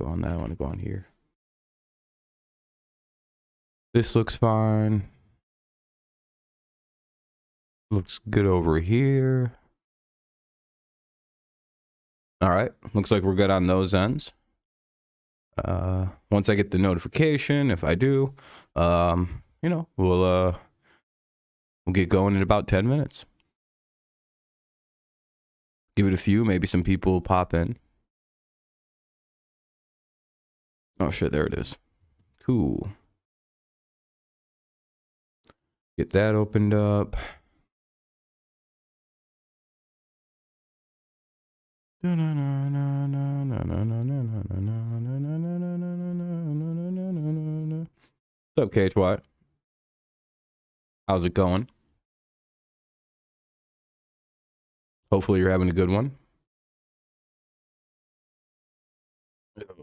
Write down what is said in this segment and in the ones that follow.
on that. I want to go on here. This looks fine. Looks good over here. All right. Looks like we're good on those ends. Once I get the notification, if I do, you know, we'll get going in about 10 minutes. Give it a few, maybe some people will pop in. Oh shit, there it is. Cool. Get that opened up. What's up, KHY? How's it going? Hopefully you're having a good one.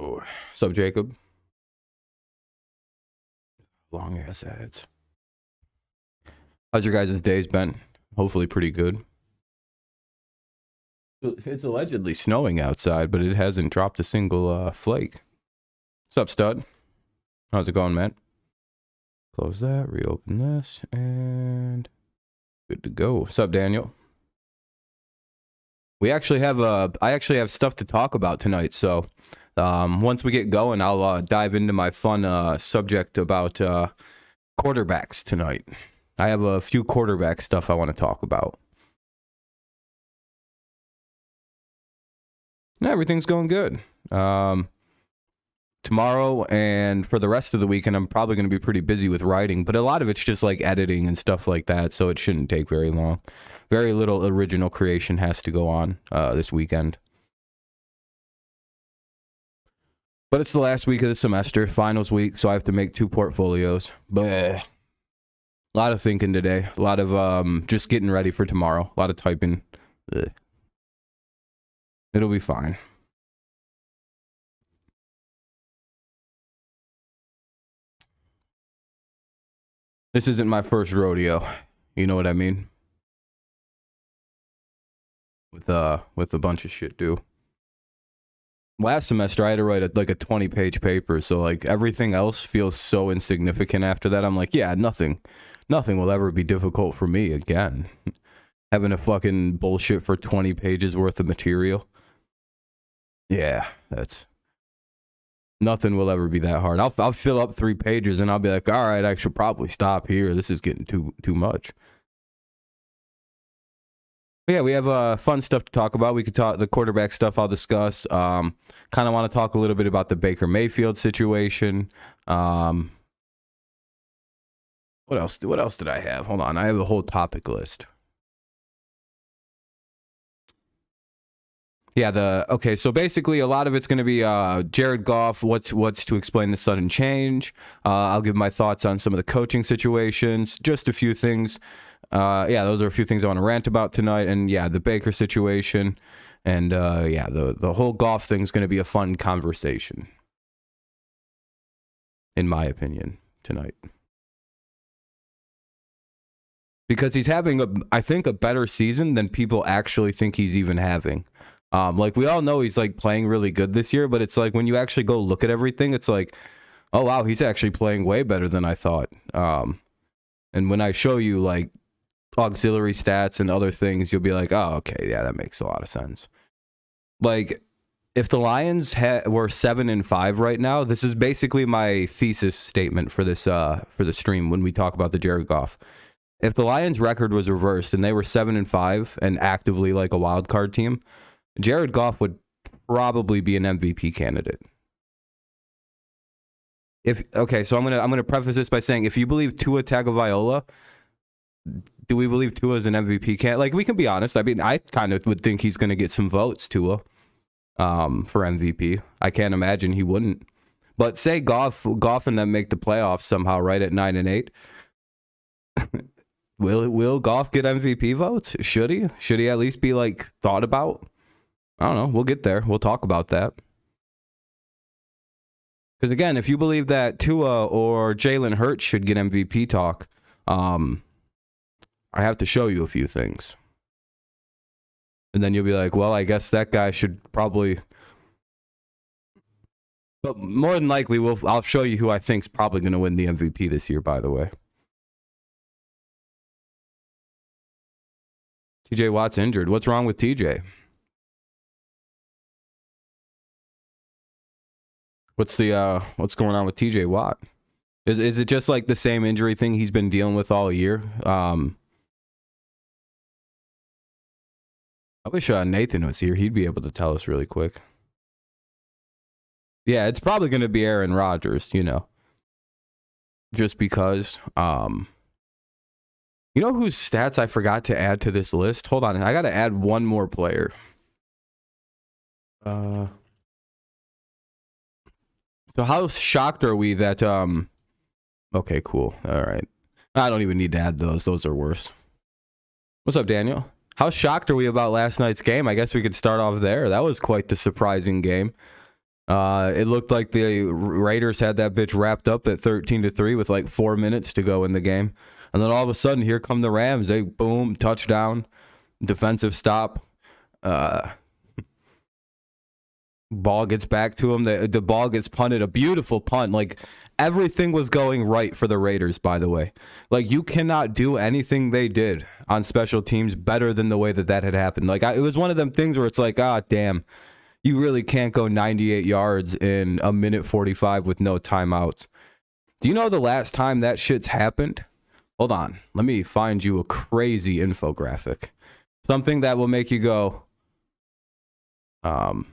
Oh, what's up, Jacob? Long ass ads. How's your guys' days been? Hopefully pretty good. It's allegedly snowing outside, but it hasn't dropped a single flake. What's up, stud? How's it going, man? Close that, reopen this, and good to go. What's up, Daniel? We actually have I actually have stuff to talk about tonight, so once we get going, I'll dive into my fun subject about quarterbacks tonight. I have a few quarterback stuff I want to talk about. Everything's going good. Tomorrow and for the rest of the weekend, I'm probably going to be pretty busy with writing, but a lot of it's just like editing and stuff like that, so it shouldn't take very long. Very little original creation has to go on this weekend. But it's the last week of the semester, finals week, so I have to make 2 portfolios. Bleh. A lot of thinking today. A lot of just getting ready for tomorrow. A lot of typing. Bleh. It'll be fine. This isn't my first rodeo. You know what I mean? With a bunch of shit due. Last semester I had to write like a 20-page paper, so like everything else feels so insignificant after that. I'm like, yeah, nothing will ever be difficult for me again. Having a fucking bullshit for 20 pages worth of material. Yeah, that's nothing will ever be that hard. I'll fill up 3 pages and I'll be like, all right, I should probably stop here. This is getting too much. But yeah, we have fun stuff to talk about. We could talk the quarterback stuff. I'll discuss. Kind of want to talk a little bit about the Baker Mayfield situation. What else? What else did I have? Hold on, I have a whole topic list. Yeah, okay, so basically a lot of it's going to be Jared Goff, what's to explain the sudden change. I'll give my thoughts on some of the coaching situations, just a few things. Yeah, those are a few things I want to rant about tonight. And yeah, the Baker situation. And yeah, the whole Goff thing is going to be a fun conversation, in my opinion, tonight. Because he's having, I think, a better season than people actually think he's even having. Like, we all know he's, like, playing really good this year, but it's like, when you actually go look at everything, it's like, oh, wow, he's actually playing way better than I thought. And when I show you, like, auxiliary stats and other things, you'll be like, oh, okay, yeah, that makes a lot of sense. Like, if the Lions were 7-5 right now, this is basically my thesis statement for this for the stream when we talk about the Jared Goff. If the Lions' record was reversed and they were 7-5 and actively like a wild card team, Jared Goff would probably be an MVP candidate. Okay, so I'm gonna preface this by saying, if you believe Tua Tagovailoa, do we believe Tua is an MVP candidate? Like, we can be honest. I mean, I kind of would think he's gonna get some votes, Tua, for MVP. I can't imagine he wouldn't. But say Goff and them make the playoffs somehow, right at 9-8. Will Goff get MVP votes? Should he? Should he at least be like thought about? I don't know. We'll get there. We'll talk about that. Because again, if you believe that Tua or Jalen Hurts should get MVP talk, I have to show you a few things. And then you'll be like, well, I guess that guy should probably But more than likely, I'll show you who I think's probably going to win the MVP this year, by the way. TJ Watt's injured. What's wrong with TJ? What's going on with TJ Watt? Is it just like the same injury thing he's been dealing with all year? I wish Nathan was here. He'd be able to tell us really quick. Yeah, it's probably going to be Aaron Rodgers, just because. You know whose stats I forgot to add to this list? Hold on, I got to add one more player. So how shocked are we that okay, cool. All right. I don't even need to add those. Those are worse. What's up, Daniel? How shocked are we about last night's game? I guess we could start off there. That was quite the surprising game. It looked like the Raiders had that bitch wrapped up at 13-3 with like 4 minutes to go in the game. And then all of a sudden, here come the Rams. They boom, touchdown, defensive stop. Ball gets back to him. The ball gets punted. A beautiful punt. Like, everything was going right for the Raiders, by the way. Like, you cannot do anything they did on special teams better than the way that had happened. Like, it was one of them things where it's like, damn, you really can't go 98 yards in a minute 45 with no timeouts. Do you know the last time that shit's happened? Hold on. Let me find you a crazy infographic. Something that will make you go, about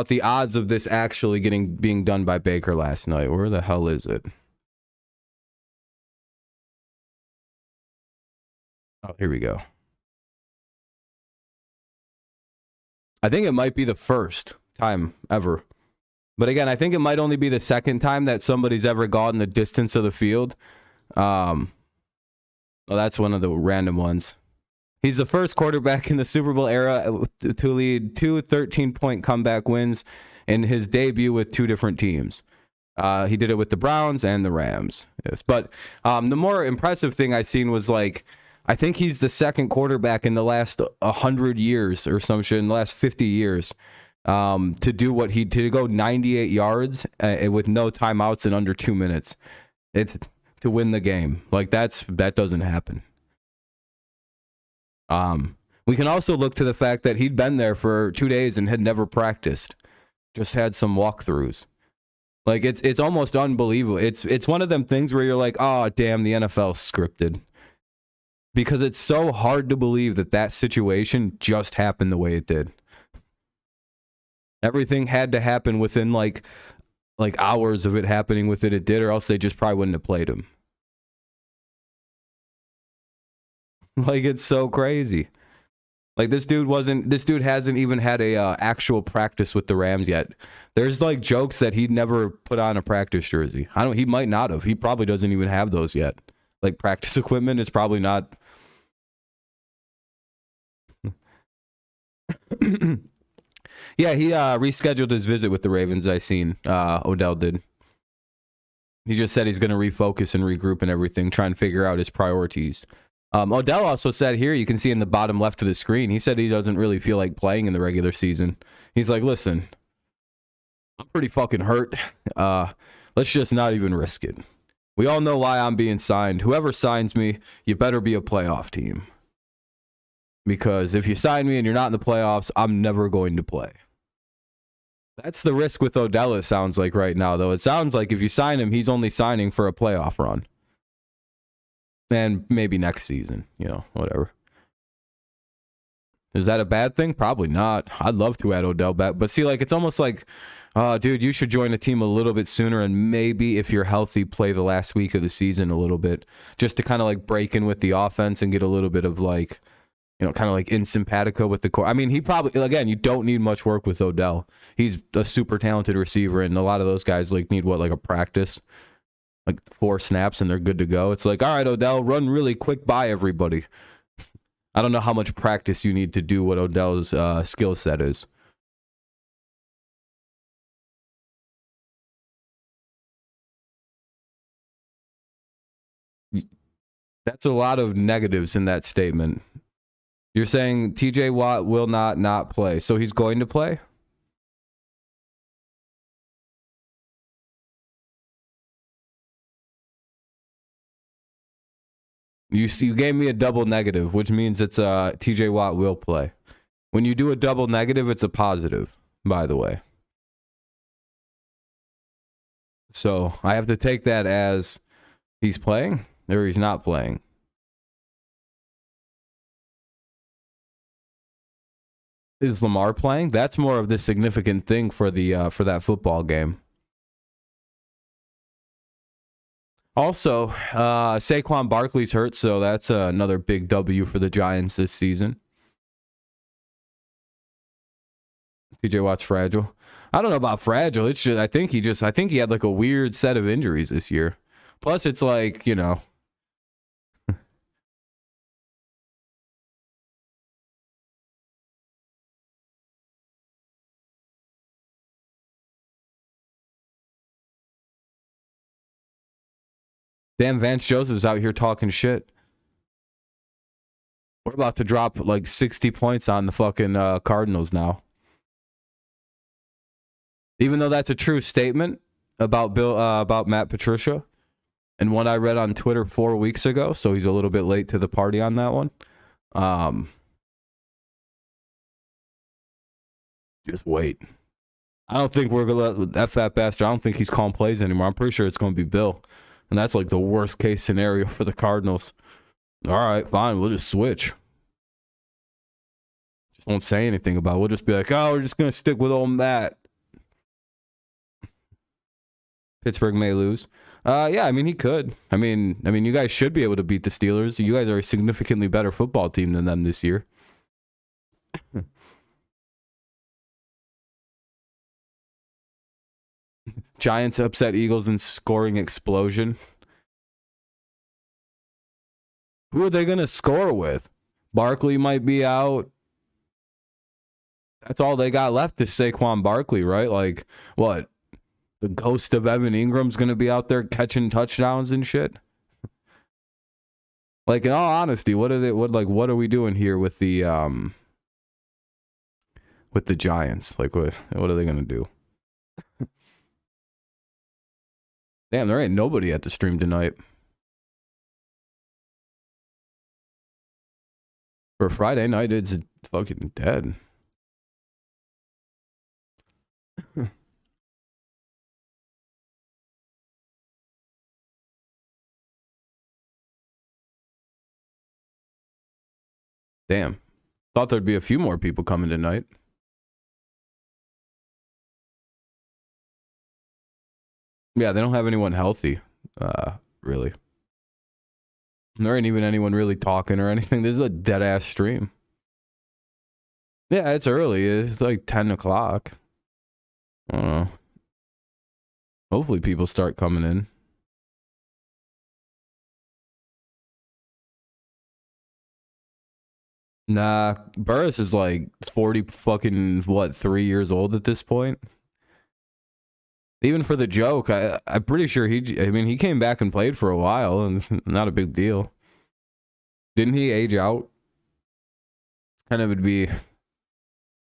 the odds of this actually being done by Baker last night. Where the hell is it? Oh, here we go. I think it might be the first time ever. But again, I think it might only be the second time that somebody's ever gone the distance of the field. Well, that's one of the random ones. He's the first quarterback in the Super Bowl era to lead 2 13-point comeback wins in his debut with two different teams. He did it with the Browns and the Rams. Yes. But the more impressive thing I seen was, like, I think he's the second quarterback in the last 100 years or some shit, in the last 50 years, to do what he did, to go 98 yards with no timeouts in under 2 minutes. It's to win the game. Like, that doesn't happen. We can also look to the fact that he'd been there for 2 days and had never practiced, just had some walkthroughs. Like, it's almost unbelievable. It's one of them things where you're like, oh, damn, the NFL's scripted. Because it's so hard to believe that situation just happened the way it did. Everything had to happen within like hours of it happening with it did, or else they just probably wouldn't have played him. Like, it's so crazy. Like, this dude hasn't even had a actual practice with the Rams yet. There's like jokes that he'd never put on a practice jersey. He might not have. He probably doesn't even have those yet. Like, practice equipment is probably not. Yeah, he rescheduled his visit with the Ravens. I seen Odell did. He just said he's going to refocus and regroup and everything, try and figure out his priorities. Odell also said here, you can see in the bottom left of the screen, he said he doesn't really feel like playing in the regular season. He's like, listen, I'm pretty fucking hurt. Let's just not even risk it. We all know why I'm being signed. Whoever signs me, you better be a playoff team. Because if you sign me and you're not in the playoffs, I'm never going to play. That's the risk with Odell, it sounds like right now, though. It sounds like if you sign him, he's only signing for a playoff run. And maybe next season, whatever. Is that a bad thing? Probably not. I'd love to add Odell back. But see, like, it's almost like, dude, you should join the team a little bit sooner and maybe, if you're healthy, play the last week of the season a little bit. Just to kind of like break in with the offense and get a little bit of like, kind of like in simpatico with the core. I mean, he probably, again, you don't need much work with Odell. He's a super talented receiver, and a lot of those guys like need like a practice, like 4 snaps, and they're good to go. It's like, all right, Odell, run really quick by everybody. I don't know how much practice you need to do what Odell's skill set is. That's a lot of negatives in that statement. You're saying TJ Watt will not play, so he's going to play? You gave me a double negative, which means it's TJ Watt will play. When you do a double negative, it's a positive, by the way. So I have to take that as he's playing or he's not playing. Is Lamar playing? That's more of the significant thing for that football game. Also, Saquon Barkley's hurt, so that's another big W for the Giants this season. TJ Watt's fragile. I don't know about fragile. It's just I think he had like a weird set of injuries this year. Plus, it's like, you know. Damn, Vance Joseph's out here talking shit. We're about to drop like 60 points on the fucking Cardinals now. Even though that's a true statement about Matt Patricia and what I read on Twitter 4 weeks ago, so he's a little bit late to the party on that one. Just wait. I don't think we're going to let that fat bastard, I don't think he's calling plays anymore. I'm pretty sure it's going to be Bill. And that's like the worst case scenario for the Cardinals. All right, fine. We'll just switch. Just won't say anything about it. We'll just be like, oh, we're just going to stick with old Matt. Pittsburgh may lose. Yeah, I mean, he could. I mean, you guys should be able to beat the Steelers. You guys are a significantly better football team than them this year. Giants upset Eagles in scoring explosion. Who are they going to score with? Barkley might be out. That's all they got left is Saquon Barkley, right? Like, what? The ghost of Evan Ingram's going to be out there catching touchdowns and shit? Like, in all honesty, what are we doing here with the Giants? Like, what are they going to do? Damn, there ain't nobody at the stream tonight. For Friday night, it's fucking dead. Damn. Thought there'd be a few more people coming tonight. Yeah, they don't have anyone healthy, really. There ain't even anyone really talking or anything. This is a dead-ass stream. Yeah, it's early. It's like 10 o'clock. I don't know. Hopefully people start coming in. Nah, Burris is like 40 fucking, 3 years old at this point? Even for the joke, I'm pretty sure he came back and played for a while, and it's not a big deal. Didn't he age out? It'd be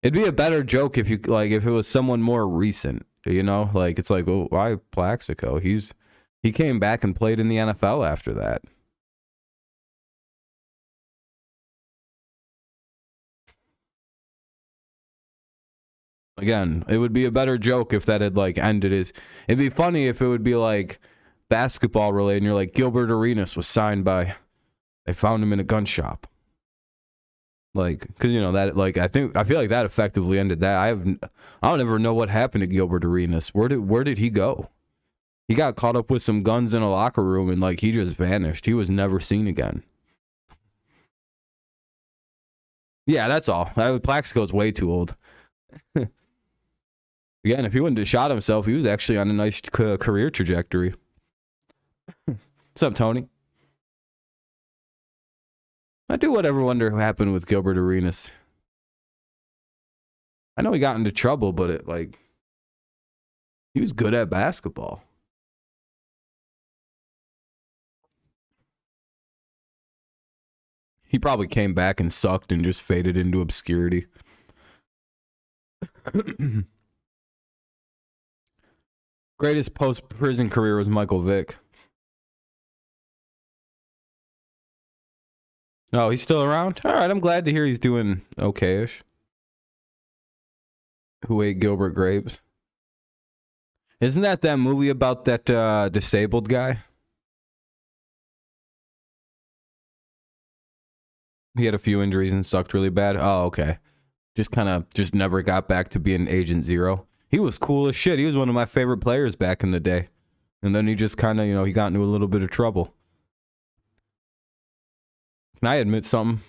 a better joke if it was someone more recent, you know? Like, it's like, oh, why Plaxico? He came back and played in the NFL after that. Again, it would be a better joke if that had like ended his. It'd be funny if it would be like basketball related and you're like, Gilbert Arenas was signed by, they found him in a gun shop. Like, because you know that, like, I feel like that effectively ended that. I don't ever know what happened to Gilbert Arenas. Where did he go? He got caught up with some guns in a locker room and like he just vanished. He was never seen again. Yeah, that's all. Plaxico's way too old. Again, if he wouldn't have shot himself, he was actually on a nice career trajectory. What's up, Tony? I do whatever wonder what happened with Gilbert Arenas. I know he got into trouble, but he was good at basketball. He probably came back and sucked and just faded into obscurity. Greatest post-prison career was Michael Vick. Oh, he's still around? All right, I'm glad to hear he's doing okay-ish. Who ate Gilbert Grapes? Isn't that movie about that disabled guy? He had a few injuries and sucked really bad. Oh, okay. Just never got back to being Agent Zero. He was cool as shit. He was one of my favorite players back in the day. And then he just kind of, he got into a little bit of trouble. Can I admit something?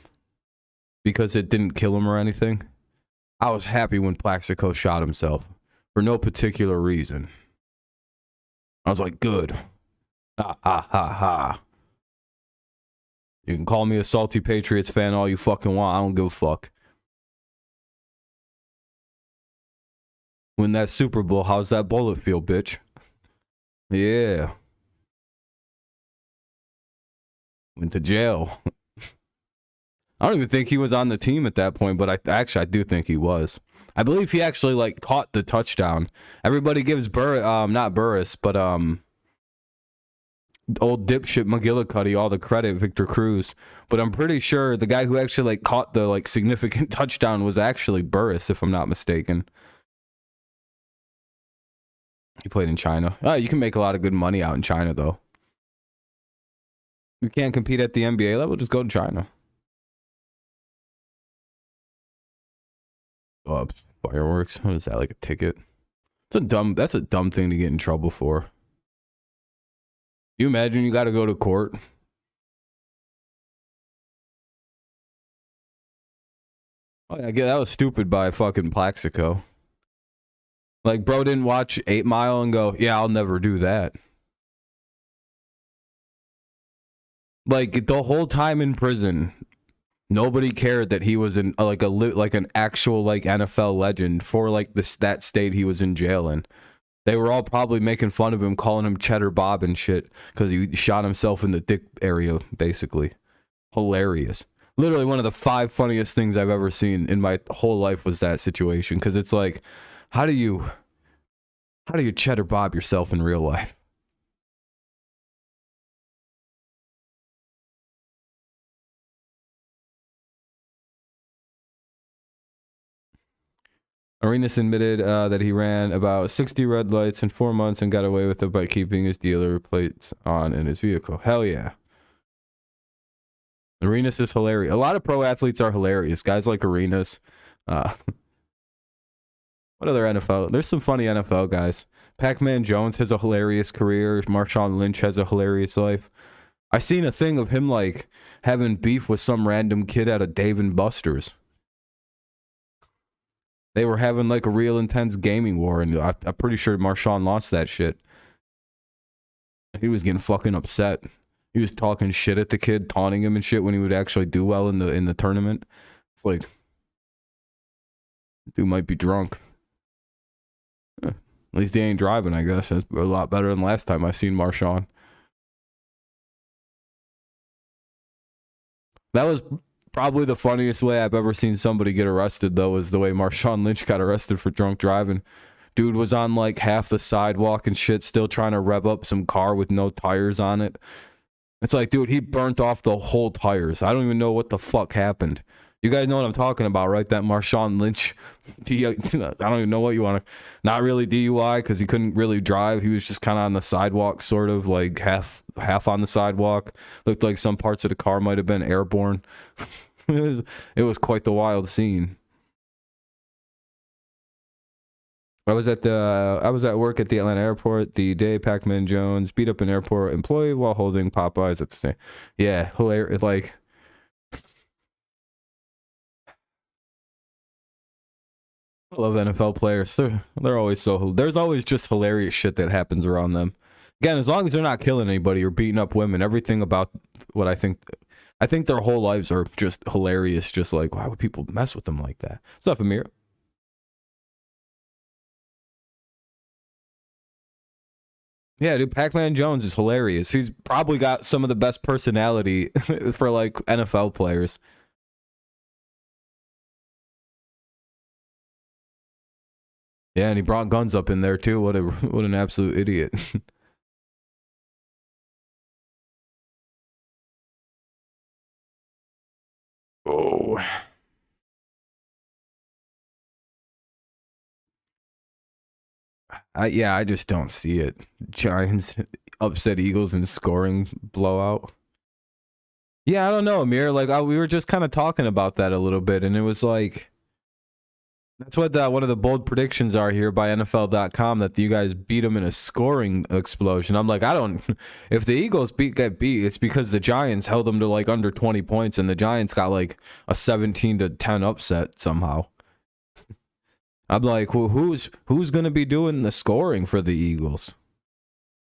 Because it didn't kill him or anything. I was happy when Plaxico shot himself for no particular reason. I was like, good. Ha ha ha ha. You can call me a salty Patriots fan all you fucking want. I don't give a fuck. Win that Super Bowl. How's that bullet feel, bitch? Yeah. Went to jail. I don't even think he was on the team at that point, but I do think he was. I believe he actually caught the touchdown. Everybody gives not Burris, but old dipshit McGillicuddy all the credit, Victor Cruz. But I'm pretty sure the guy who actually caught the significant touchdown was actually Burris, if I'm not mistaken. He played in China. Oh, you can make a lot of good money out in China, though. You can't compete at the NBA level, just go to China. Fireworks. What is that, like a ticket? That's a dumb thing to get in trouble for. You imagine you got to go to court. Oh yeah, that was stupid by fucking Plaxico. Bro didn't watch 8 Mile and go, yeah, I'll never do that. The whole time in prison, nobody cared that he was in an actual NFL legend for that state he was in jail in. They were all probably making fun of him, calling him Cheddar Bob and shit because he shot himself in the dick area, basically. Hilarious. Literally one of the 5 funniest things I've ever seen in my whole life was that situation, because it's like, how do you Cheddar Bob yourself in real life? Arenas admitted that he ran about 60 red lights in 4 months and got away with it by keeping his dealer plates on in his vehicle. Hell yeah. Arenas is hilarious. A lot of pro athletes are hilarious. Guys like Arenas. What other NFL? There's some funny NFL guys. Pac-Man Jones has a hilarious career. Marshawn Lynch has a hilarious life. I seen a thing of him having beef with some random kid at a Dave & Buster's. They were having a real intense gaming war, and I'm pretty sure Marshawn lost that shit. He was getting fucking upset. He was talking shit at the kid, taunting him and shit when he would actually do well in the tournament. It's like, dude might be drunk. At least he ain't driving, I guess. That's a lot better than last time I seen Marshawn. That was probably the funniest way I've ever seen somebody get arrested, though, is the way Marshawn Lynch got arrested for drunk driving. Dude was on half the sidewalk and shit, still trying to rev up some car with no tires on it. It's like, dude, he burnt off the whole tires. I don't even know what the fuck happened. You guys know what I'm talking about, right? That Marshawn Lynch, I don't even know what you want to, not really DUI because he couldn't really drive. He was just kind of on the sidewalk, sort of half on the sidewalk. Looked like some parts of the car might have been airborne. It was quite the wild scene. I was at work at the Atlanta airport the day Pac-Man Jones beat up an airport employee while holding Popeyes at the same. Yeah, hilarious. I love NFL players. They're always there's always just hilarious shit that happens around them. Again, as long as they're not killing anybody or beating up women, everything about what I think their whole lives are just hilarious. Just why would people mess with them like that? What's up, Amir? Yeah, dude, Pac-Man Jones is hilarious. He's probably got some of the best personality for NFL players. Yeah, and he brought guns up in there too. What an absolute idiot. Oh. I just don't see it. Giants upset Eagles in scoring blowout. Yeah, I don't know, Amir. Like we were just kind of talking about that a little bit, and it was like that's what one of the bold predictions are here by NFL.com, that you guys beat them in a scoring explosion. I'm like, I don't. If the Eagles get beat, it's because the Giants held them to like under 20 points, and the Giants got like a 17-10 upset somehow. I'm like, well, who's going to be doing the scoring for the Eagles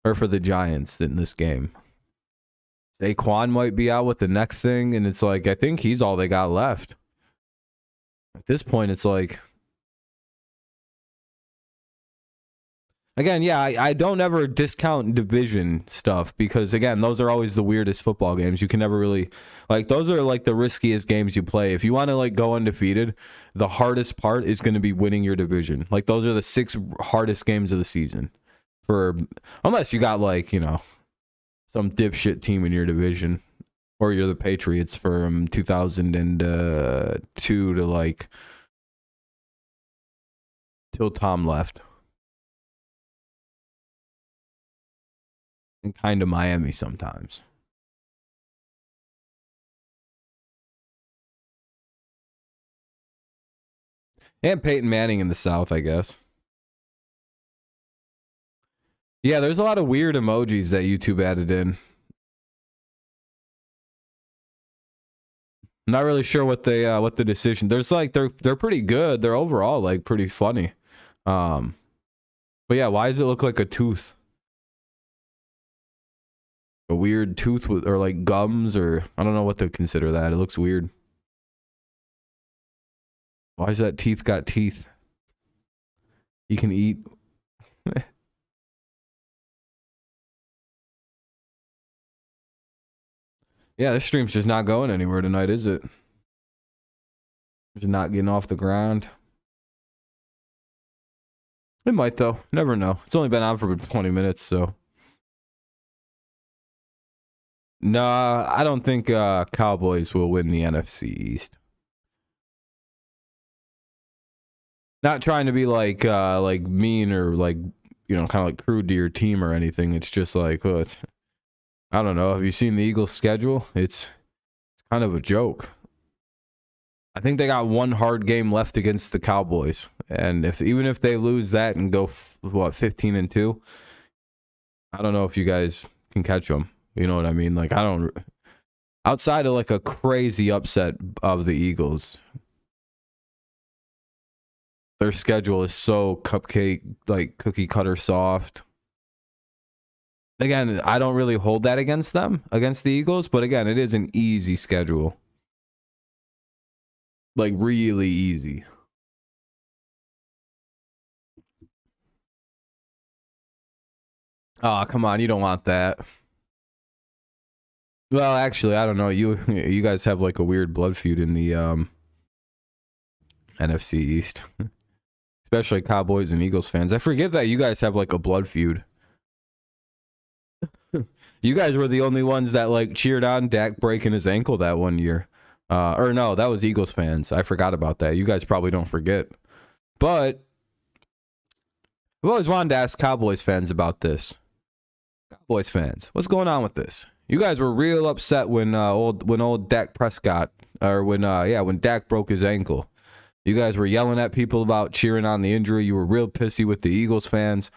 or for the Giants in this game? Saquon might be out with the neck thing, and it's like, I think he's all they got left. At this point, it's like, again, yeah, I don't ever discount division stuff because, again, those are always the weirdest football games. You can never really, like, those are like the riskiest games you play. If you want to like go undefeated, the hardest part is going to be winning your division. Like, those are the 6 hardest games of the season, unless you got like, you know, some dipshit team in your division, or you're the Patriots from 2002 to like till Tom left. And kind of Miami sometimes. And Peyton Manning in the South, I guess. Yeah, there's a lot of weird emojis that YouTube added in. I'm not really sure what the decision. There's like they're pretty good. They're overall like pretty funny. But yeah, why does it look like a tooth? A weird tooth with, or like gums, or I don't know what to consider that. It looks weird. Why is that teeth got teeth? You can eat. Yeah, this stream's just not going anywhere tonight, is it? Just not getting off the ground. It might, though. Never know. It's only been on for 20 minutes, so. No, I don't think Cowboys will win the NFC East. Not trying to be like mean or like, you know, kind of like crude to your team or anything. It's just like, well, I don't know. Have you seen the Eagles' schedule? It's kind of a joke. I think they got one hard game left against the Cowboys, and even if they lose that and go 15-2, I don't know if you guys can catch them. You know what I mean? Like, I don't. Outside of like a crazy upset of the Eagles, their schedule is so cupcake, like cookie cutter soft. Again, I don't really hold that against them, against the Eagles, but again, it is an easy schedule. Like, really easy. Oh, come on, you don't want that. Well, actually, I don't know. You guys have like a weird blood feud in the NFC East. Especially Cowboys and Eagles fans. I forget that you guys have like a blood feud. You guys were the only ones that like cheered on Dak breaking his ankle that one year. Or no, that was Eagles fans. I forgot about that. You guys probably don't forget. But I've always wanted to ask Cowboys fans about this. Cowboys fans, what's going on with this? You guys were real upset when old Dak Prescott, or when Dak broke his ankle. You guys were yelling at people about cheering on the injury. You were real pissy with the Eagles fans.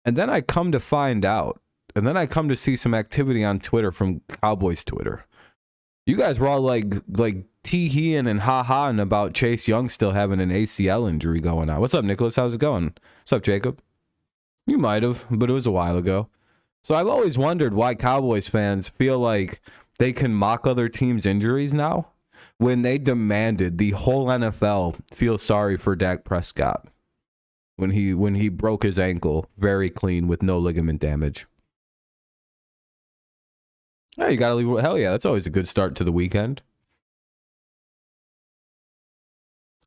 And then I come to find out, and then I come to see some activity on Twitter from Cowboys Twitter. You guys were all like tee-heeing and ha-haing about Chase Young still having an ACL injury going on. What's up, Nicholas? How's it going? What's up, Jacob? You might have, but it was a while ago. So I've always wondered why Cowboys fans feel like they can mock other teams' injuries now when they demanded the whole NFL feel sorry for Dak Prescott when he broke his ankle very clean with no ligament damage. Yeah, you gotta leave. Hell yeah, that's always a good start to the weekend.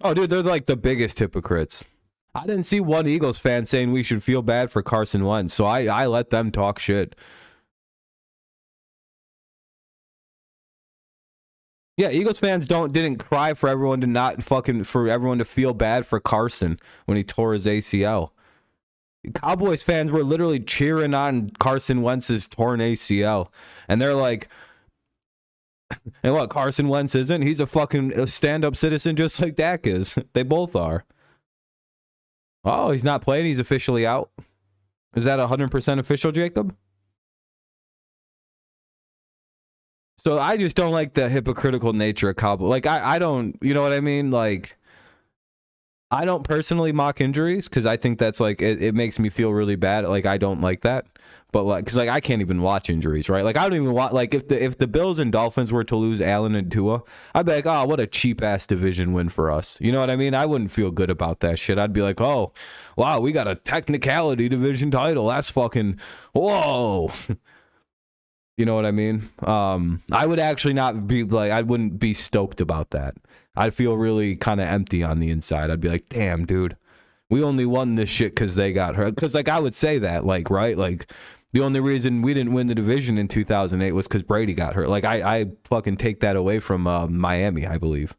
Oh, dude, they're like the biggest hypocrites. I didn't see one Eagles fan saying we should feel bad for Carson Wentz, so I let them talk shit. Yeah, Eagles fans didn't cry for everyone to not fucking for everyone to feel bad for Carson when he tore his ACL. Cowboys fans were literally cheering on Carson Wentz's torn ACL, and they're like, "And what? Carson Wentz isn't? He's a fucking stand-up citizen just like Dak is. They both are." Oh, he's not playing. He's officially out. Is that 100% official, Jacob? So I just don't like the hypocritical nature of Cowboys. Like, I don't, you know what I mean? Like, I don't personally mock injuries because I think that's like, it makes me feel really bad. Like, I don't like that. But like, because like I can't even watch injuries, right? Like I don't even want like if the Bills and Dolphins were to lose Allen and Tua, I'd be like, oh, what a cheap ass division win for us. You know what I mean? I wouldn't feel good about that shit. I'd be like, oh, wow, we got a technicality division title. That's fucking whoa. You know what I mean? I would actually not be like, I wouldn't be stoked about that. I'd feel really kind of empty on the inside. I'd be like, damn, dude, we only won this shit because they got hurt. Because like I would say that, like, right, like. The only reason we didn't win the division in 2008 was because Brady got hurt. Like, I fucking take that away from Miami, I believe.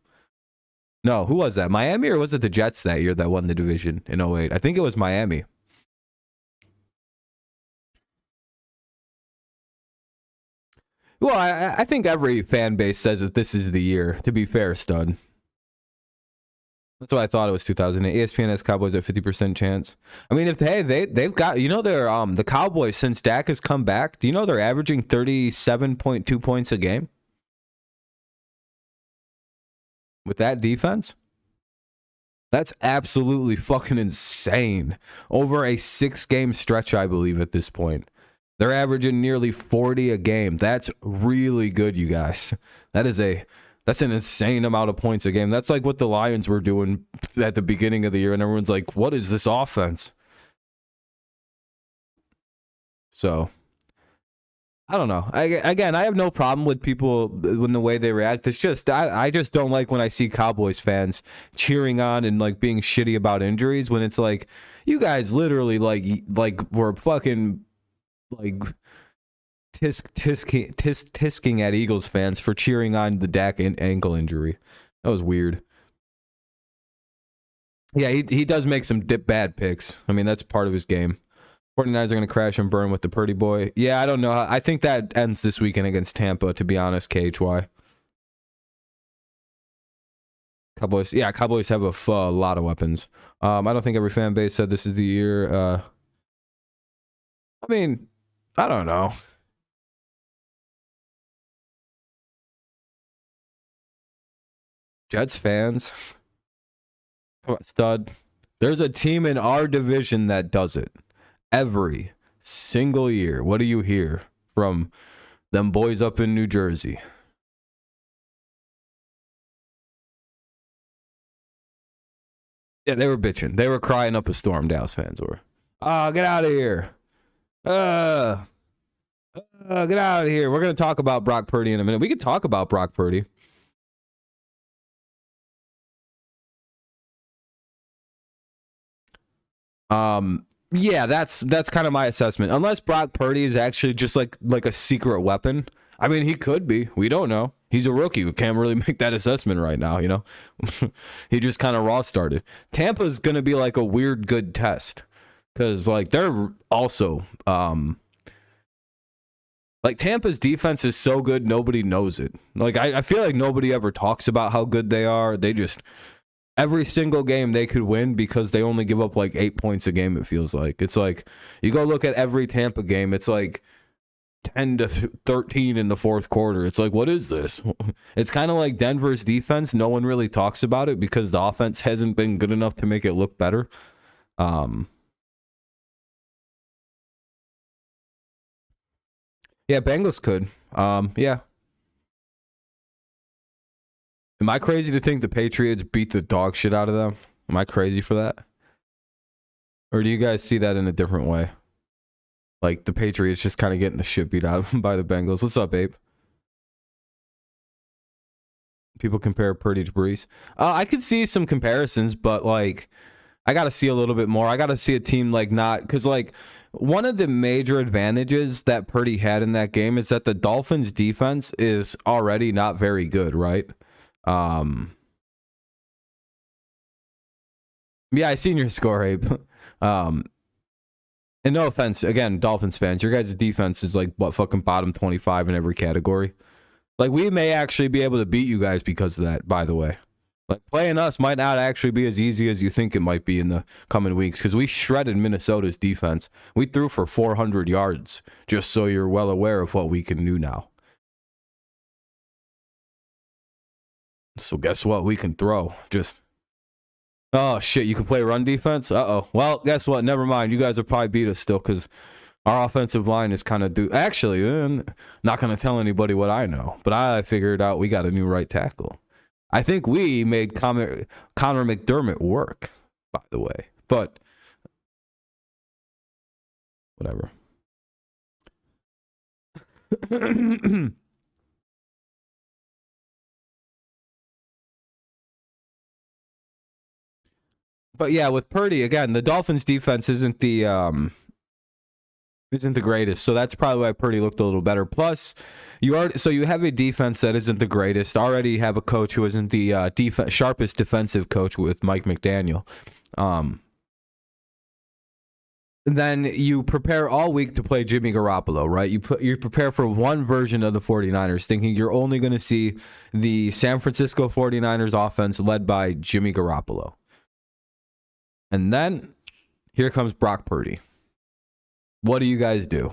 No, who was that? Miami, or was it the Jets that year that won the division in 08? I think it was Miami. Well, I think every fan base says that this is the year, to be fair, stud. That's why I thought it was 2008. ESPN has Cowboys at 50% chance. I mean, if they've got, you know, they're the Cowboys since Dak has come back. Do you know they're averaging 37.2 points a game with that defense? That's absolutely fucking insane. Over a 6-game stretch, I believe at this point, they're averaging nearly 40 a game. That's really good, you guys. That's an insane amount of points a game. That's like what the Lions were doing at the beginning of the year, and everyone's like, what is this offense? So, I don't know. Again, I have no problem with people when the way they react. It's just, I just don't like when I see Cowboys fans cheering on and like being shitty about injuries when it's like, you guys literally like were fucking like tisking at Eagles fans for cheering on the Dak ankle injury. That was weird. Yeah, he does make some bad picks. I mean, that's part of his game. 49ers are going to crash and burn with the Purdy boy. Yeah, I don't know. I think that ends this weekend against Tampa, to be honest, KHY. Cowboys have a lot of weapons. I don't think every fan base said this is the year. I mean, I don't know. Jets fans, stud. There's a team in our division that does it every single year. What do you hear from them boys up in New Jersey? Yeah, they were bitching. They were crying up a storm, Dallas fans were. Get out of here. Get out of here. We're going to talk about Brock Purdy in a minute. We could talk about Brock Purdy. Yeah, that's kind of my assessment. Unless Brock Purdy is actually just like a secret weapon. I mean, he could be. We don't know. He's a rookie. We can't really make that assessment right now, you know? He just kind of raw started. Tampa's going to be like a weird good test because like they're also like Tampa's defense is so good nobody knows it. Like I feel like nobody ever talks about how good they are. They just every single game they could win because they only give up like 8 points a game, it feels like. It's like, you go look at every Tampa game, it's like 10 to 13 in the fourth quarter. It's like, what is this? It's kind of like Denver's defense. No one really talks about it because the offense hasn't been good enough to make it look better. Yeah, Bengals could. Yeah. Am I crazy to think the Patriots beat the dog shit out of them? Am I crazy for that? Or do you guys see that in a different way? Like the Patriots just kind of getting the shit beat out of them by the Bengals. What's up, Abe? People compare Purdy to Brees. I could see some comparisons, but like I got to see a little bit more. I got to see a team like not because like one of the major advantages that Purdy had in that game is that the Dolphins defense is already not very good, right? Yeah, I seen your score, Abe. And no offense, again, Dolphins fans, your guys' defense is like what, fucking bottom 25 in every category. Like, we may actually be able to beat you guys because of that, by the way. Like, playing us might not actually be as easy as you think it might be in the coming weeks, because we shredded Minnesota's defense. We threw for 400 yards, just so you're well aware of what we can do now. So guess what? We can throw. Oh, shit, you can play run defense? Uh-oh. Well, guess what? Never mind. You guys will probably beat us still, because our offensive line is kind of Actually, not going to tell anybody what I know, but I figured out we got a new right tackle. I think we made Connor McDermott work, by the way. But whatever. But yeah, with Purdy, again, the Dolphins defense isn't the greatest, so that's probably why Purdy looked a little better. Plus, you have a defense that isn't the greatest. Already have a coach who isn't the sharpest defensive coach with Mike McDaniel. Then you prepare all week to play Jimmy Garoppolo, right? You prepare for one version of the 49ers, thinking you're only going to see the San Francisco 49ers offense led by Jimmy Garoppolo. And then here comes Brock Purdy. What do you guys do?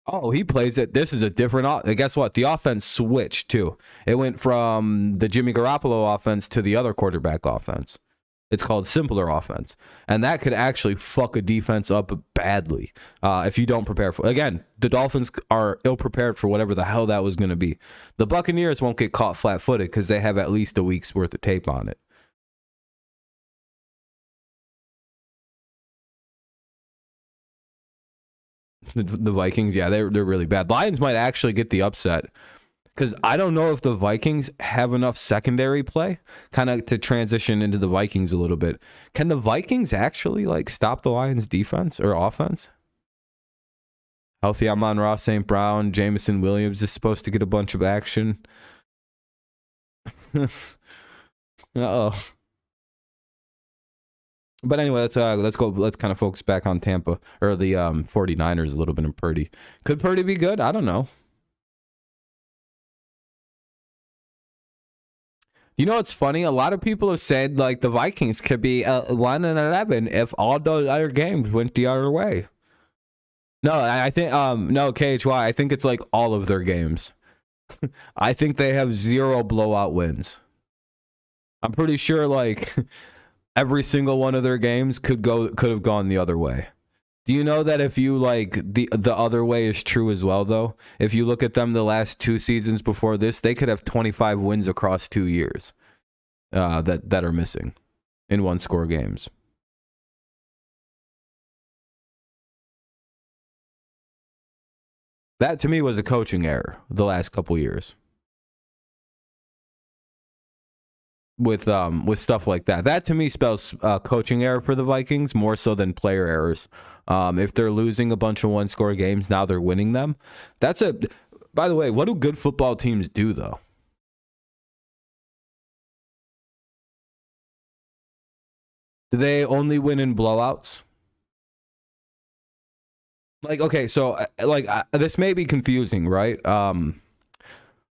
Oh, he plays it. This is a different. Guess what? The offense switched too. It went from the Jimmy Garoppolo offense to the other quarterback offense. It's called simpler offense. And that could actually fuck a defense up badly if you don't prepare for it. Again, the Dolphins are ill-prepared for whatever the hell that was going to be. The Buccaneers won't get caught flat-footed because they have at least a week's worth of tape on it. The Vikings, yeah, they're really bad. Lions might actually get the upset because I don't know if the Vikings have enough secondary play kind of to transition into the Vikings a little bit. Can the Vikings actually like stop the Lions defense or offense? Healthy Amon-Ra St. Brown, Jameson Williams is supposed to get a bunch of action. Uh-oh. But anyway, let's go. Let's kind of focus back on Tampa or the 49ers a little bit in Purdy. Could Purdy be good? I don't know. You know what's funny? A lot of people have said like the Vikings could be 1-11 if all those other games went the other way. No, I think no, KHY. I think it's like all of their games. I think they have 0 blowout wins. I'm pretty sure like every single one of their games could have gone the other way. Do you know that if you like the other way is true as well though? If you look at them the last 2 seasons before this, they could have 25 wins across 2 years that are missing in 1-score games. That to me was a coaching error the last couple years. With stuff like that. That to me spells coaching error for the Vikings more so than player errors. If they're losing a bunch of 1-score games, now they're winning them. By the way, what do good football teams do though? Do they only win in blowouts? Like, okay, so like this may be confusing, right?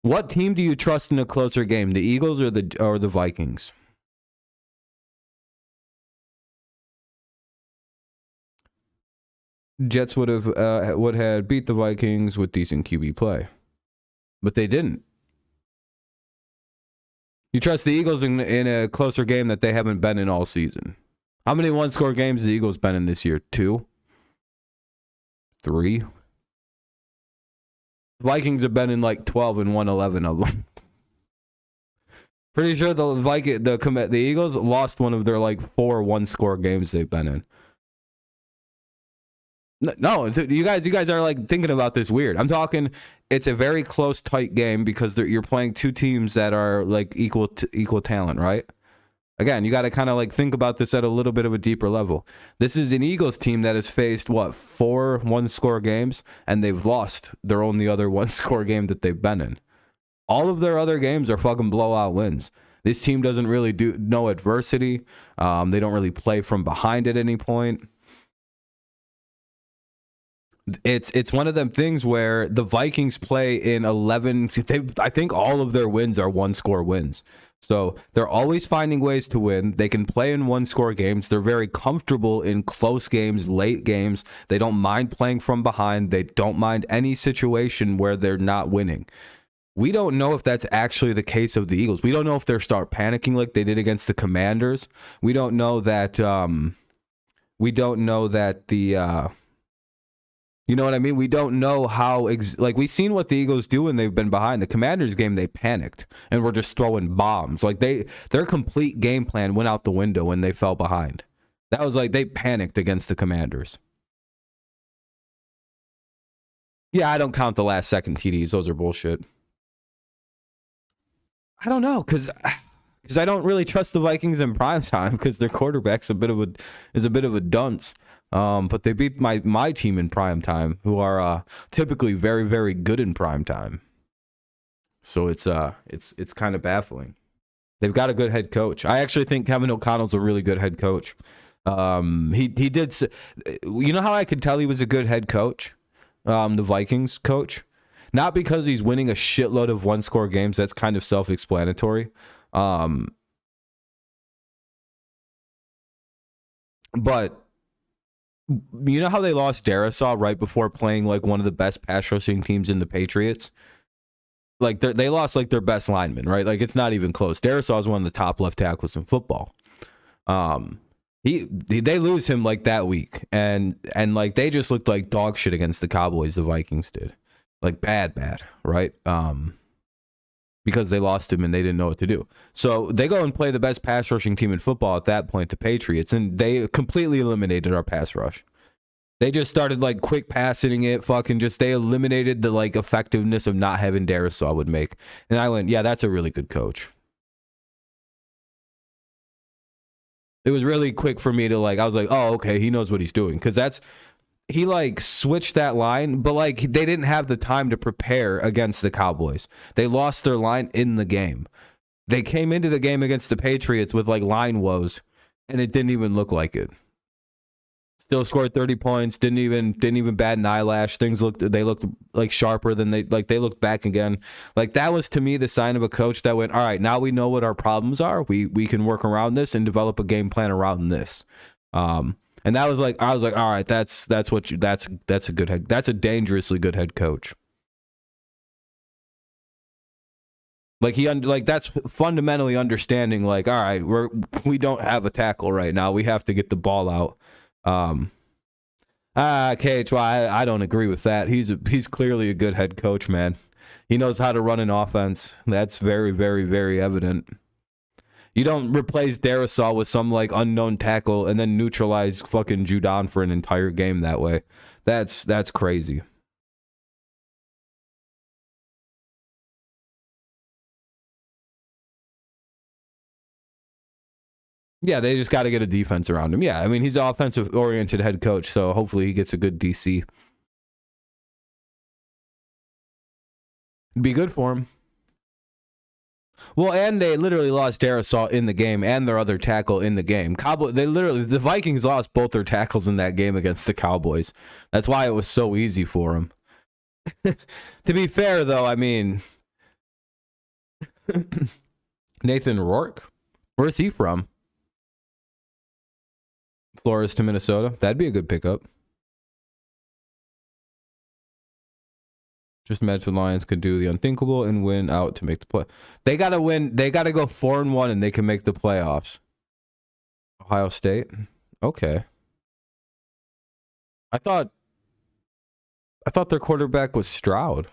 What team do you trust in a closer game, the Eagles or the Vikings? Jets would have beat the Vikings with decent QB play, but they didn't. You trust the Eagles in a closer game that they haven't been in all season. How many 1-score games have the Eagles been in this year? 2? 3? Vikings have been in like 12 and 1-11 of them. Pretty sure the Eagles lost one of their like 4 1-score games they've been in. No, you guys are like thinking about this weird. I'm talking. It's a very close, tight game because you're playing 2 teams that are like equal talent, right? Again, you got to kind of like think about this at a little bit of a deeper level. This is an Eagles team that has faced what, 4 one-score games, and they've lost their only other one-score game that they've been in. All of their other games are fucking blowout wins. This team doesn't really do no adversity. They don't really play from behind at any point. It's one of them things where the Vikings play in 11. I think all of their wins are one-score wins. So they're always finding ways to win. They can play in one-score games. They're very comfortable in close games, late games. They don't mind playing from behind. They don't mind any situation where they're not winning. We don't know if that's actually the case of the Eagles. We don't know if they'll start panicking like they did against the Commanders. We don't know that. You know what I mean? We don't know how, like, we've seen what the Eagles do when they've been behind. The Commanders game, they panicked and were just throwing bombs. Like, their complete game plan went out the window when they fell behind. That was like, they panicked against the Commanders. Yeah, I don't count the last second TDs. Those are bullshit. I don't know, because I don't really trust the Vikings in prime time because their quarterback's a bit of a dunce. But they beat my team in prime time, who are typically very, very good in prime time. So it's kind of baffling. They've got a good head coach. I actually think Kevin O'Connell's a really good head coach. He did. You know how I could tell he was a good head coach? The Vikings coach, not because he's winning a shitload of one-score games. That's kind of self-explanatory. But you know how they lost Darisaw right before playing like one of the best pass rushing teams in the Patriots? Like they lost like their best lineman, right? Like it's not even close. Darisaw is one of the top left tackles in football. They lose him like that week, and like they just looked like dog shit against the Cowboys. The Vikings did, like bad, right? Because they lost him and they didn't know what to do. So they go and play the best pass rushing team in football at that point, the Patriots, and they completely eliminated our pass rush. They just started like quick passing it, they eliminated the like effectiveness of not having Darisaw would make. And I went, yeah, that's a really good coach. It was really quick for me to like, I was like, oh, okay, he knows what he's doing. Because he like switched that line, but like they didn't have the time to prepare against the Cowboys. They lost their line in the game. They came into the game against the Patriots with like line woes, and it didn't even look like it. Still scored 30 points. Didn't even bat an eyelash. They looked like sharper than they looked back again. Like that was to me the sign of a coach that went, all right, now we know what our problems are. We can work around this and develop a game plan around this. And that was like, I was like, all right, that's a good head. That's a dangerously good head coach. Like that's fundamentally understanding. Like, all right, we don't have a tackle right now. We have to get the ball out. KHY, I don't agree with that. He's clearly a good head coach, man. He knows how to run an offense. That's very, very, very evident. You don't replace Darisaw with some like unknown tackle and then neutralize fucking Judon for an entire game that way. That's crazy. Yeah, they just got to get a defense around him. Yeah, I mean, he's an offensive-oriented head coach, so hopefully he gets a good DC. It'd be good for him. Well, and they literally lost Darisaw in the game and their other tackle in the game. The Vikings lost both their tackles in that game against the Cowboys. That's why it was so easy for them. To be fair, though, I mean, Nathan Rourke, where's he from? Flores to Minnesota. That'd be a good pickup. Just imagine the Lions could do the unthinkable and win out to make the play. They got to win. They got to go 4-1 and they can make the playoffs. Ohio State. Okay. I thought their quarterback was Stroud.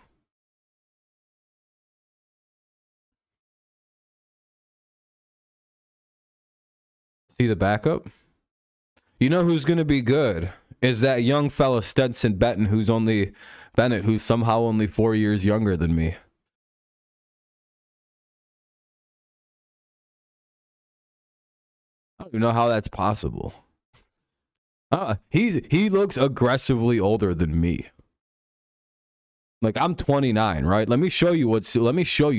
See the backup? You know who's going to be good is that young fella Stetson Bennett, who's somehow only 4 years younger than me. don't even know how that's possible. He looks aggressively older than me. Like, I'm 29, right? Let me show you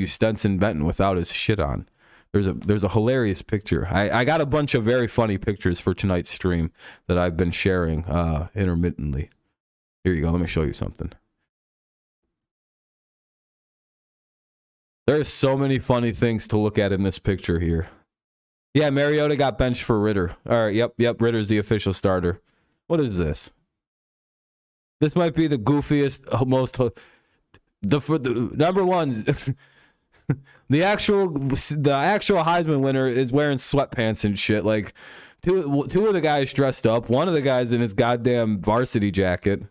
Stenson Benton without his shit on. There's a hilarious picture. I got a bunch of very funny pictures for tonight's stream that I've been sharing intermittently. Here you go. Let me show you something. There's so many funny things to look at in this picture here. Yeah, Mariota got benched for Ritter. All right, yep, Ritter's the official starter. What is this? This might be the goofiest, most... The number one... the actual Heisman winner is wearing sweatpants and shit. Like, two of the guys dressed up. One of the guys in his goddamn varsity jacket.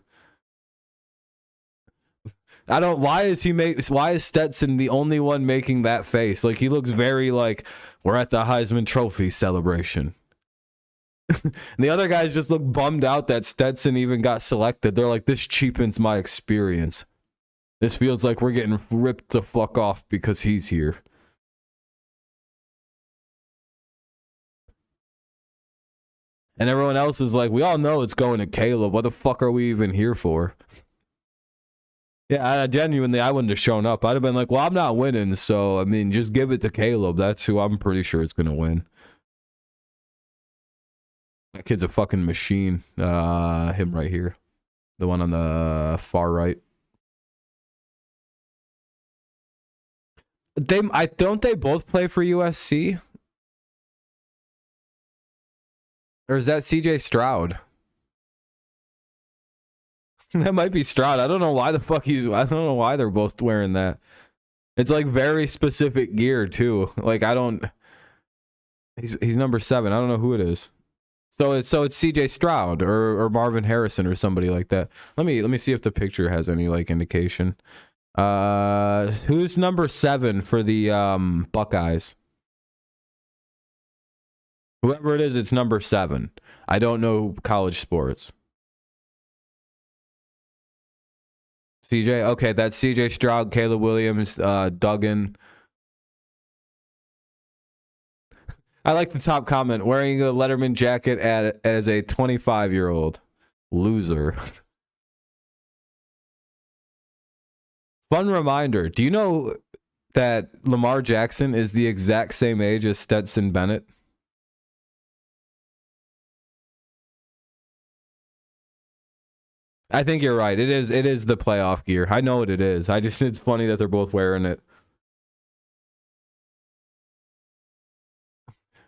Why is Stetson the only one making that face? Like, he looks very like, we're at the Heisman Trophy celebration. And the other guys just look bummed out that Stetson even got selected. They're like, this cheapens my experience. This feels like we're getting ripped the fuck off because he's here. And everyone else is like, we all know it's going to Caleb. What the fuck are we even here for? Yeah, genuinely, I wouldn't have shown up. I'd have been like, well, I'm not winning, so, I mean, just give it to Caleb. That's who I'm pretty sure is going to win. That kid's a fucking machine. Him right here. The one on the far right. Don't they both play for USC? Or is that CJ Stroud? That might be Stroud. I don't know why the fuck I don't know why they're both wearing that. It's like very specific gear too. Like he's number 7. I don't know who it is. So it's CJ Stroud or Marvin Harrison or somebody like that. Let me see if the picture has any like indication. Who's number 7 for the Buckeyes? Whoever it is, it's number 7. I don't know college sports. CJ, okay, that's CJ Stroud, Caleb Williams, Duggan. I like the top comment, wearing a Letterman jacket as a 25-year-old. Loser. Fun reminder, do you know that Lamar Jackson is the exact same age as Stetson Bennett? I think you're right. It is the playoff gear. I know what it is. It's funny that they're both wearing it.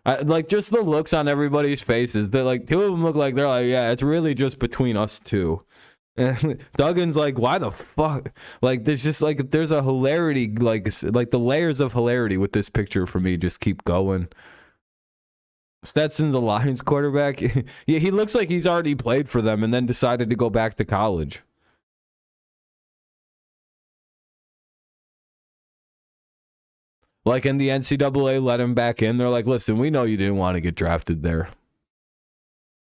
Like, just the looks on everybody's faces. They're like, two of them look like they're like, yeah, it's really just between us two. And Duggan's like, why the fuck? Like, there's just like, there's a hilarity, like the layers of hilarity with this picture for me just keep going. Stetson's a Lions quarterback. Yeah, he looks like he's already played for them and then decided to go back to college. Like, in the NCAA let him back in. They're like, listen, we know you didn't want to get drafted there.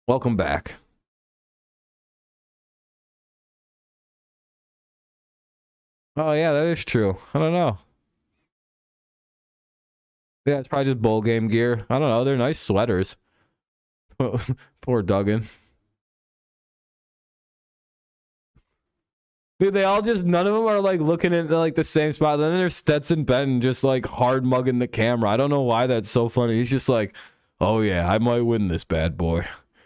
Welcome back. Oh, yeah, that is true. I don't know. Yeah, it's probably just bowl game gear. I don't know. They're nice sweaters. Poor Duggan. Dude, they all just, none of them are like looking at like the same spot. Then there's Stetson Benton just like hard mugging the camera. I don't know why that's so funny. He's just like, oh yeah, I might win this bad boy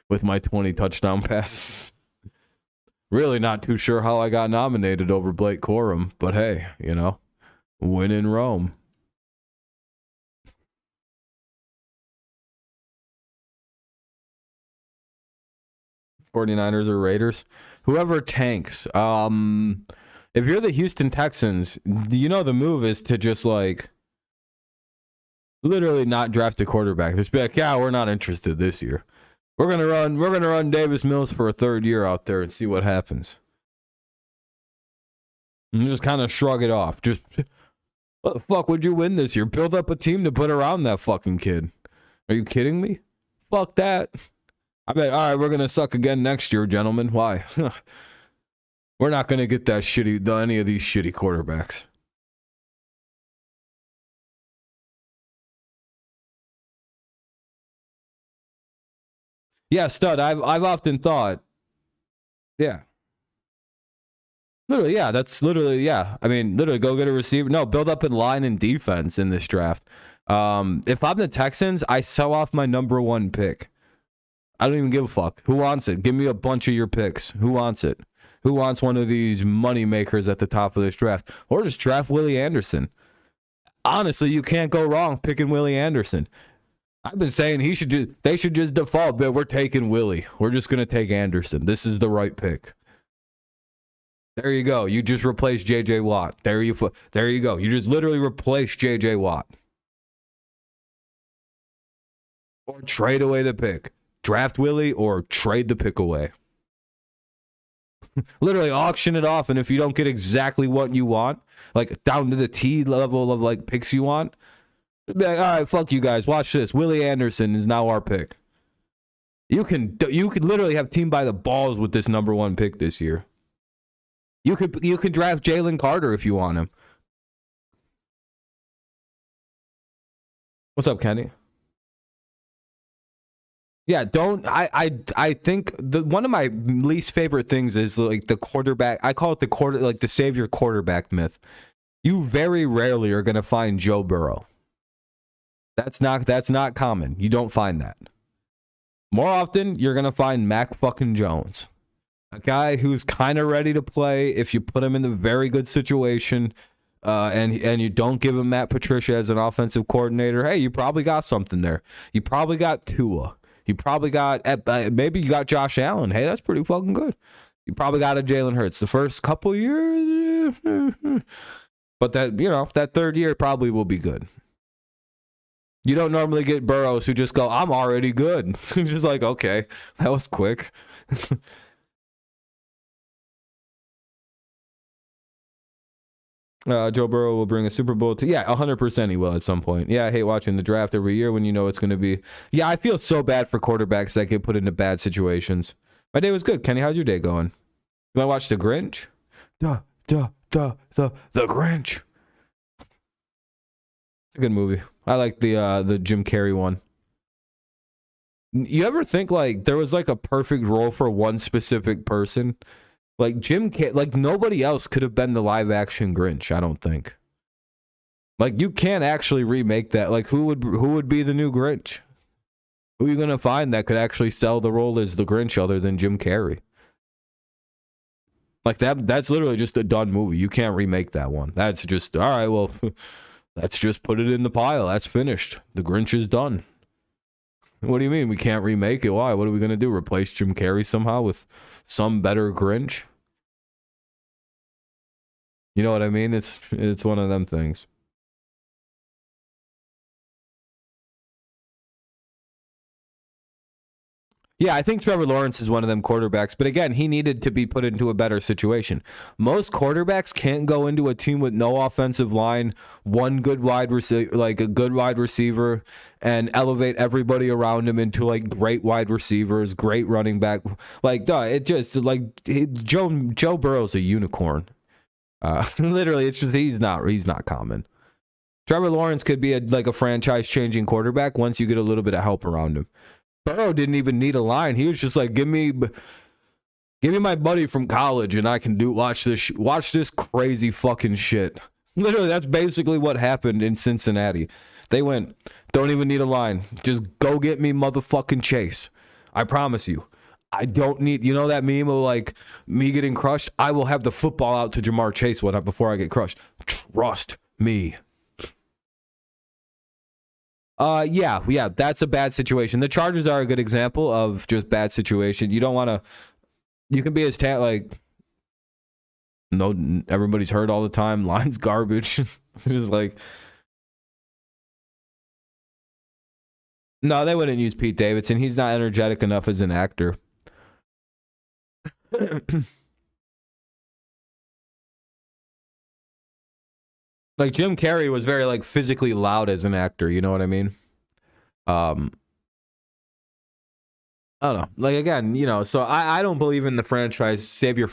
with my 20 touchdown passes. Really not too sure how I got nominated over Blake Corum, but hey, you know, win in Rome. '49ers or Raiders, whoever tanks. If you're the Houston Texans, you know the move is to just like literally not draft a quarterback. Just be like, yeah, we're not interested this year. We're gonna run Davis Mills for a 3rd year out there and see what happens. And just kind of shrug it off. Just, what the fuck would you win this year? Build up a team to put around that fucking kid. Are you kidding me? Fuck that. I bet, all right, we're going to suck again next year, gentlemen. Why? We're not going to get that any of these shitty quarterbacks. Yeah, stud. I've often thought, yeah. Literally, yeah. That's literally, yeah. I mean, literally, go get a receiver. No, build up in line and defense in this draft. If I'm the Texans, I sell off my number 1 pick. I don't even give a fuck. Who wants it? Give me a bunch of your picks. Who wants it? Who wants one of these money makers at the top of this draft? Or just draft Willie Anderson. Honestly, you can't go wrong picking Willie Anderson. I've been saying they should just default, but we're taking Willie. We're just going to take Anderson. This is the right pick. There you go. You just replaced J.J. Watt. There you go. You just literally replaced J.J. Watt. Or trade away the pick. Draft Willie or trade the pick away. Literally auction it off, and if you don't get exactly what you want, like down to the T level of like picks you want, be like, all right, fuck you guys. Watch this. Willie Anderson is now our pick. You could literally have team by the balls with this number 1 pick this year. You could draft Jalen Carter if you want him. What's up, Kenny? Yeah, I think one of my least favorite things is like the quarterback. I call it the savior quarterback myth. You very rarely are going to find Joe Burrow. That's not common. You don't find that. More often, you're going to find Mac fucking Jones. A guy who's kind of ready to play if you put him in the very good situation, and you don't give him Matt Patricia as an offensive coordinator. Hey, you probably got something there. You probably got Tua. You probably got maybe you got Josh Allen. Hey, that's pretty fucking good. You probably got a Jalen Hurts the first couple years, but that third year probably will be good. You don't normally get Burrows who just go, I'm already good. Just like, okay, that was quick. Joe Burrow will bring a Super Bowl to... Yeah, 100% he will at some point. Yeah, I hate watching the draft every year when you know it's going to be... Yeah, I feel so bad for quarterbacks that get put into bad situations. My day was good. Kenny, how's your day going? You want to watch The Grinch? The Grinch. It's a good movie. I like the Jim Carrey one. You ever think like there was like a perfect role for one specific person? Like like nobody else could have been the live action Grinch, I don't think. Like you can't actually remake that. Like who would be the new Grinch? Who are you gonna find that could actually sell the role as the Grinch other than Jim Carrey? Like that's literally just a done movie. You can't remake that one. That's just all right, well, let's just put it in the pile. That's finished. The Grinch is done. What do you mean we can't remake it? Why? What are we gonna do? Replace Jim Carrey somehow with some better Grinch? You know what I mean? It's one of them things. Yeah, I think Trevor Lawrence is one of them quarterbacks, but again, he needed to be put into a better situation. Most quarterbacks can't go into a team with no offensive line, one good wide receiver, like a good wide receiver, and elevate everybody around him into like great wide receivers, great running back. Like, duh, it just like Joe Burrow's a unicorn. Literally, it's just he's not common. Trevor Lawrence could be like a franchise-changing quarterback once you get a little bit of help around him. Burrow didn't even need a line. He was just like, give me my buddy from college, and I can watch this crazy fucking shit. Literally, that's basically what happened in Cincinnati. They went, don't even need a line. Just go get me motherfucking Chase. I promise you. I don't need, you know that meme of like me getting crushed? I will have the football out to Jamar Chase before I get crushed. Trust me. Yeah, that's a bad situation. The Chargers are a good example of just bad situation. You don't want to, you can be as like, no, everybody's hurt all the time. Line's garbage. It's just like, no, they wouldn't use Pete Davidson. He's not energetic enough as an actor. Like Jim Carrey was very like physically loud as an actor, you know what I mean? I don't know. Like again, you know, so I don't believe in the savior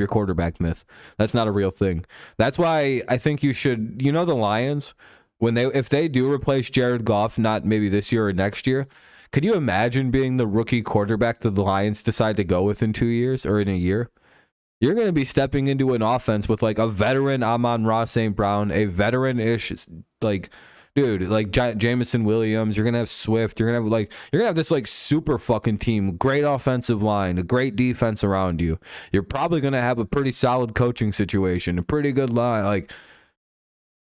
quarterback myth. That's not a real thing. That's why I think you should, the Lions, if they do replace Jared Goff, not maybe this year or next year, Could you imagine being the rookie quarterback that the Lions decide to go with in 2 years or in a year? You're going to be stepping into an offense with like a veteran Amon-Ra St. Brown, a veteran-ish, like, dude, like Jameson Williams. You're going to have Swift. You're going to have this like super fucking team, great offensive line, a great defense around you. You're probably going to have a pretty solid coaching situation, a pretty good line. Like,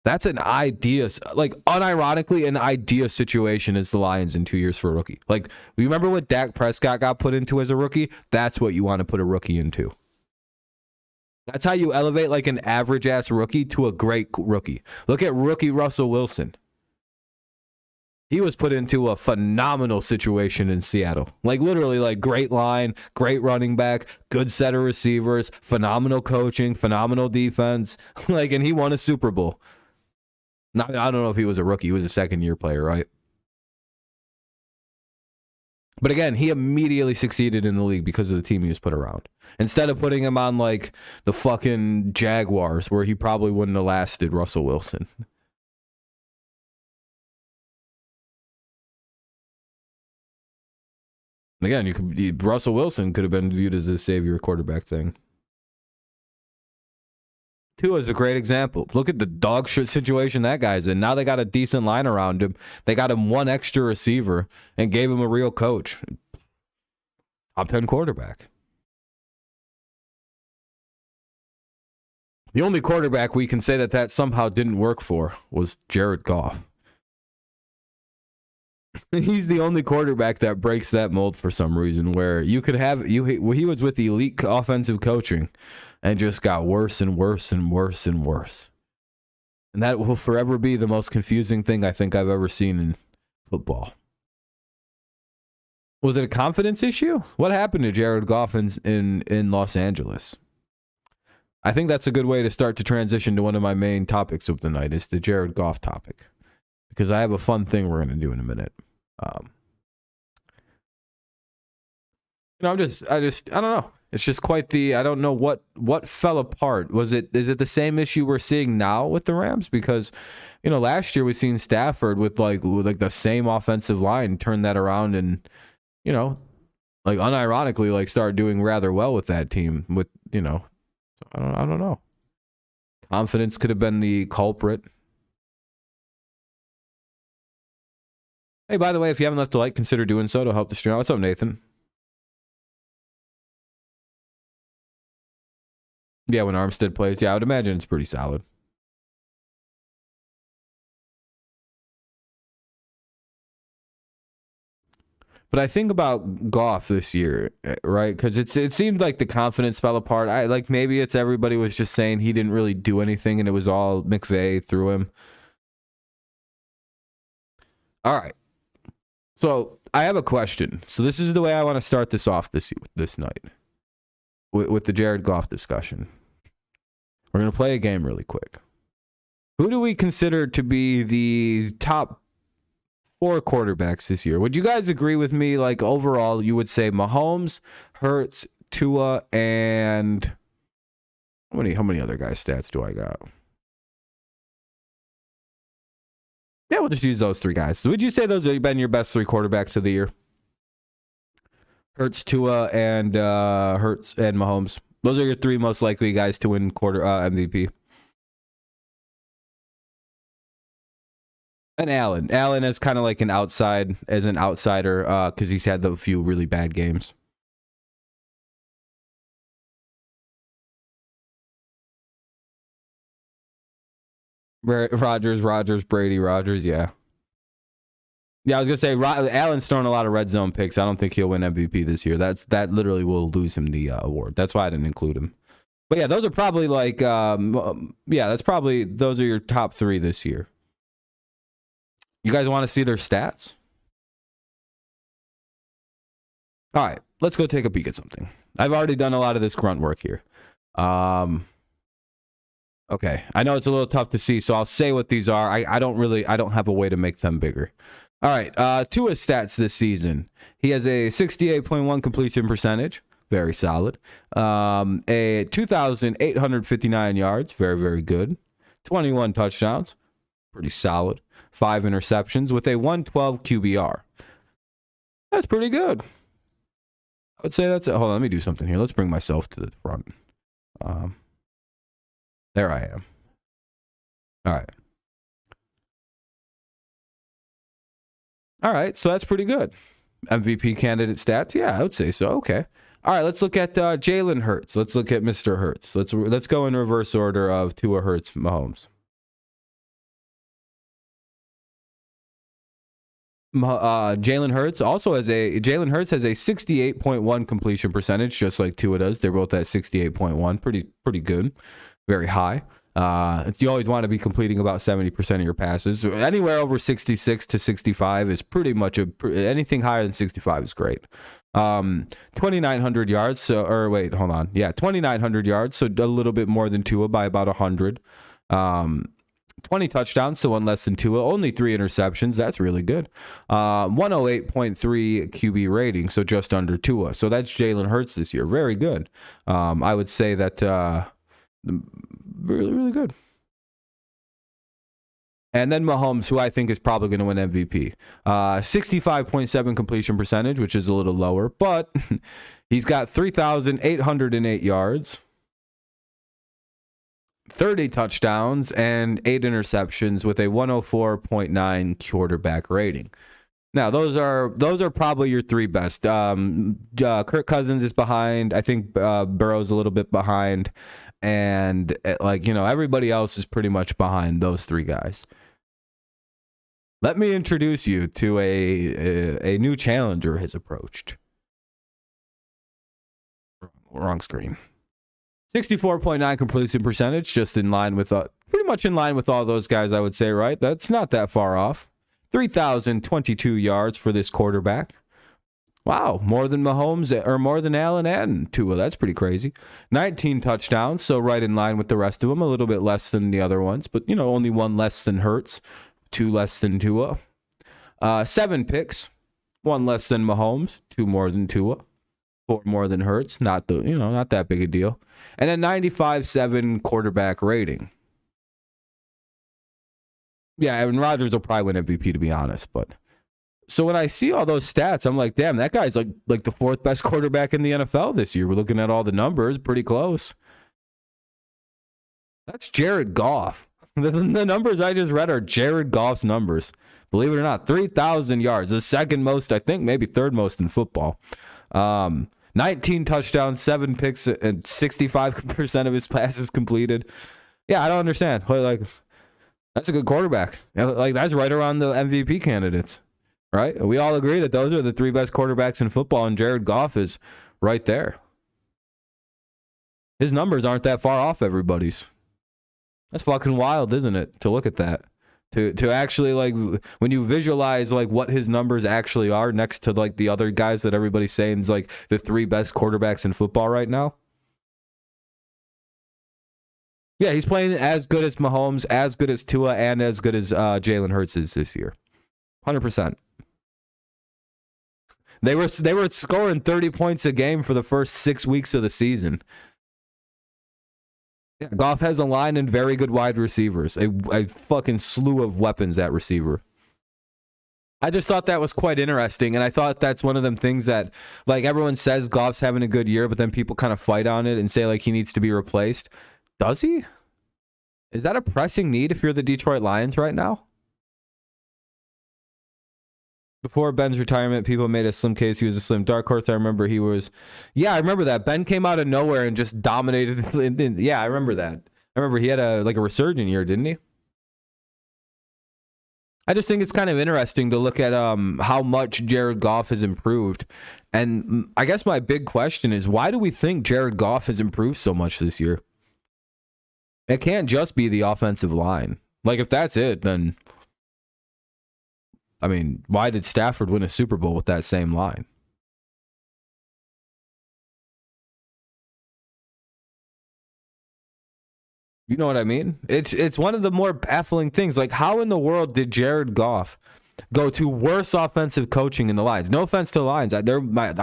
that's an idea, like unironically, an idea situation is the Lions in 2 years for a rookie. Like, you remember what Dak Prescott got put into as a rookie? That's what you want to put a rookie into. That's how you elevate like an average ass rookie to a great rookie. Look at rookie Russell Wilson. He was put into a phenomenal situation in Seattle. Like literally like great line, great running back, good set of receivers, phenomenal coaching, phenomenal defense. Like, and he won a Super Bowl. I don't know if he was a rookie. He was a second-year player, right? But again, he immediately succeeded in the league because of the team he was put around. Instead of putting him on like the fucking Jaguars, where he probably wouldn't have lasted, Russell Wilson. Again, Russell Wilson could have been viewed as a savior quarterback thing. Tua is a great example. Look at the dog shit situation that guy's in. Now they got a decent line around him. They got him one extra receiver and gave him a real coach. Top 10 quarterback. The only quarterback we can say that somehow didn't work for was Jared Goff. He's the only quarterback that breaks that mold for some reason, where you could have he was with elite offensive coaching and just got worse and worse and worse and worse. And that will forever be the most confusing thing I think I've ever seen in football. Was it a confidence issue? What happened to Jared Goff in Los Angeles? I think that's a good way to start to transition to one of my main topics of the night, is the Jared Goff topic. Because I have a fun thing we're going to do in a minute. I don't know. It's just quite I don't know what fell apart. Is it the same issue we're seeing now with the Rams? Because, last year we seen Stafford with the same offensive line turn that around and, unironically, start doing rather well with that team with, so I don't know. Confidence could have been the culprit. Hey, by the way, if you haven't left a like, consider doing so to help the stream out. What's up, Nathan? Yeah, when Armstead plays. Yeah, I would imagine it's pretty solid. But I think about Goff this year, right? Because it seemed like the confidence fell apart. Maybe it's everybody was just saying he didn't really do anything and it was all McVay through him. All right. So I have a question. So this is the way I want to start this off this night with the Jared Goff discussion. We're going to play a game really quick. Who do we consider to be the top 4 quarterbacks this year? Would you guys agree with me? Like overall, you would say Mahomes, Hurts, Tua, and how many other guys' stats do I got? Yeah, we'll just use those 3 guys. Would you say those have been your best 3 quarterbacks of the year? Hurts, Tua, and Mahomes. Those are your 3 most likely guys to win MVP. And Allen. Allen is kind of like an outsider because he's had a few really bad games. Rodgers, Brady, Rodgers, yeah. Yeah, I was going to say, Allen's throwing a lot of red zone picks. I don't think he'll win MVP this year. That literally will lose him the award. That's why I didn't include him. But yeah, those are probably those are your top 3 this year. You guys want to see their stats? All right, let's go take a peek at something. I've already done a lot of this grunt work here. Okay, I know it's a little tough to see, so I'll say what these are. I don't have a way to make them bigger. All right, Tua's stats this season. He has a 68.1 completion percentage, very solid. A 2,859 yards, very, very good. 21 touchdowns, pretty solid. 5 interceptions with a 112 QBR. That's pretty good. I would say that's it. Hold on, let me do something here. Let's bring myself to the front. There I am. All right. All right, so that's pretty good. MVP candidate stats? Yeah, I would say so. Okay. All right, let's look at Jalen Hurts. Let's look at Mr. Hurts. Let's go in reverse order of Tua, Hurts, Mahomes. Jalen Hurts has a 68.1 completion percentage, just like Tua does. They're both at 68.1, pretty good, very high. You always want to be completing about 70% of your passes. Anywhere over 66 to 65 is pretty much anything higher than 65 is great. 2,900 yards. 2,900 yards. So a little bit more than Tua by about 100. 20 touchdowns, so one less than Tua. Only 3 interceptions. That's really good. 108.3 QB rating, so just under Tua. So that's Jalen Hurts this year. Very good. I would say that really, really good. And then Mahomes, who I think is probably going to win MVP. 65.7 completion percentage, which is a little lower, but he's got 3,808 yards, 30 touchdowns, and 8 interceptions with a 104.9 quarterback rating. Now, those are probably your 3 best. Kirk Cousins is behind. I think Burrow's a little bit behind. And everybody else is pretty much behind those 3 guys. Let me introduce you to a new challenger has approached. Wrong screen. 64.9 completion percentage, just in line with pretty much in line with all those guys, I would say, right? That's not that far off. 3,022 yards for this quarterback. Wow, more than Mahomes or more than Allen and Tua. That's pretty crazy. 19 touchdowns, so right in line with the rest of them. A little bit less than the other ones, but only 1 less than Hurts, 2 less than Tua. 7 picks, 1 less than Mahomes, 2 more than Tua, 4 more than Hurts. Not that big a deal. And a 95.7 quarterback rating. Yeah, Aaron Rodgers will probably win MVP, to be honest, but. So when I see all those stats, I'm like, damn, that guy's like the 4th best quarterback in the NFL this year. We're looking at all the numbers, pretty close. That's Jared Goff. The numbers I just read are Jared Goff's numbers. Believe it or not, 3,000 yards, the second most, I think, maybe third most in football. 19 touchdowns, 7 picks, and 65% of his passes completed. Yeah, I don't understand. Like, that's a good quarterback. Like, that's right around the MVP candidates. Right? We all agree that those are the 3 best quarterbacks in football, and Jared Goff is right there. His numbers aren't that far off everybody's. That's fucking wild, isn't it? To look at that. To actually, when you visualize, what his numbers actually are next to, the other guys that everybody's saying is, the 3 best quarterbacks in football right now. Yeah, he's playing as good as Mahomes, as good as Tua, and as good as Jalen Hurts is this year. 100%. They were scoring 30 points a game for the first 6 weeks of the season. Yeah, Goff has a line and very good wide receivers. A fucking slew of weapons at receiver. I just thought that was quite interesting, and I thought that's one of them things that, everyone says Goff's having a good year, but then people kind of fight on it and say, he needs to be replaced. Does he? Is that a pressing need if you're the Detroit Lions right now? Before Ben's retirement, people made a slim case he was a slim dark horse. I remember he was. Yeah, I remember that. Ben came out of nowhere and just dominated. Yeah, I remember that. I remember he had a resurgent year, didn't he? I just think it's kind of interesting to look at how much Jared Goff has improved. And I guess my big question is, why do we think Jared Goff has improved so much this year? It can't just be the offensive line. If that's it, then... I mean, why did Stafford win a Super Bowl with that same line? You know what I mean? It's one of the more baffling things. How in the world did Jared Goff go to worse offensive coaching in the Lions? No offense to the Lions. I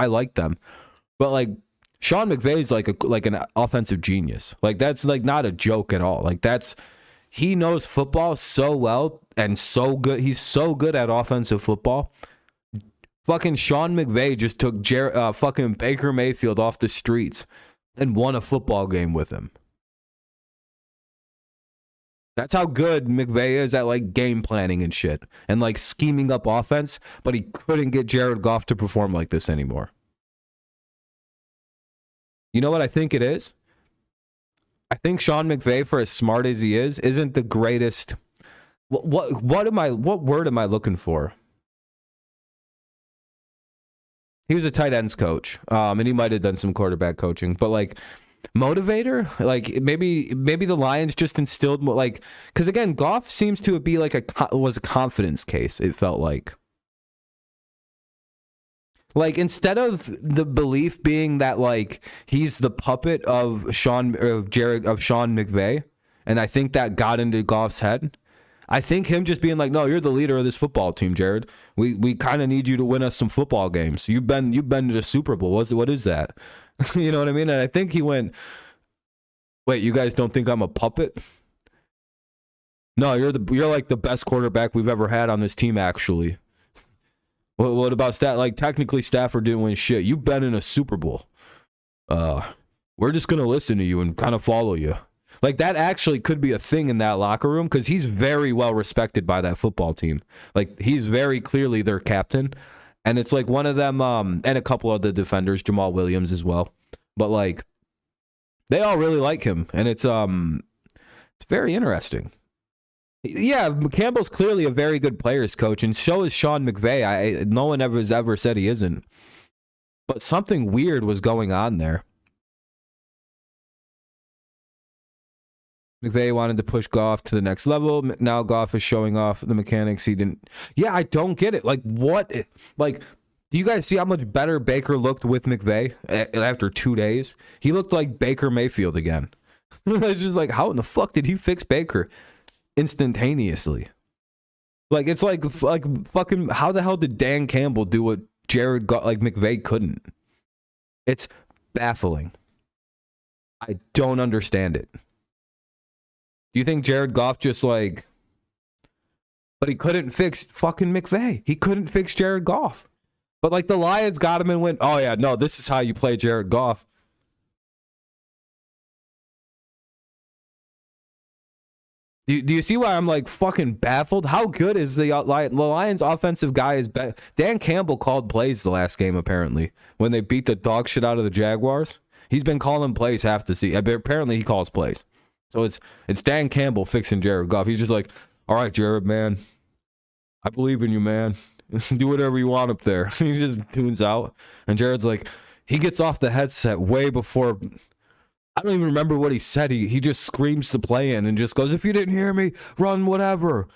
like them. But, Sean McVay's like an offensive genius. That's, not a joke at all. He knows football so well and so good. He's so good at offensive football. Fucking Sean McVay just took fucking Baker Mayfield off the streets and won a football game with him. That's how good McVay is at like game planning and shit and like scheming up offense, but he couldn't get Jared Goff to perform like this anymore. You know what I think it is? I think Sean McVay, for as smart as he is, isn't the greatest. What word am I looking for? He was a tight ends coach, and he might have done some quarterback coaching, but like motivator, like maybe the Lions just instilled more, like, because again, Goff seems to be like was a confidence case. It felt like instead of the belief being that like he's the puppet of Sean McVay, and I think that got into Goff's head. I think him just being like, no, you're the leader of this football team, Jared. We kind of need you to win us some football games. You've been to the Super Bowl. What is that? You know what I mean? And I think he went, wait, you guys don't think I'm a puppet? No, you're like the best quarterback we've ever had on this team, actually. What about like technically Stafford didn't win shit. You've been in a Super Bowl. We're just gonna listen to you and kind of follow you. Like, that actually could be a thing in that locker room because he's very well respected by that football team. Like, he's very clearly their captain. And it's like one of them, and a couple of the defenders, Jamal Williams as well. But like, they all really like him. And it's very interesting. Yeah, Campbell's clearly a very good players coach, and so is Sean McVay. No one has ever said he isn't. But something weird was going on there. McVay wanted to push Goff to the next level. Now Goff is showing off the mechanics he didn't. Yeah, I don't get it. Like, what? Like, do you guys see how much better Baker looked with McVay after 2 days? He looked like Baker Mayfield again. It's just like, how in the fuck did he fix Baker instantaneously? Like, it's like fucking, how the hell did Dan Campbell do what McVay couldn't? It's baffling. I don't understand it. Do you think Jared Goff just like, but he couldn't fix fucking McVay. He couldn't fix Jared Goff. But like the Lions got him and went, oh yeah, no, this is how you play Jared Goff. Do you see why I'm like fucking baffled? How good is the Lions offensive guy? Dan Campbell called plays the last game apparently when they beat the dog shit out of the Jaguars. He's been calling plays half the season. Apparently he calls plays. So it's Dan Campbell fixing Jared Goff. He's just like, all right, Jared, man, I believe in you, man. Do whatever you want up there. He just tunes out. And Jared's like, he gets off the headset way before. I don't even remember what he said. He just screams the play in and just goes, if you didn't hear me, run whatever.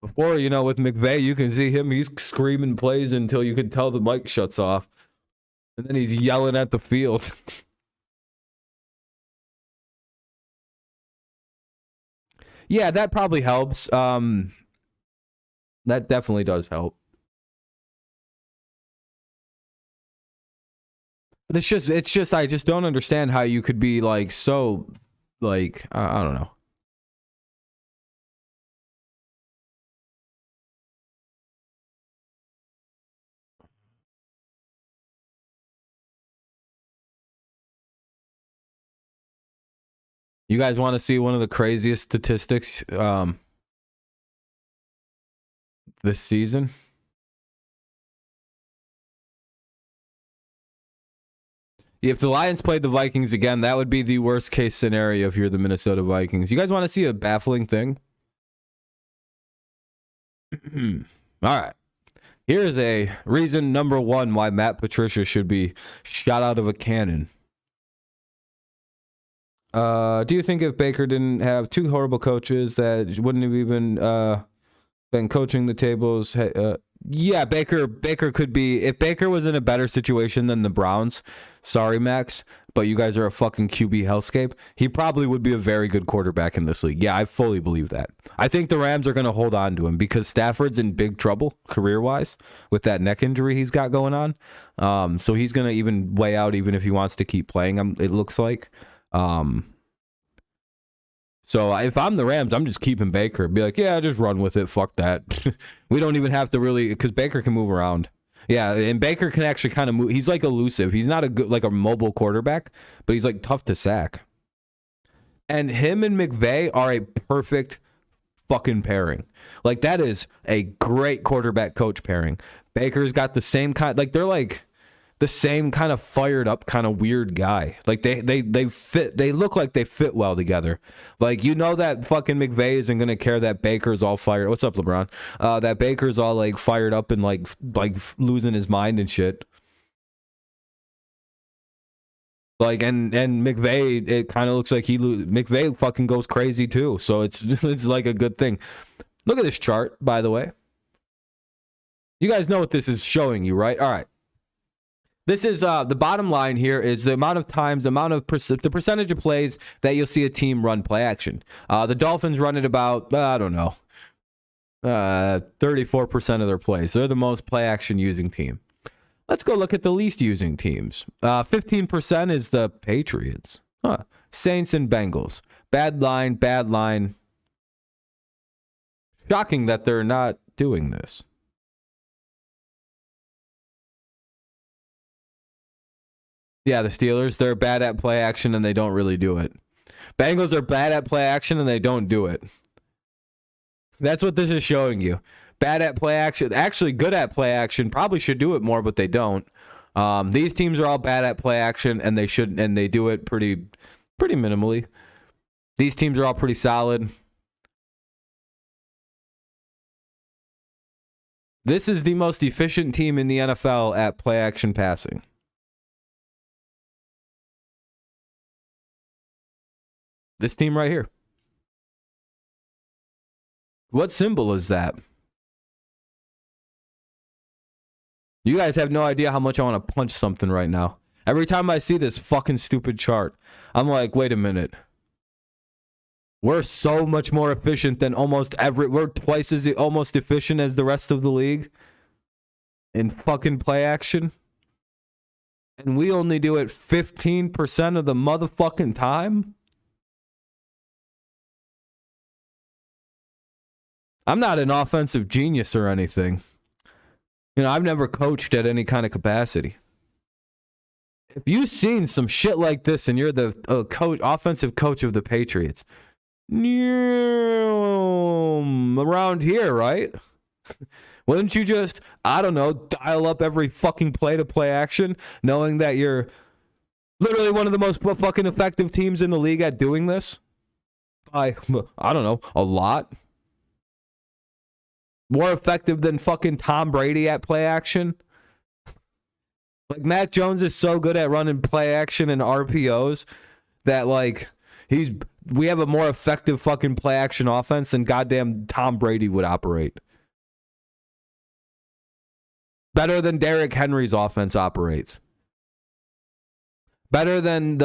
Before, with McVay, you can see him. He's screaming plays until you can tell the mic shuts off. And then he's yelling at the field. Yeah, that probably helps. That definitely does help. But it's just I just don't understand how you could be like so like I don't know. You guys want to see one of the craziest statistics this season? If the Lions played the Vikings again, that would be the worst case scenario if you're the Minnesota Vikings. You guys want to see a baffling thing? All right. Here's a reason number one why Matt Patricia should be shot out of a cannon. Do you think if Baker didn't have two horrible coaches that wouldn't have even been coaching the tables? Yeah, Baker could be. If Baker was in a better situation than the Browns, sorry, Max, but you guys are a fucking QB hellscape, he probably would be a very good quarterback in this league. Yeah, I fully believe that. I think the Rams are going to hold on to him because Stafford's in big trouble career-wise with that neck injury he's got going on. So he's going to even weigh out even if he wants to keep playing, it looks like. So if I'm the Rams, I'm just keeping Baker. Be like, yeah, just run with it. Fuck that. We don't even have to really, because Baker can move around. Yeah, and Baker can actually kind of move. He's like elusive. He's not a good, like a mobile quarterback, but he's like tough to sack. And him and McVay are a perfect fucking pairing. Like, that is a great quarterback coach pairing. Baker's got the same kind, like, they're like the same kind of fired up, kind of weird guy. Like, they fit, they look like they fit well together. Like, you know that fucking McVay isn't going to care that Baker's all fired. What's up, LeBron? That Baker's all like fired up and like losing his mind and shit. Like, and McVay, it kind of looks like McVay fucking goes crazy too. So it's like a good thing. Look at this chart, by the way. You guys know what this is showing you, right? All right. This is the bottom line here is the amount of times, the percentage of plays that you'll see a team run play action. The Dolphins run it about, I don't know, 34% of their plays. They're the most play action using team. Let's go look at the least using teams. 15% is the Patriots. Saints and Bengals. Bad line, bad line. Shocking that they're not doing this. Yeah, the Steelers, they're bad at play action and they don't really do it. Bengals are bad at play action and they don't do it. That's what this is showing you. Bad at play action, actually good at play action, probably should do it more, but they don't. These teams are all bad at play action and they do it pretty minimally. These teams are all pretty solid. This is the most efficient team in the NFL at play action passing. This team right here. What symbol is that? You guys have no idea how much I want to punch something right now. Every time I see this fucking stupid chart, I'm like, wait a minute. We're so much more efficient than we're twice as almost efficient as the rest of the league in fucking play action. And we only do it 15% of the motherfucking time. I'm not an offensive genius or anything. You know, I've never coached at any kind of capacity. If you've seen some shit like this and you're the offensive coach of the Patriots, around here, right? Wouldn't you just, I don't know, dial up every fucking play to play action, knowing that you're literally one of the most fucking effective teams in the league at doing this? I don't know, a lot. More effective than fucking Tom Brady at play action. Like, Mac Jones is so good at running play action and RPOs that, like, we have a more effective fucking play action offense than goddamn Tom Brady would operate. Better than Derrick Henry's offense operates. Better than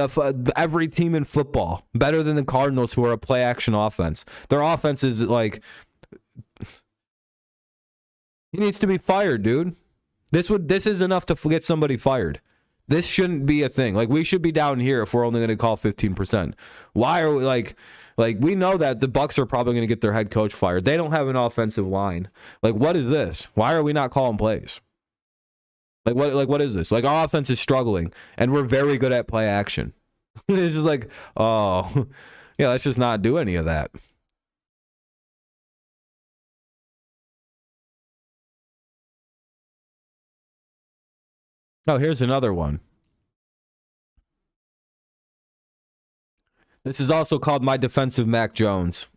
every team in football. Better than the Cardinals, who are a play action offense. Their offense is like, he needs to be fired, dude. This is enough to get somebody fired. This shouldn't be a thing. Like, we should be down here if we're only going to call 15%. Why are we like we know that the Bucs are probably going to get their head coach fired. They don't have an offensive line. Like, what is this? Why are we not calling plays? What is this? Like, our offense is struggling and we're very good at play action. It's just like, oh, yeah, let's just not do any of that. Oh, here's another one. This is also called My Defensive Mac Jones,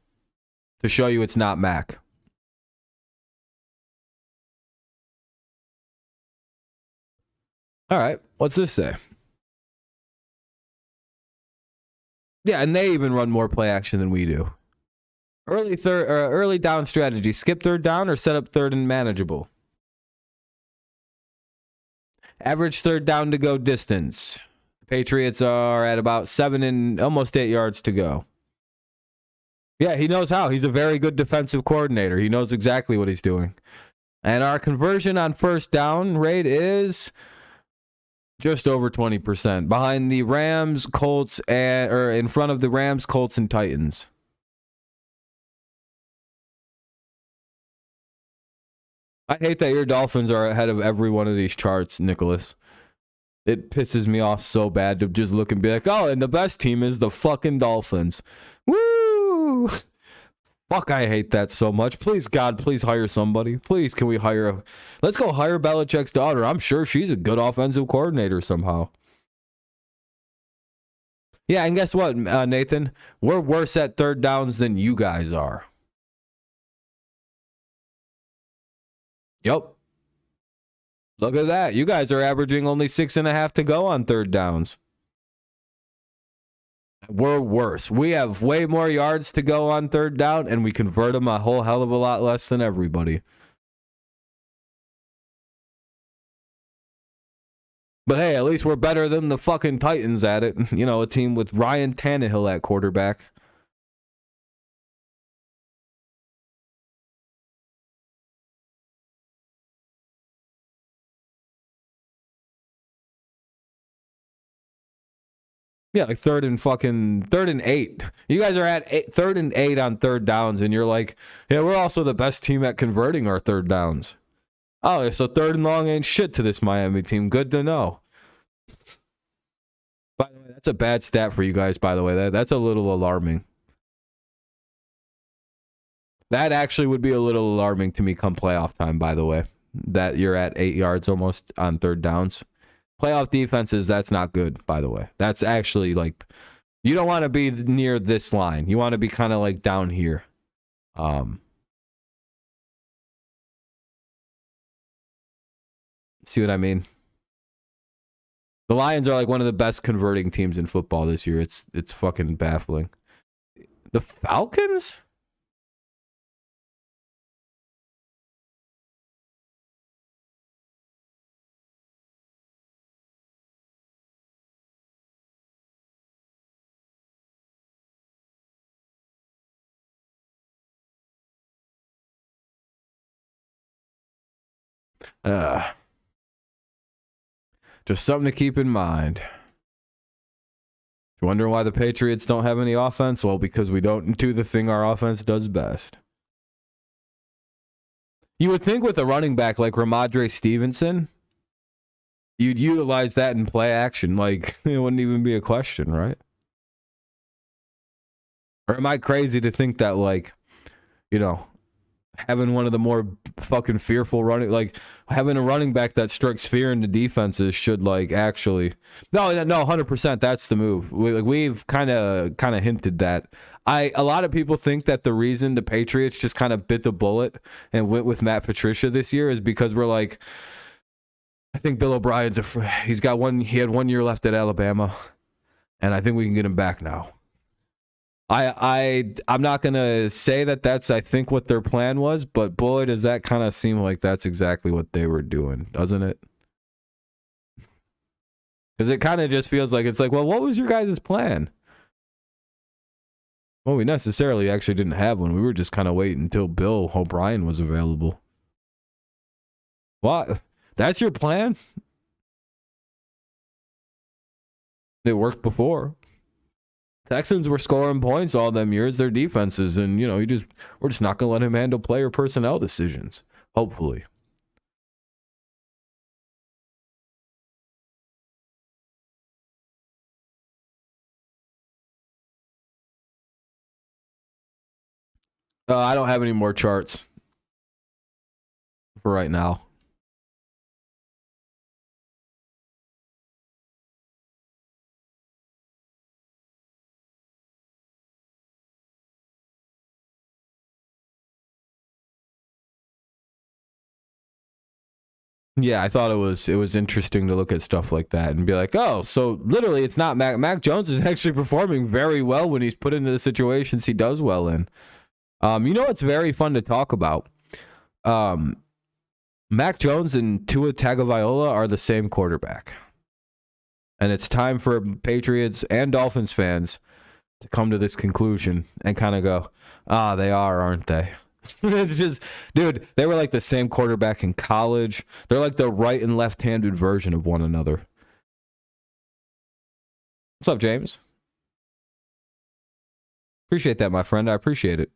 to show you it's not Mac. All right, what's this say? Yeah, and they even run more play action than we do. Early down strategy. Skip third down or set up third and manageable. Average third down to go distance. The Patriots are at about 7 and almost 8 yards to go. Yeah, he knows how. He's a very good defensive coordinator. He knows exactly what he's doing. And our conversion on first down rate is just over 20%. Behind the Rams, Colts, or in front of the Rams, Colts, and Titans. I hate that your Dolphins are ahead of every one of these charts, Nicholas. It pisses me off so bad to just look and be like, oh, and the best team is the fucking Dolphins. Woo! Fuck, I hate that so much. Please, God, please hire somebody. Please, can we hire let's go hire Belichick's daughter. I'm sure she's a good offensive coordinator somehow. Yeah, and guess what, Nathan? We're worse at third downs than you guys are. Yep. Look at that. You guys are averaging only 6.5 to go on third downs. We're worse. We have way more yards to go on third down, and we convert them a whole hell of a lot less than everybody. But hey, at least we're better than the fucking Titans at it. You know, a team with Ryan Tannehill at quarterback. Yeah, like third and 8. You guys are at third and 8 on third downs, and you're like, yeah, we're also the best team at converting our third downs. Oh, so third and long ain't shit to this Miami team. Good to know. By the way, that's a bad stat for you guys, by the way. That's a little alarming. That actually would be a little alarming to me come playoff time, by the way. That you're at 8 yards almost on third downs. Playoff defenses, that's not good, by the way. That's actually like, you don't want to be near this line. You want to be kind of like down here. See what I mean? The Lions are like one of the best converting teams in football this year. It's fucking baffling. The Falcons? Just something to keep in mind. You wonder why the Patriots don't have any offense? Well, because we don't do the thing our offense does best. You would think with a running back like Ramondre Stevenson, you'd utilize that in play action. Like, it wouldn't even be a question, right? Or am I crazy to think that, like, you know, having one of the more fucking fearful running, like having a running back that strikes fear into defenses should like actually, no, 100%. That's the move. We've kind of hinted that. A lot of people think that the reason the Patriots just kind of bit the bullet and went with Matt Patricia this year is because we're like, I think Bill O'Brien's he had 1 year left at Alabama, and I think we can get him back now. I'm not gonna say that that's I think what their plan was, but boy, does that kind of seem like that's exactly what they were doing, doesn't it? Because it kind of just feels like it's like, well, what was your guys' plan? Well, we necessarily actually didn't have one. We were just kind of waiting until Bill O'Brien was available. What? That's your plan? It worked before. Texans were scoring points all them years, their defenses, and you know, we're just not gonna let him handle player personnel decisions. Hopefully. I don't have any more charts for right now. Yeah, I thought it was interesting to look at stuff like that and be like, oh, so literally it's not Mac Jones is actually performing very well when he's put into the situations he does well in. You know, it's very fun to talk about. Mac Jones and Tua Tagovailoa are the same quarterback. And it's time for Patriots and Dolphins fans to come to this conclusion and kind of go, they are, aren't they? It's just, dude, they were like the same quarterback in college. They're like the right and left-handed version of one another. What's up, James? Appreciate that, my friend. I appreciate it.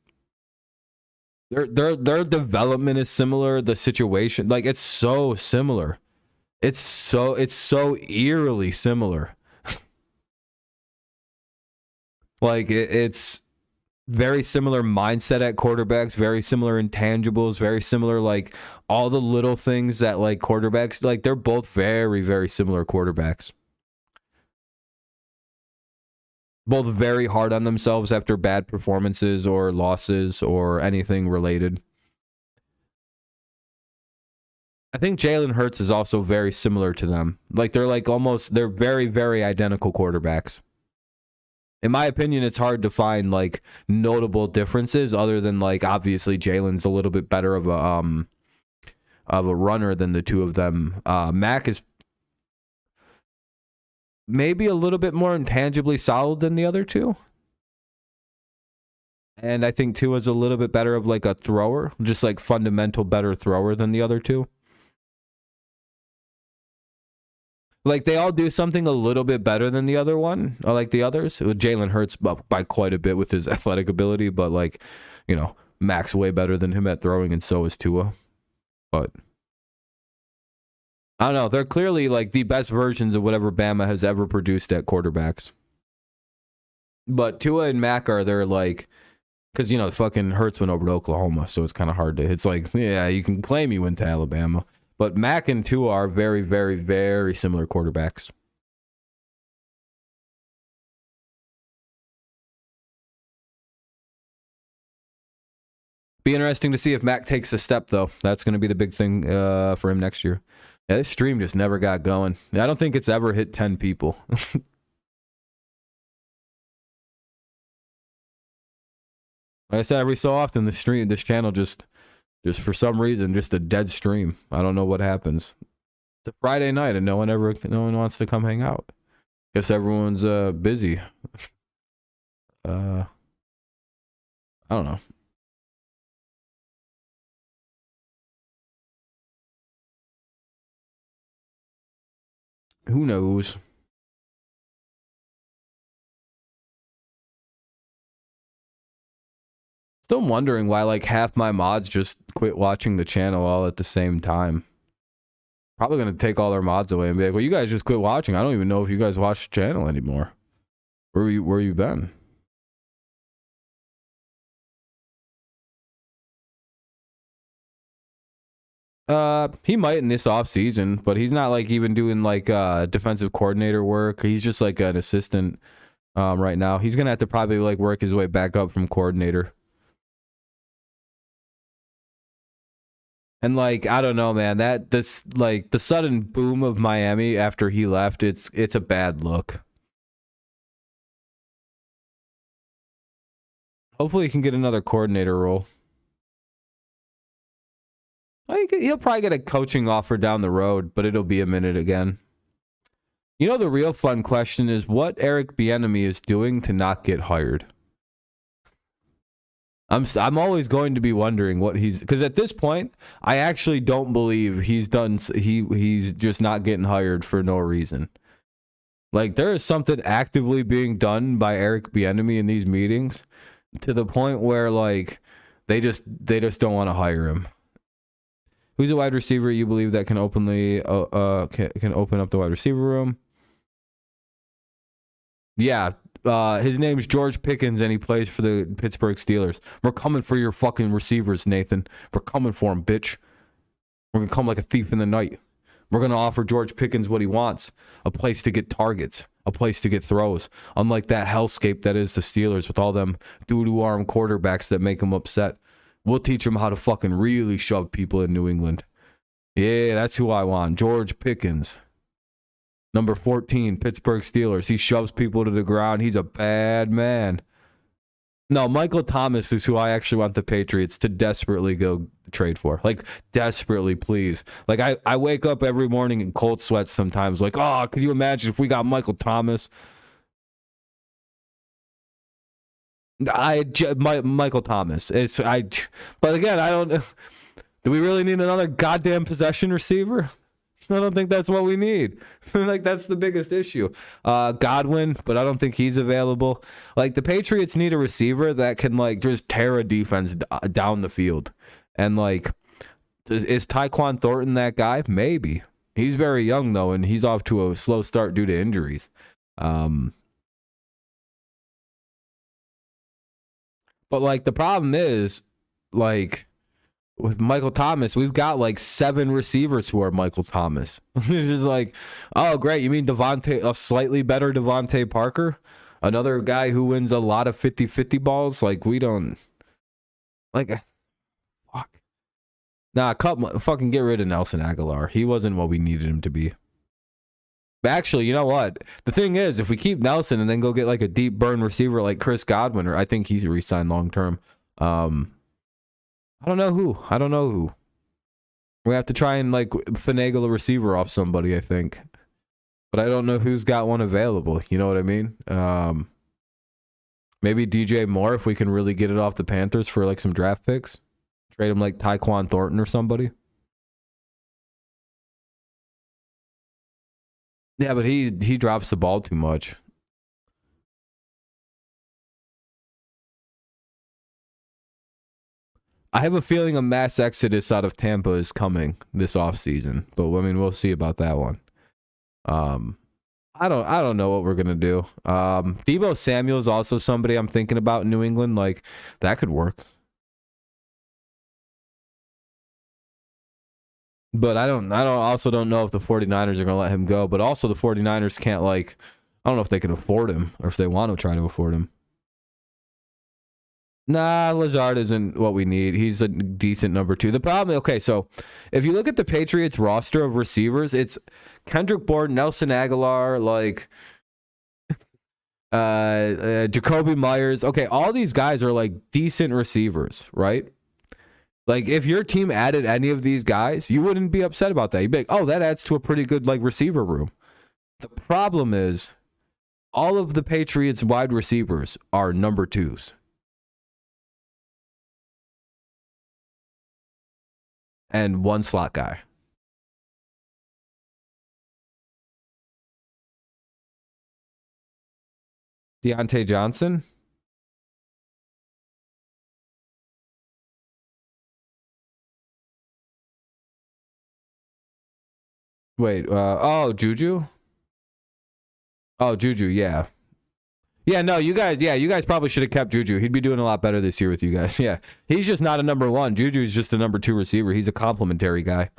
Their development is similar. The situation, like, it's so similar. It's so eerily similar. Like it's very similar mindset at quarterbacks, very similar intangibles, very similar, like, all the little things that, like, quarterbacks, like, they're both very, very similar quarterbacks. Both very hard on themselves after bad performances or losses or anything related. I think Jalen Hurts is also very similar to them. Like, they're very, very identical quarterbacks. In my opinion, it's hard to find, like, notable differences other than, like, obviously Jalen's a little bit better of a runner than the two of them. Mac is maybe a little bit more intangibly solid than the other two. And I think Tua's a little bit better of, like, a thrower, just, like, fundamental better thrower than the other two. Like, they all do something a little bit better than the other one, or like the others. Jalen Hurts by quite a bit with his athletic ability, but, like, Mac's way better than him at throwing, and so is Tua. But I don't know. They're clearly, like, the best versions of whatever Bama has ever produced at quarterbacks. But Tua and Mac are, they're like, because, fucking Hurts went over to Oklahoma, so it's kind of hard to, it's like, yeah, you can claim you went to Alabama. But Mac and Tua are very, very, very similar quarterbacks. Be interesting to see if Mac takes a step, though. That's going to be the big thing for him next year. Yeah, this stream just never got going. I don't think it's ever hit 10 people. Like I said, every so often, this channel just for some reason, just a dead stream. I don't know what happens. It's a Friday night and no one wants to come hang out. Guess everyone's busy. I don't know. Who knows? Still wondering why, like, half my mods just quit watching the channel all at the same time. Probably gonna take all their mods away and be like, well, you guys just quit watching. I don't even know if you guys watch the channel anymore. Where you been? He might in this off season, but he's not, like, even doing, like, defensive coordinator work. He's just, like, an assistant right now. He's gonna have to probably, like, work his way back up from coordinator. And, like, I don't know, man, this, like, the sudden boom of Miami after he left, it's a bad look. Hopefully he can get another coordinator role. He'll probably get a coaching offer down the road, but it'll be a minute again. The real fun question is what Eric Bieniemy is doing to not get hired. I'm always going to be wondering what because at this point, I actually don't believe he's just not getting hired for no reason. Like, there is something actively being done by Eric Bieniemy in these meetings to the point where, like, they just don't want to hire him. Who's a wide receiver you believe that can openly can open up the wide receiver room? Yeah. His name's George Pickens, and he plays for the Pittsburgh Steelers. We're coming for your fucking receivers, Nathan. We're coming for him, bitch. We're going to come like a thief in the night. We're going to offer George Pickens what he wants. A place to get targets. A place to get throws. Unlike that hellscape that is the Steelers with all them doo-doo arm quarterbacks that make them upset. We'll teach him how to fucking really shove people in New England. Yeah, that's who I want. George Pickens. Number 14, Pittsburgh Steelers. He shoves people to the ground. He's a bad man. No, Michael Thomas is who I actually want the Patriots to desperately go trade for. Like, desperately, please. Like, I wake up every morning in cold sweats sometimes. Like, oh, could you imagine if we got Michael Thomas? Michael Thomas. But again, I don't. Do we really need another goddamn possession receiver? I don't think that's what we need. Like, that's the biggest issue. Godwin, but I don't think he's available. Like, the Patriots need a receiver that can, like, just tear a defense down the field. And, like, is Tyquan Thornton that guy? Maybe. He's very young, though, and he's off to a slow start due to injuries. But, like, the problem is, like, with Michael Thomas, we've got like 7 receivers who are Michael Thomas. It's just like, oh, great. You mean a slightly better Devontae Parker? Another guy who wins a lot of 50-50 balls? Like, we don't... Like, fuck. Nah, fucking get rid of Nelson Aguilar. He wasn't what we needed him to be. But actually, you know what? The thing is, if we keep Nelson and then go get like a deep burn receiver like Chris Godwin, or I think he's re-signed long term. I don't know who. We have to try and like finagle a receiver off somebody, I think. But I don't know who's got one available. You know what I mean? Maybe DJ Moore if we can really get it off the Panthers for like some draft picks. Trade him like Tyquan Thornton or somebody. Yeah, but he drops the ball too much. I have a feeling a mass exodus out of Tampa is coming this offseason, but I mean, we'll see about that one. I don't know what we're gonna do. Deebo Samuel is also somebody I'm thinking about in New England. Like, that could work, but I don't know if the 49ers are gonna let him go. But also the 49ers can't, like, I don't know if they can afford him or if they want to try to afford him. Nah, Lazard isn't what we need. He's a decent number 2. The problem, okay, so if you look at the Patriots roster of receivers, it's Kendrick Bourne, Nelson Aguilar, like Jacoby Myers. Okay, all these guys are like decent receivers, right? Like, if your team added any of these guys, you wouldn't be upset about that. You'd be like, oh, that adds to a pretty good like receiver room. The problem is all of the Patriots wide receivers are number 2s. And 1 slot guy. Deontay Johnson? Wait, Juju? Oh, Juju, yeah. Yeah, no, you guys probably should have kept Juju. He'd be doing a lot better this year with you guys. Yeah. He's just not a number 1. Juju's just a number 2 receiver. He's a complimentary guy.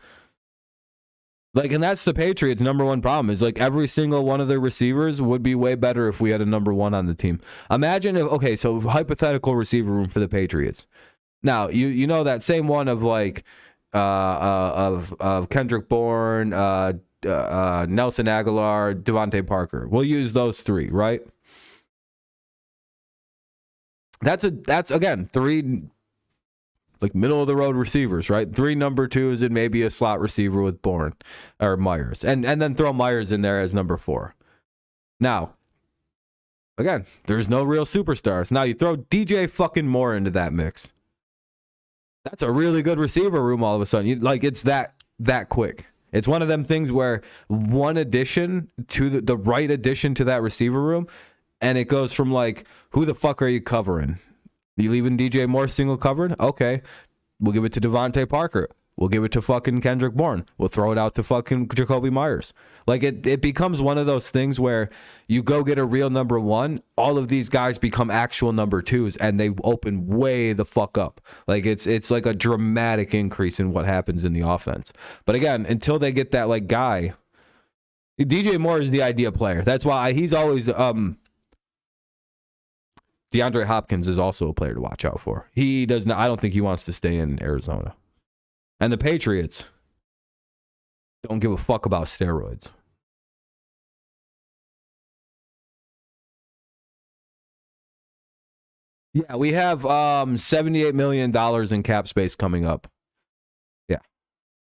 Like, and that's the Patriots' number 1 problem is like every single one of their receivers would be way better if we had a number 1 on the team. Imagine if, okay, so hypothetical receiver room for the Patriots. Now, you know that same one of like of Kendrick Bourne, Nelson Aguilar, Devontae Parker. We'll use those 3, right? That's again 3 like middle of the road receivers, right? 3 number 2s and maybe a slot receiver with Bourne or Myers, and then throw Myers in there as number 4. Now, again, there's no real superstars. Now you throw DJ fucking Moore into that mix. That's a really good receiver room all of a sudden. It's that quick. It's one of them things where one addition to the right addition to that receiver room, and it goes from like, who the fuck are you covering? You leaving DJ Moore single covered? Okay. We'll give it to Devontae Parker. We'll give it to fucking Kendrick Bourne. We'll throw it out to fucking Jacoby Myers. Like, it becomes one of those things where you go get a real number 1, all of these guys become actual number 2s, and they open way the fuck up. Like, it's like a dramatic increase in what happens in the offense. But again, until they get that like guy, DJ Moore is the idea player. That's why he's always DeAndre Hopkins is also a player to watch out for. He does not. I don't think he wants to stay in Arizona. And the Patriots don't give a fuck about steroids. Yeah, we have $78 million in cap space coming up. Yeah.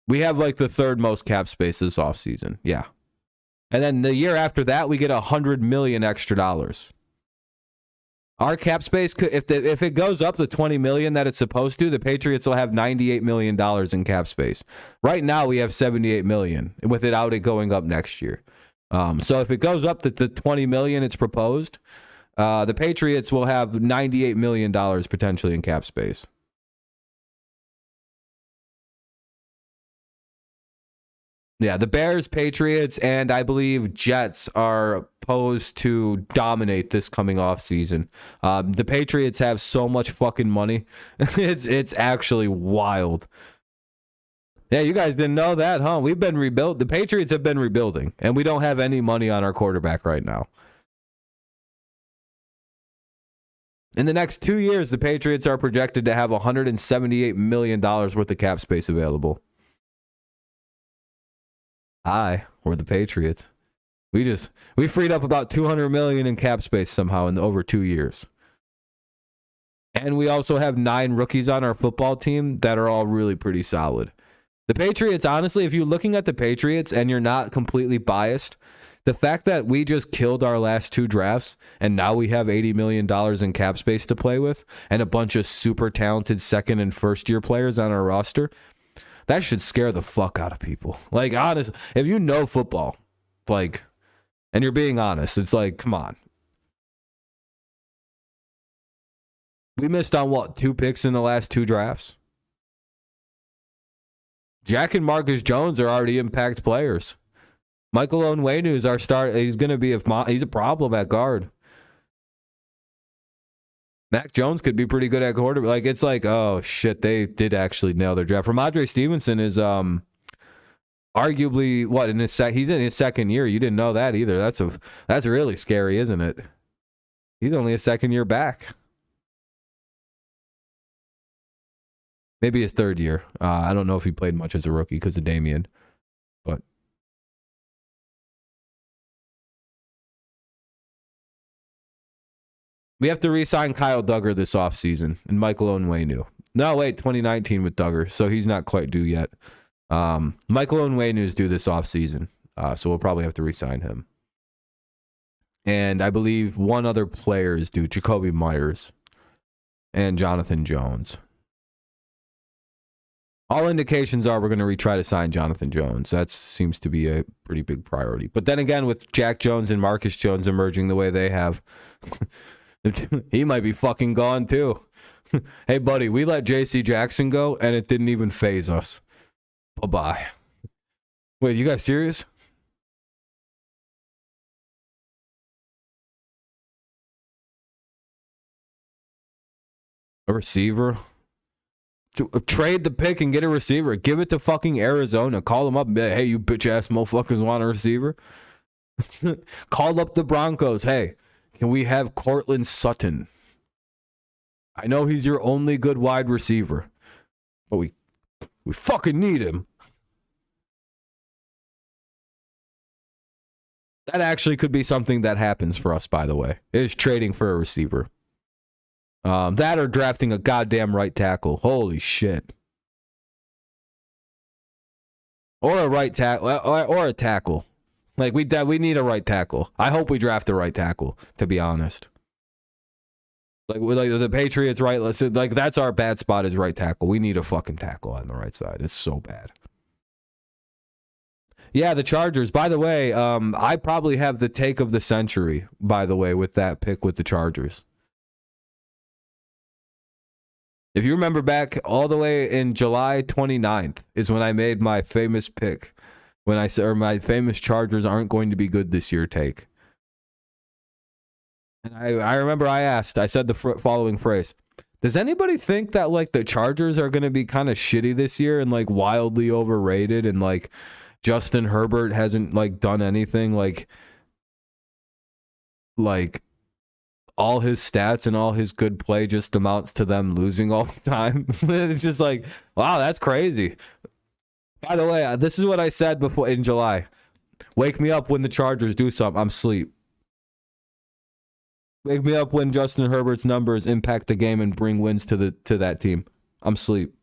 We have like the 3rd most cap space this offseason. Yeah. And then the year after that, we get $100 million extra dollars. Our cap space could, if it goes up the 20 million that it's supposed to, the Patriots will have $98 million in cap space. Right now we have 78 million without it going up next year. So if it goes up to the 20 million it's proposed, the Patriots will have $98 million potentially in cap space. Yeah, the Bears, Patriots, and I believe Jets are posed to dominate this coming off season. The Patriots have so much fucking money. It's actually wild. Yeah, you guys didn't know that, huh? We've been rebuilt. The Patriots have been rebuilding, and we don't have any money on our quarterback right now. In the next 2 years, the Patriots are projected to have $178 million worth of cap space available. We're the Patriots. We freed up about $200 million in cap space somehow in over 2 years. And we also have 9 rookies on our football team that are all really pretty solid. The Patriots, honestly, if you're looking at the Patriots and you're not completely biased, the fact that we just killed our last 2 drafts and now we have $80 million in cap space to play with and a bunch of super talented second and first year players on our roster, that should scare the fuck out of people. Like, honest, if you know football, like, and you're being honest, it's like, come on. We missed on what, 2 picks in the last 2 drafts? Jack and Marcus Jones are already impact players. Michael Onwenu is our start. He's going to be he's a problem at guard. Mac Jones could be pretty good at quarterback. Like, it's like, oh shit, they did actually nail their draft. Ramondre Stevenson is arguably what he's in his second year. You didn't know that either. That's really scary, isn't it? He's only a second year back. Maybe his third year. I don't know if he played much as a rookie because of Damian, but. We have to re-sign Kyle Duggar this offseason and Michael Onwenu. No, wait, 2019 with Duggar, so he's not quite due yet. Michael Onwenu is due this offseason, so we'll probably have to re-sign him. And I believe one other player is due, Jacoby Myers and Jonathan Jones. All indications are we're going to retry to sign Jonathan Jones. That seems to be a pretty big priority. But then again, with Jack Jones and Marcus Jones emerging the way they have... he might be fucking gone too. Hey, buddy, we let J.C. Jackson go, and it didn't even faze us. Bye-bye. Wait, you guys serious? A receiver? Trade the pick and get a receiver. Give it to fucking Arizona. Call them up and be like, hey, you bitch-ass motherfuckers want a receiver? Call up the Broncos. Hey, can we have Cortland Sutton? I know he's your only good wide receiver, but we fucking need him. That actually could be something that happens for us, by the way, is trading for a receiver. That or drafting a goddamn right tackle. Holy shit. Or a right tackle, or a tackle. Like, we need a right tackle. I hope we draft a right tackle, to be honest. Like the Patriots, right? Like, that's our bad spot is right tackle. We need a fucking tackle on the right side. It's so bad. Yeah, the Chargers. By the way, I probably have the take of the century, by the way, with that pick with the Chargers. If you remember back all the way in July 29th is when I made my famous pick. When I said, or my famous Chargers aren't going to be good this year take. And I remember I said the following phrase. Does anybody think that, like, the Chargers are going to be kind of shitty this year and, like, wildly overrated and, like, Justin Herbert hasn't, like, done anything, like all his stats and all his good play just amounts to them losing all the time? It's just like, wow, that's crazy. By the way, this is what I said before in July. Wake me up when the Chargers do something. I'm asleep. Wake me up when Justin Herbert's numbers impact the game and bring wins to that team. I'm asleep.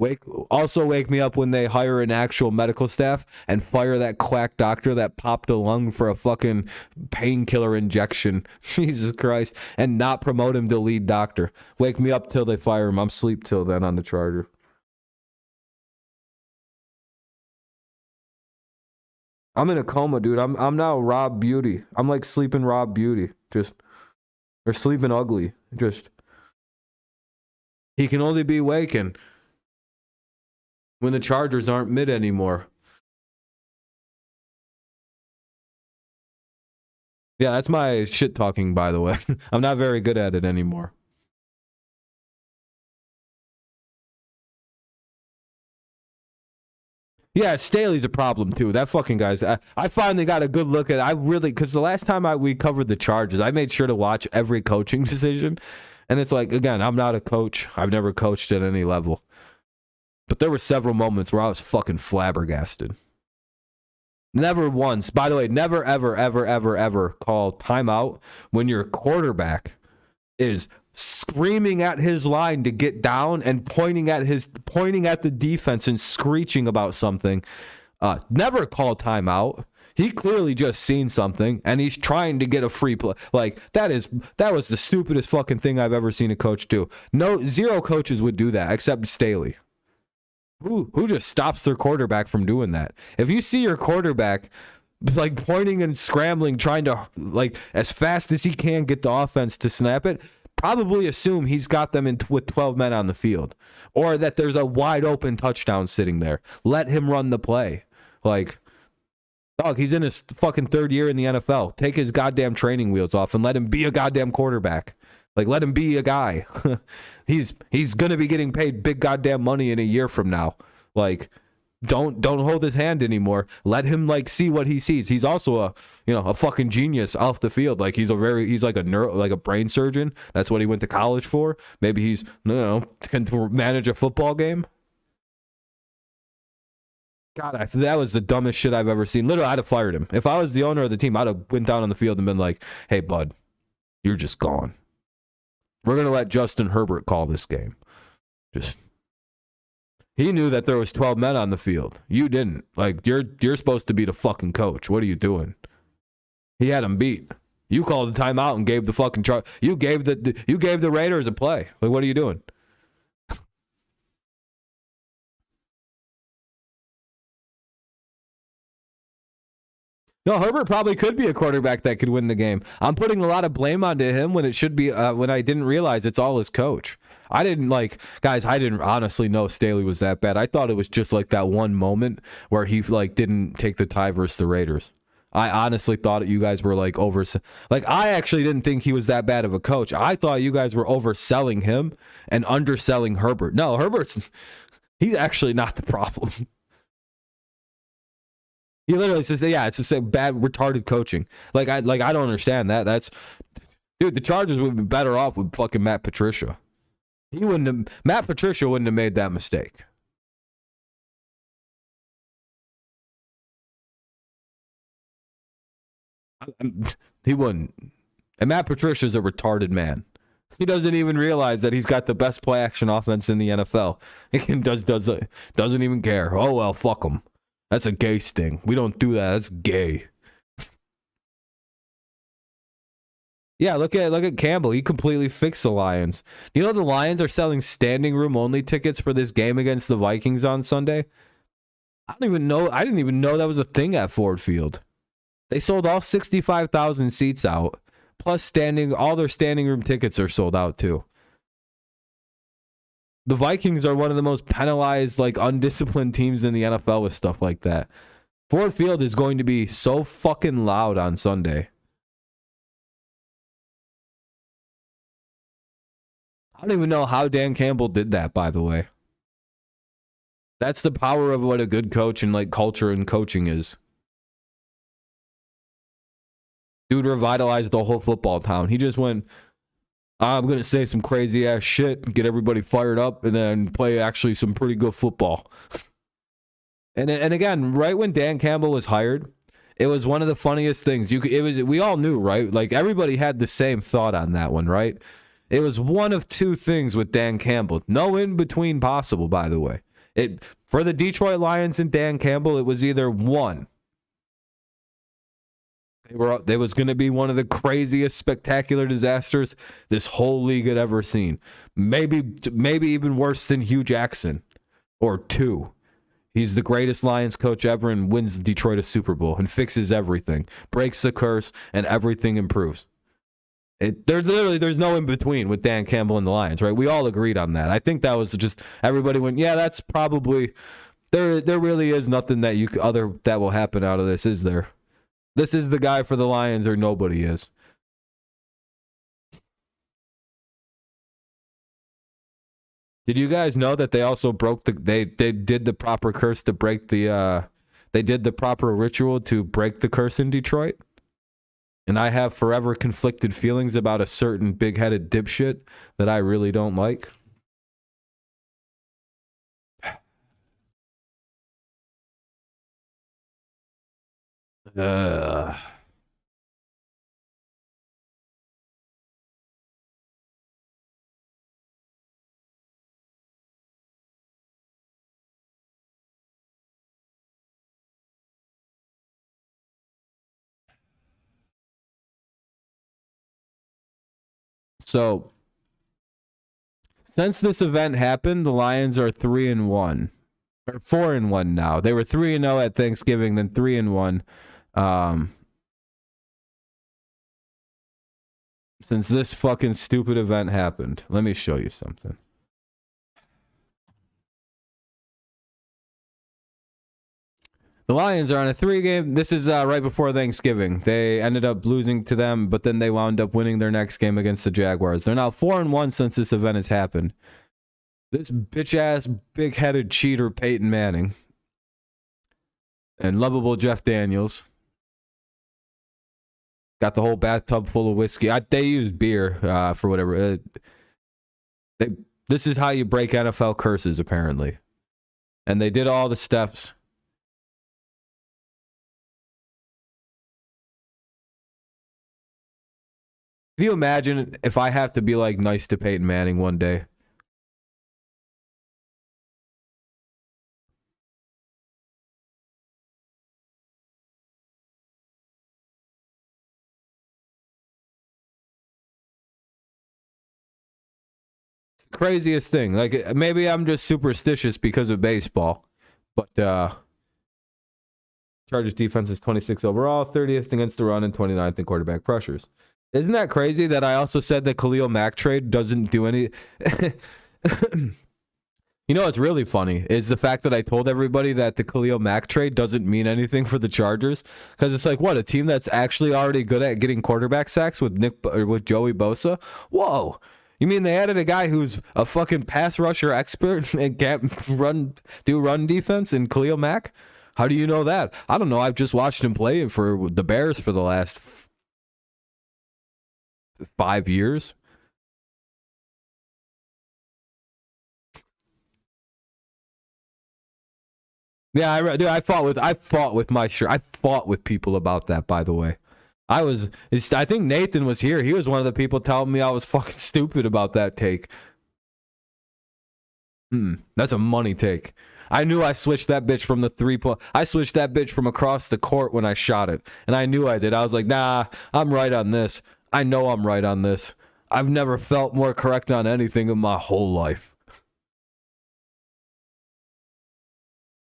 Wake me up when they hire an actual medical staff and fire that quack doctor that popped a lung for a fucking painkiller injection. Jesus Christ. And not promote him to lead doctor. Wake me up till they fire him. I'm asleep till then on the Charger. I'm in a coma, dude. I'm now Rob Beauty. I'm like sleeping Rob Beauty. Or sleeping ugly. He can only be waking when the Chargers aren't mid anymore. Yeah, that's my shit talking, by the way. I'm not very good at it anymore. Yeah, Staley's a problem too. That fucking guy's. I finally got a good look at. Because the last time we covered the Chargers, I made sure to watch every coaching decision, and it's like, again, I'm not a coach. I've never coached at any level, but there were several moments where I was fucking flabbergasted. Never once, by the way, never ever ever ever ever call timeout when your quarterback is screaming at his line to get down and pointing at the defense and screeching about something. Never call timeout. He clearly just seen something and he's trying to get a free play. Like that was the stupidest fucking thing I've ever seen a coach do. No, zero coaches would do that except Staley. Who just stops their quarterback from doing that? If you see your quarterback like pointing and scrambling, trying to like as fast as he can get the offense to snap it, probably assume he's got them with 12 men on the field, or that there's a wide open touchdown sitting there. Let him run the play. Like, dog, he's in his fucking third year in the NFL. Take his goddamn training wheels off and let him be a goddamn quarterback. Like, let him be a guy. He's gonna be getting paid big goddamn money in a year from now. Like, don't hold his hand anymore. Let him like see what he sees. He's also a fucking genius off the field. Like he's like a brain surgeon. That's what he went to college for. Maybe he's can manage a football game. God, that was the dumbest shit I've ever seen. Literally, I'd have fired him. If I was the owner of the team, I'd have went down on the field and been like, "Hey, bud, you're just gone. We're gonna let Justin Herbert call this game." He knew that there was 12 men on the field. You didn't. Like you're supposed to be the fucking coach. What are you doing? He had him beat. You called the timeout and gave the fucking you gave the Raiders a play. Like what are you doing? No, Herbert probably could be a quarterback that could win the game. I'm putting a lot of blame onto him when it should be when I didn't realize it's all his coach. I didn't honestly know Staley was that bad. I thought it was just like that one moment where he like didn't take the tie versus the Raiders. I honestly thought you guys were like I actually didn't think he was that bad of a coach. I thought you guys were overselling him and underselling Herbert. No, he's actually not the problem. He literally says, "Yeah, it's just bad, retarded coaching." I don't understand that. Dude, the Chargers would be better off with fucking Matt Patricia. Matt Patricia wouldn't have made that mistake. He wouldn't. And Matt Patricia's a retarded man. He doesn't even realize that he's got the best play action offense in the NFL. He doesn't even care. Oh well, fuck him. That's a gay sting. We don't do that. That's gay. Yeah, look at Campbell. He completely fixed the Lions. You know the Lions are selling standing room only tickets for this game against the Vikings on Sunday? I didn't even know that was a thing at Ford Field. They sold all 65,000 seats out. Plus all their standing room tickets are sold out too. The Vikings are one of the most penalized, like, undisciplined teams in the NFL with stuff like that. Ford Field is going to be so fucking loud on Sunday. I don't even know how Dan Campbell did that, by the way. That's the power of what a good coach and, like, culture and coaching is. Dude revitalized the whole football town. He just went, I'm going to say some crazy ass shit, get everybody fired up, and then play actually some pretty good football. And again, right when Dan Campbell was hired, it was one of the funniest things. We all knew, right? Like everybody had the same thought on that one, right? It was one of two things with Dan Campbell. No in between possible, by the way. It for the Detroit Lions and Dan Campbell, it was either one. They was going to be one of the craziest spectacular disasters this whole league had ever seen. Maybe even worse than Hugh Jackson, or two. He's the greatest Lions coach ever and wins Detroit a Super Bowl and fixes everything, breaks the curse, and everything improves. There's no in between with Dan Campbell and the Lions, right? We all agreed on that. I think that was just everybody went, yeah, that's probably there really is nothing that will happen out of this, is there? This is the guy for the Lions or nobody is. Did you guys know that they also broke they did the proper curse to break the they did the proper ritual to break the curse in Detroit? And I have forever conflicted feelings about a certain big-headed dipshit that I really don't like. So, since this event happened, the Lions are 3-1. Or 4-1 now. They were 3-0 at Thanksgiving, then 3-1. Since this fucking stupid event happened. Let me show you something. The Lions are on a 3-game. This is right before Thanksgiving. They ended up losing to them, but then they wound up winning their next game against the Jaguars. They're now 4-1 since this event has happened. This bitch-ass, big-headed cheater Peyton Manning and lovable Jeff Daniels got the whole bathtub full of whiskey. They used beer for whatever. This is how you break NFL curses, apparently. And they did all the steps. Can you imagine if I have to be like nice to Peyton Manning one day? It's the craziest thing. Like maybe I'm just superstitious because of baseball, but Chargers defense is 26 overall, 30th against the run, and 29th in quarterback pressures. Isn't that crazy that I also said that Khalil Mack trade doesn't do any? You know what's really funny is the fact that I told everybody that the Khalil Mack trade doesn't mean anything for the Chargers, because it's like, what, a team that's actually already good at getting quarterback sacks with Joey Bosa? Whoa. You mean they added a guy who's a fucking pass rusher expert and can't run defense in Khalil Mack? How do you know that? I don't know. I've just watched him play for the Bears for the last 5 years. Yeah, I fought with people about that, by the way. I think Nathan was here. He was one of the people telling me I was fucking stupid about that take. That's a money take. I knew I switched that bitch from the 3-point. I switched that bitch from across the court when I shot it. And I knew I did. I was like, nah, I'm right on this. I know I'm right on this. I've never felt more correct on anything in my whole life.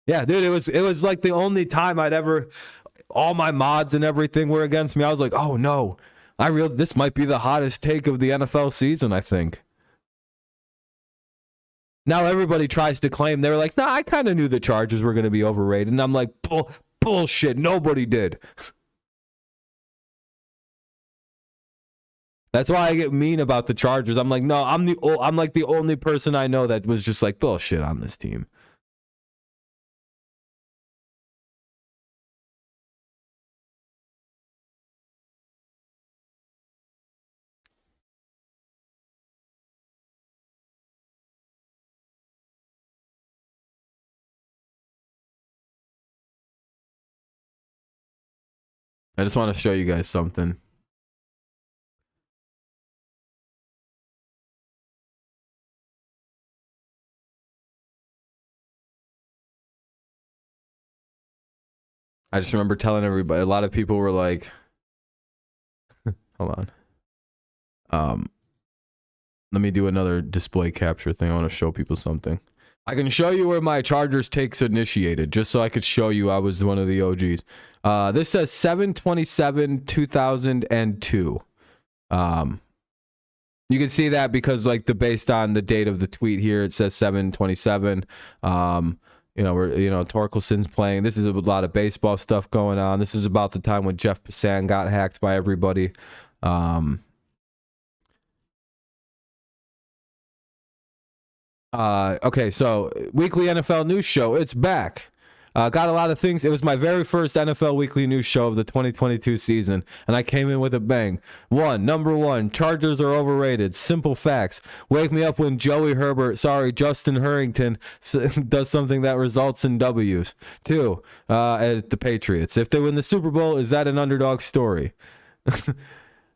Yeah, dude, it was like the only time I'd ever, all my mods and everything were against me. I was like, oh no, this might be the hottest take of the NFL season, I think. Now everybody tries to claim, they were like, nah, I kind of knew the Chargers were going to be overrated. And I'm like, bullshit, nobody did. That's why I get mean about the Chargers. I'm like, no, I'm like the only person I know that was just like bullshit on this team. I just want to show you guys something. I just remember telling everybody, a lot of people were like, hold on. Let me do another display capture thing. I want to show people something. I can show you where my Chargers takes initiated, just so I could show you I was one of the OGs. This says 7/27/2002. You can see that because like based on the date of the tweet here, it says 7/27. Torkelson's playing. This is a lot of baseball stuff going on. This is about the time when Jeff Passan got hacked by everybody. Okay, so weekly NFL news show, it's back. Got a lot of things. It was my very first NFL weekly news show of the 2022 season, and I came in with a bang. Number one, Chargers are overrated. Simple facts. Wake me up when Justin Hurrington does something that results in W's. 2, at the Patriots. If they win the Super Bowl, is that an underdog story?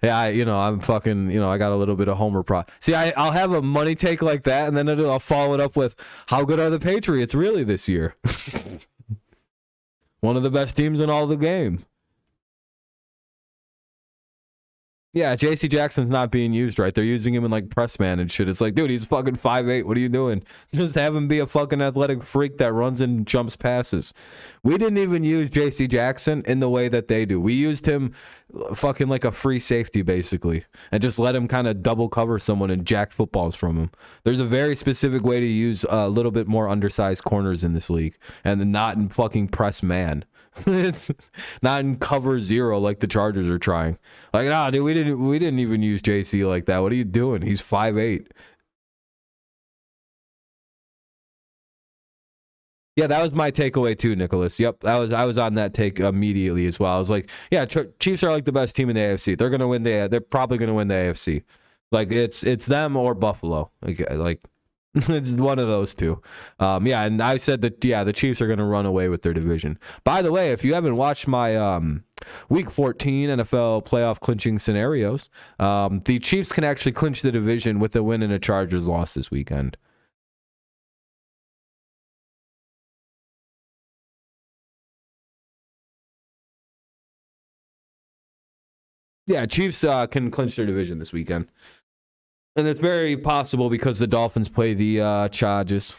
Yeah, I'm fucking, I got a little bit of Homer See, I'll have a money take like that, and then I'll follow it up with, how good are the Patriots really this year? One of the best teams in all the game. Yeah, J.C. Jackson's not being used right. They're using him in like press man and shit. It's like, dude, he's fucking 5'8". What are you doing? Just have him be a fucking athletic freak that runs and jumps passes. We didn't even use J.C. Jackson in the way that they do. We used him fucking like a free safety, basically, and just let him kind of double cover someone and jack footballs from him. There's a very specific way to use a little bit more undersized corners in this league, and not in fucking press man. Not in cover 0 like the Chargers are trying. Like, nah, dude, we didn't even use JC like that. What are you doing? He's 5'8". Yeah, that was my takeaway too, Nicholas. Yep, I was on that take immediately as well. I was like, yeah, Chiefs are like the best team in the AFC. They're gonna win they're probably gonna win the AFC. Like it's them or Buffalo. Like it's one of those two. Yeah, and I said that the Chiefs are gonna run away with their division. By the way, if you haven't watched my Week 14 NFL playoff clinching scenarios, the Chiefs can actually clinch the division with a win and a Chargers loss this weekend. Yeah, Chiefs can clinch their division this weekend. And it's very possible because the Dolphins play the Chargers.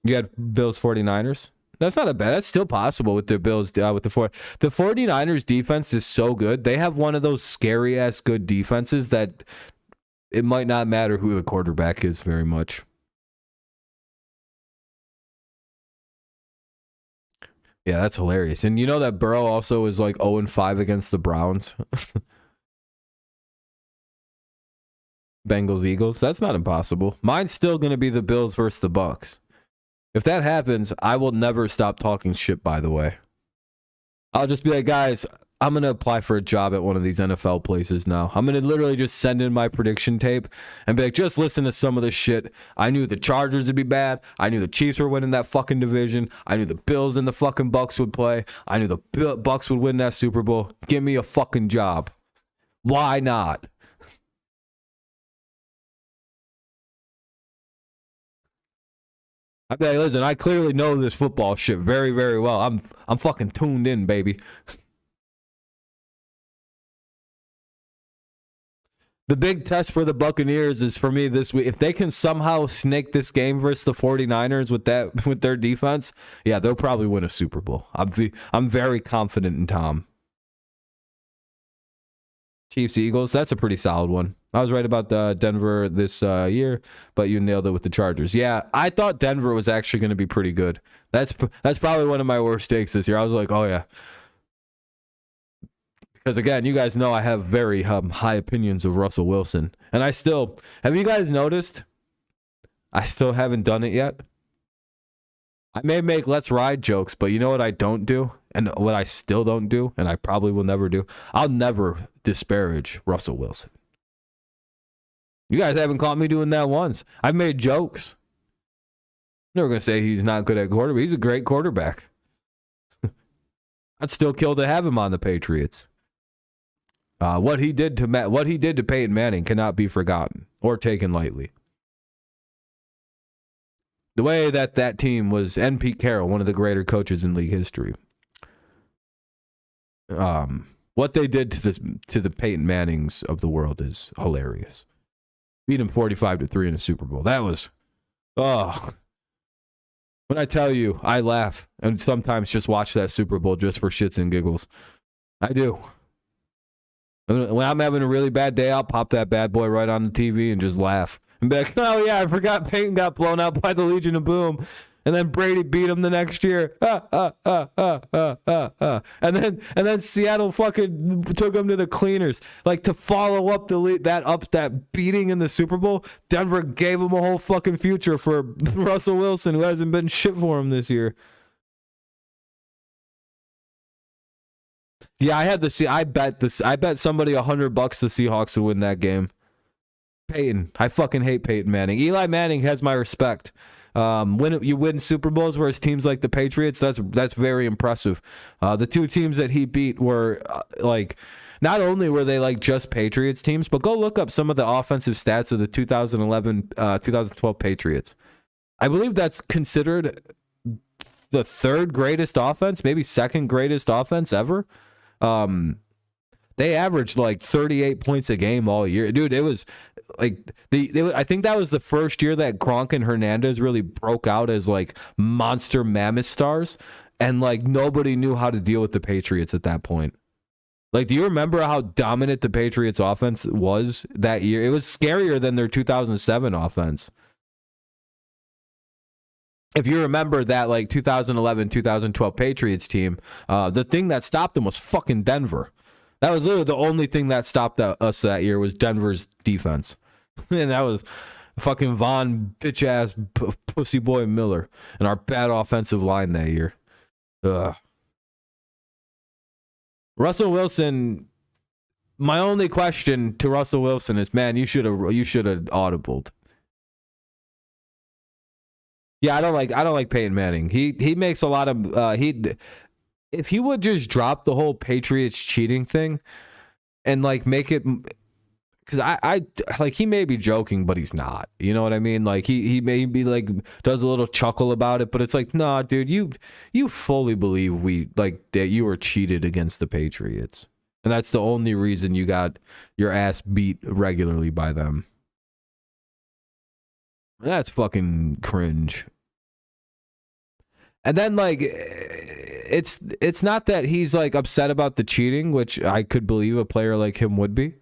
You had Bills 49ers. That's not a bad. That's still possible with the Bills. The 49ers defense is so good. They have one of those scary ass good defenses that it might not matter who the quarterback is very much. Yeah, that's hilarious. And you know that Burrow also is like 0-5 against the Browns. Bengals, Eagles. That's not impossible. Mine's still going to be the Bills versus the Bucks. If that happens, I will never stop talking shit, by the way. I'll just be like, guys, I'm going to apply for a job at one of these NFL places now. I'm going to literally just send in my prediction tape and be like, just listen to some of this shit. I knew the Chargers would be bad. I knew the Chiefs were winning that fucking division. I knew the Bills and the fucking Bucks would play. I knew the Bucks would win that Super Bowl. Give me a fucking job. Why not? I mean, listen, I clearly know this football shit very, very well. I'm fucking tuned in, baby. The big test for the Buccaneers is for me this week. If they can somehow snake this game versus the 49ers with their defense, yeah, they'll probably win a Super Bowl. I'm very confident in Tom. Chiefs, Eagles, that's a pretty solid one. I was right about Denver this year, but you nailed it with the Chargers. Yeah, I thought Denver was actually going to be pretty good. That's probably one of my worst takes this year. I was like, oh yeah. Because again, you guys know I have very high opinions of Russell Wilson. And have you guys noticed? I still haven't done it yet. I may make let's ride jokes, but you know what I don't do? And what I still don't do, and I probably will never do? I'll never disparage Russell Wilson. You guys haven't caught me doing that once. I've made jokes. I'm never going to say he's not good at quarterback. He's a great quarterback. I'd still kill to have him on the Patriots. What he did to Peyton Manning cannot be forgotten or taken lightly. The way that team was, and Pete Carroll, one of the greater coaches in league history. What they did to the Peyton Mannings of the world is hilarious. Beat him 45-3 in the Super Bowl. That was, when I tell you, I laugh and sometimes just watch that Super Bowl just for shits and giggles. I do. When I'm having a really bad day, I'll pop that bad boy right on the TV and just laugh. And be like, oh yeah, I forgot Peyton got blown out by the Legion of Boom. And then Brady beat him the next year. And then Seattle fucking took him to the cleaners. Like, to follow up that beating in the Super Bowl, Denver gave him a whole fucking future for Russell Wilson, who hasn't been shit for him this year. Yeah, I bet somebody $100 the Seahawks would win that game. Peyton. I fucking hate Peyton Manning. Eli Manning has my respect. When you win Super Bowls versus teams like the Patriots, that's very impressive. The two teams that he beat were not only were they like just Patriots teams, but go look up some of the offensive stats of the 2012 Patriots. I believe that's considered the third greatest offense, maybe second greatest offense ever. They averaged like 38 points a game all year. Dude, it was like I think that was the first year that Gronk and Hernandez really broke out as like monster mammoth stars, and like nobody knew how to deal with the Patriots at that point. Like, do you remember how dominant the Patriots offense was that year? It was scarier than their 2007 offense. If you remember that like 2011, 2012 Patriots team, the thing that stopped them was fucking Denver. That was literally the only thing that stopped us that year was Denver's defense. And that was fucking Von bitch-ass pussy boy Miller and our bad offensive line that year. Ugh. Russell Wilson, my only question to Russell Wilson is, man, you should have audibled. Yeah, I don't like Peyton Manning. He makes a lot of if he would just drop the whole Patriots cheating thing and like make it, because I like, he may be joking, but he's not. You know what I mean? Like he may be like does a little chuckle about it, but it's like, nah, dude, you fully believe that you were cheated against the Patriots, and that's the only reason you got your ass beat regularly by them. That's fucking cringe. And then like it's not that he's like upset about the cheating, which I could believe a player like him would be.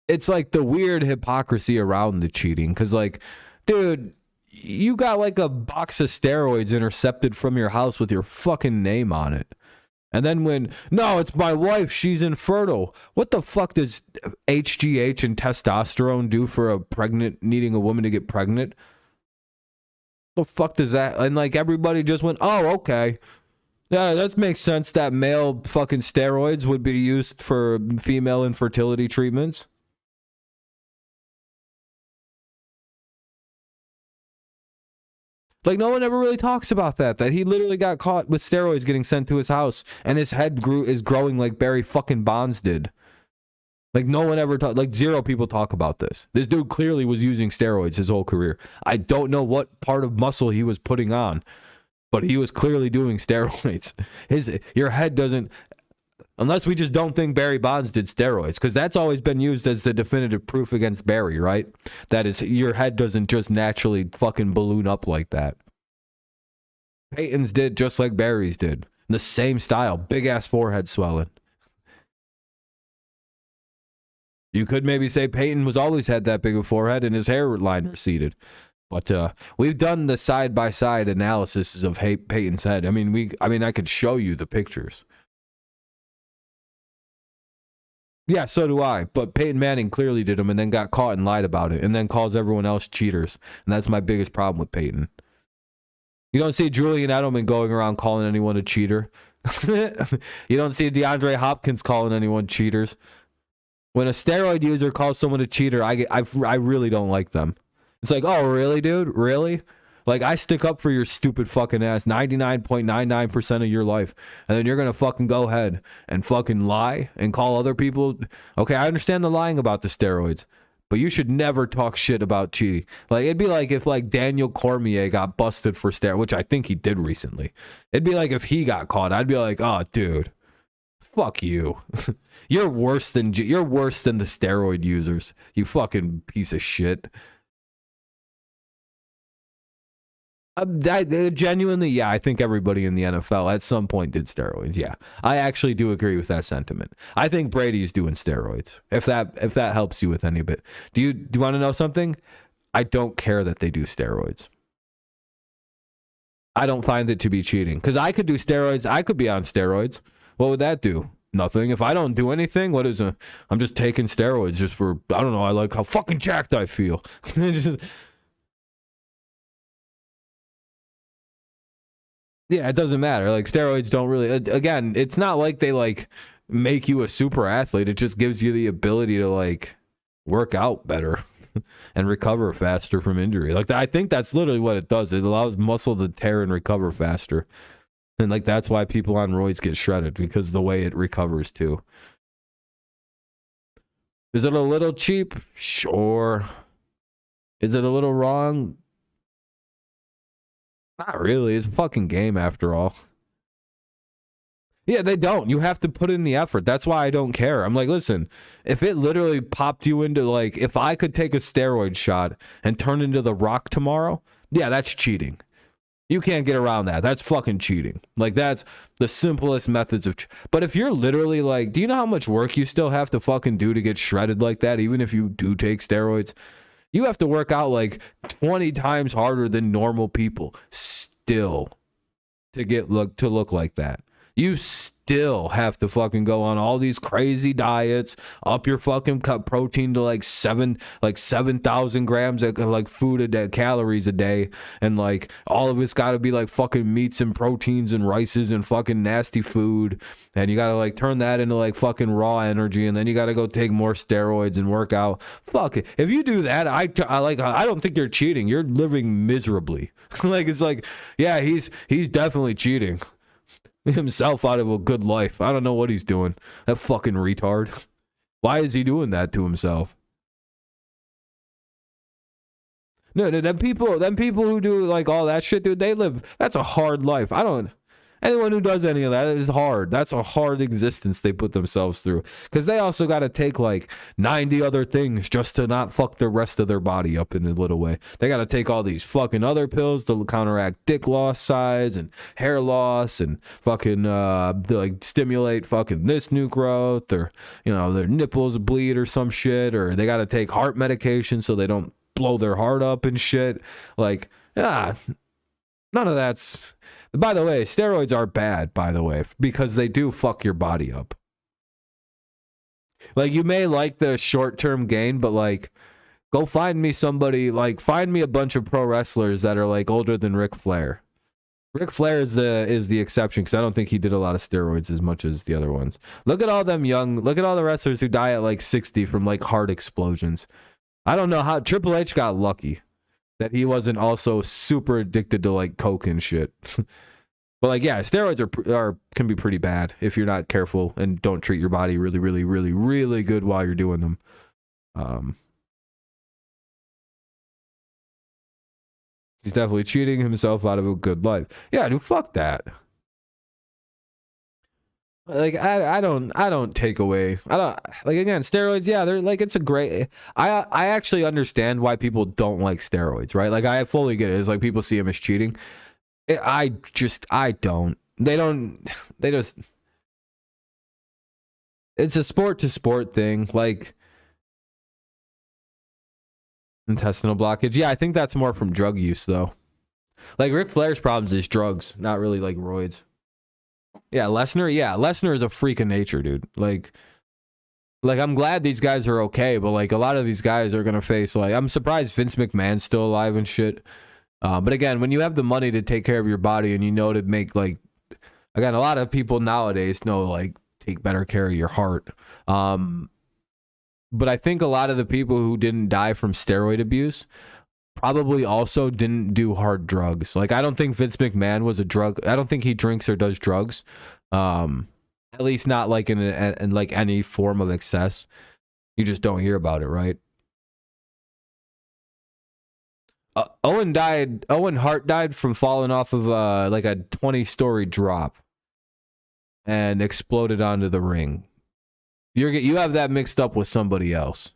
It's like the weird hypocrisy around the cheating, because like, dude, you got like a box of steroids intercepted from your house with your fucking name on it. And then no, it's my wife, she's infertile. What the fuck does HGH and testosterone do for needing a woman to get pregnant? The fuck does that? And like everybody just went, oh, okay. Yeah, that makes sense that male fucking steroids would be used for female infertility treatments. Like, no one ever really talks about that he literally got caught with steroids getting sent to his house, and his head is growing like Barry fucking Bonds did. Like, no one ever like zero people talk about this. This dude clearly was using steroids his whole career. I don't know what part of muscle he was putting on, but he was clearly doing steroids. Your head doesn't, unless we just don't think Barry Bonds did steroids, because that's always been used as the definitive proof against Barry, right? That is, your head doesn't just naturally fucking balloon up like that. Peyton's did just like Barry's did. In the same style, big ass forehead swelling. You could maybe say Peyton was always had that big of a forehead and his hairline receded. But we've done the side-by-side analysis of Peyton's head. I mean, I could show you the pictures. Yeah, so do I. But Peyton Manning clearly did them and then got caught and lied about it and then calls everyone else cheaters. And that's my biggest problem with Peyton. You don't see Julian Edelman going around calling anyone a cheater. You don't see DeAndre Hopkins calling anyone cheaters. When a steroid user calls someone a cheater, I really don't like them. It's like, oh, really, dude? Really? Like, I stick up for your stupid fucking ass 99.99% of your life. And then you're going to fucking go ahead and fucking lie and call other people. Okay, I understand the lying about the steroids. But you should never talk shit about cheating. Like, it'd be like if like Daniel Cormier got busted for steroids, which I think he did recently. It'd be like if he got caught, I'd be like, oh, dude, fuck you. You're worse than the steroid users. You fucking piece of shit. Genuinely, yeah, I think everybody in the NFL at some point did steroids. Yeah, I actually do agree with that sentiment. I think Brady's doing steroids. If that helps you with any bit. Do you want to know something? I don't care that they do steroids. I don't find it to be cheating because I could do steroids. I could be on steroids. What would that do? Nothing. If I don't do anything, I'm just taking steroids just for, I don't know, I like how fucking jacked I feel. Yeah, it doesn't matter. Like, steroids don't really, again, it's not like they like make you a super athlete. It just gives you the ability to like work out better and recover faster from injury. Like, I think that's literally what it does. It allows muscle to tear and recover faster. And like, that's why people on roids get shredded, because the way it recovers too. Is it a little cheap? Sure. Is it a little wrong? Not really. It's a fucking game after all. Yeah, they don't. You have to put in the effort. That's why I don't care. I'm like, listen, if it literally popped you into like, if I could take a steroid shot and turn into The Rock tomorrow, yeah, that's cheating. You can't get around that. That's fucking cheating. Like, that's the simplest methods of... But if you're literally like, do you know how much work you still have to fucking do to get shredded like that, even if you do take steroids? You have to work out like 20 times harder than normal people still to look like that. You still have to fucking go on all these crazy diets, up your fucking cut protein to like 7,000 grams of like food a day, calories a day, and like all of it's got to be like fucking meats and proteins and rices and fucking nasty food, and you got to like turn that into like fucking raw energy, and then you got to go take more steroids and work out. Fuck it. If you do that, I don't think you're cheating. You're living miserably. Like, it's like, yeah, he's definitely cheating himself out of a good life. I don't know what he's doing. That fucking retard. Why is he doing that to himself? No, them people who do like all that shit, dude, that's a hard life. Anyone who does any of that is hard. That's a hard existence they put themselves through. Because they also got to take like 90 other things just to not fuck the rest of their body up in a little way. They got to take all these fucking other pills to counteract dick loss size and hair loss and fucking like stimulate fucking this new growth, or, you know, their nipples bleed or some shit, or they got to take heart medication so they don't blow their heart up and shit. Like, none of that's... By the way, steroids are bad, by the way, because they do fuck your body up. Like, you may like the short-term gain, but like, go find me somebody, like, find me a bunch of pro wrestlers that are like older than Ric Flair. Ric Flair is the exception, because I don't think he did a lot of steroids as much as the other ones. Look at all the wrestlers who die at like 60 from like heart explosions. I don't know how Triple H got lucky that he wasn't also super addicted to like coke and shit. But like, yeah, steroids can be pretty bad if you're not careful and don't treat your body really, really, really, really good while you're doing them. He's definitely cheating himself out of a good life. Yeah, dude, fuck that. Like, I don't take away. I don't, like, again, steroids, yeah, they're like, it's a great, I actually understand why people don't like steroids, right? Like, I fully get it. It's like people see them as cheating. I don't. They just, it's a sport to sport thing. Like, intestinal blockage. Yeah, I think that's more from drug use, though. Like, Ric Flair's problems is drugs, not really like roids. Yeah, Lesnar is a freak of nature, dude. Like I'm glad these guys are okay, but like a lot of these guys are gonna face, like, I'm surprised Vince McMahon's still alive and shit. But again, when you have the money to take care of your body and you know to make, like, again, a lot of people nowadays know, like, take better care of your heart. But I think a lot of the people who didn't die from steroid abuse probably also didn't do hard drugs. Like, I don't think Vince McMahon was a drug. I don't think he drinks or does drugs. At least not like in like any form of excess. You just don't hear about it, right? Owen Hart died from falling off of like a 20-story drop and exploded onto the ring. You have that mixed up with somebody else.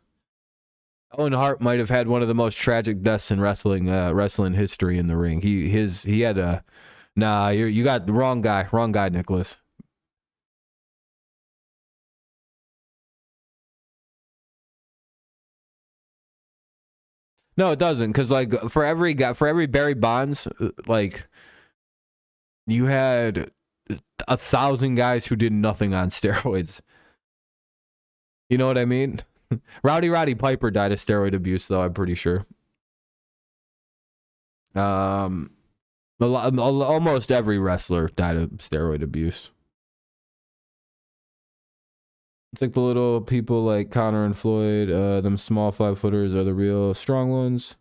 Owen Hart might have had one of the most tragic deaths in wrestling history in the ring. He had a you got the wrong guy, Nicholas. No, it doesn't, because like for every Barry Bonds, like you had 1,000 guys who did nothing on steroids. You know what I mean? Roddy Piper died of steroid abuse, though, I'm pretty sure. Almost every wrestler died of steroid abuse. It's like the little people like Connor and Floyd, them small 5-footers are the real strong ones.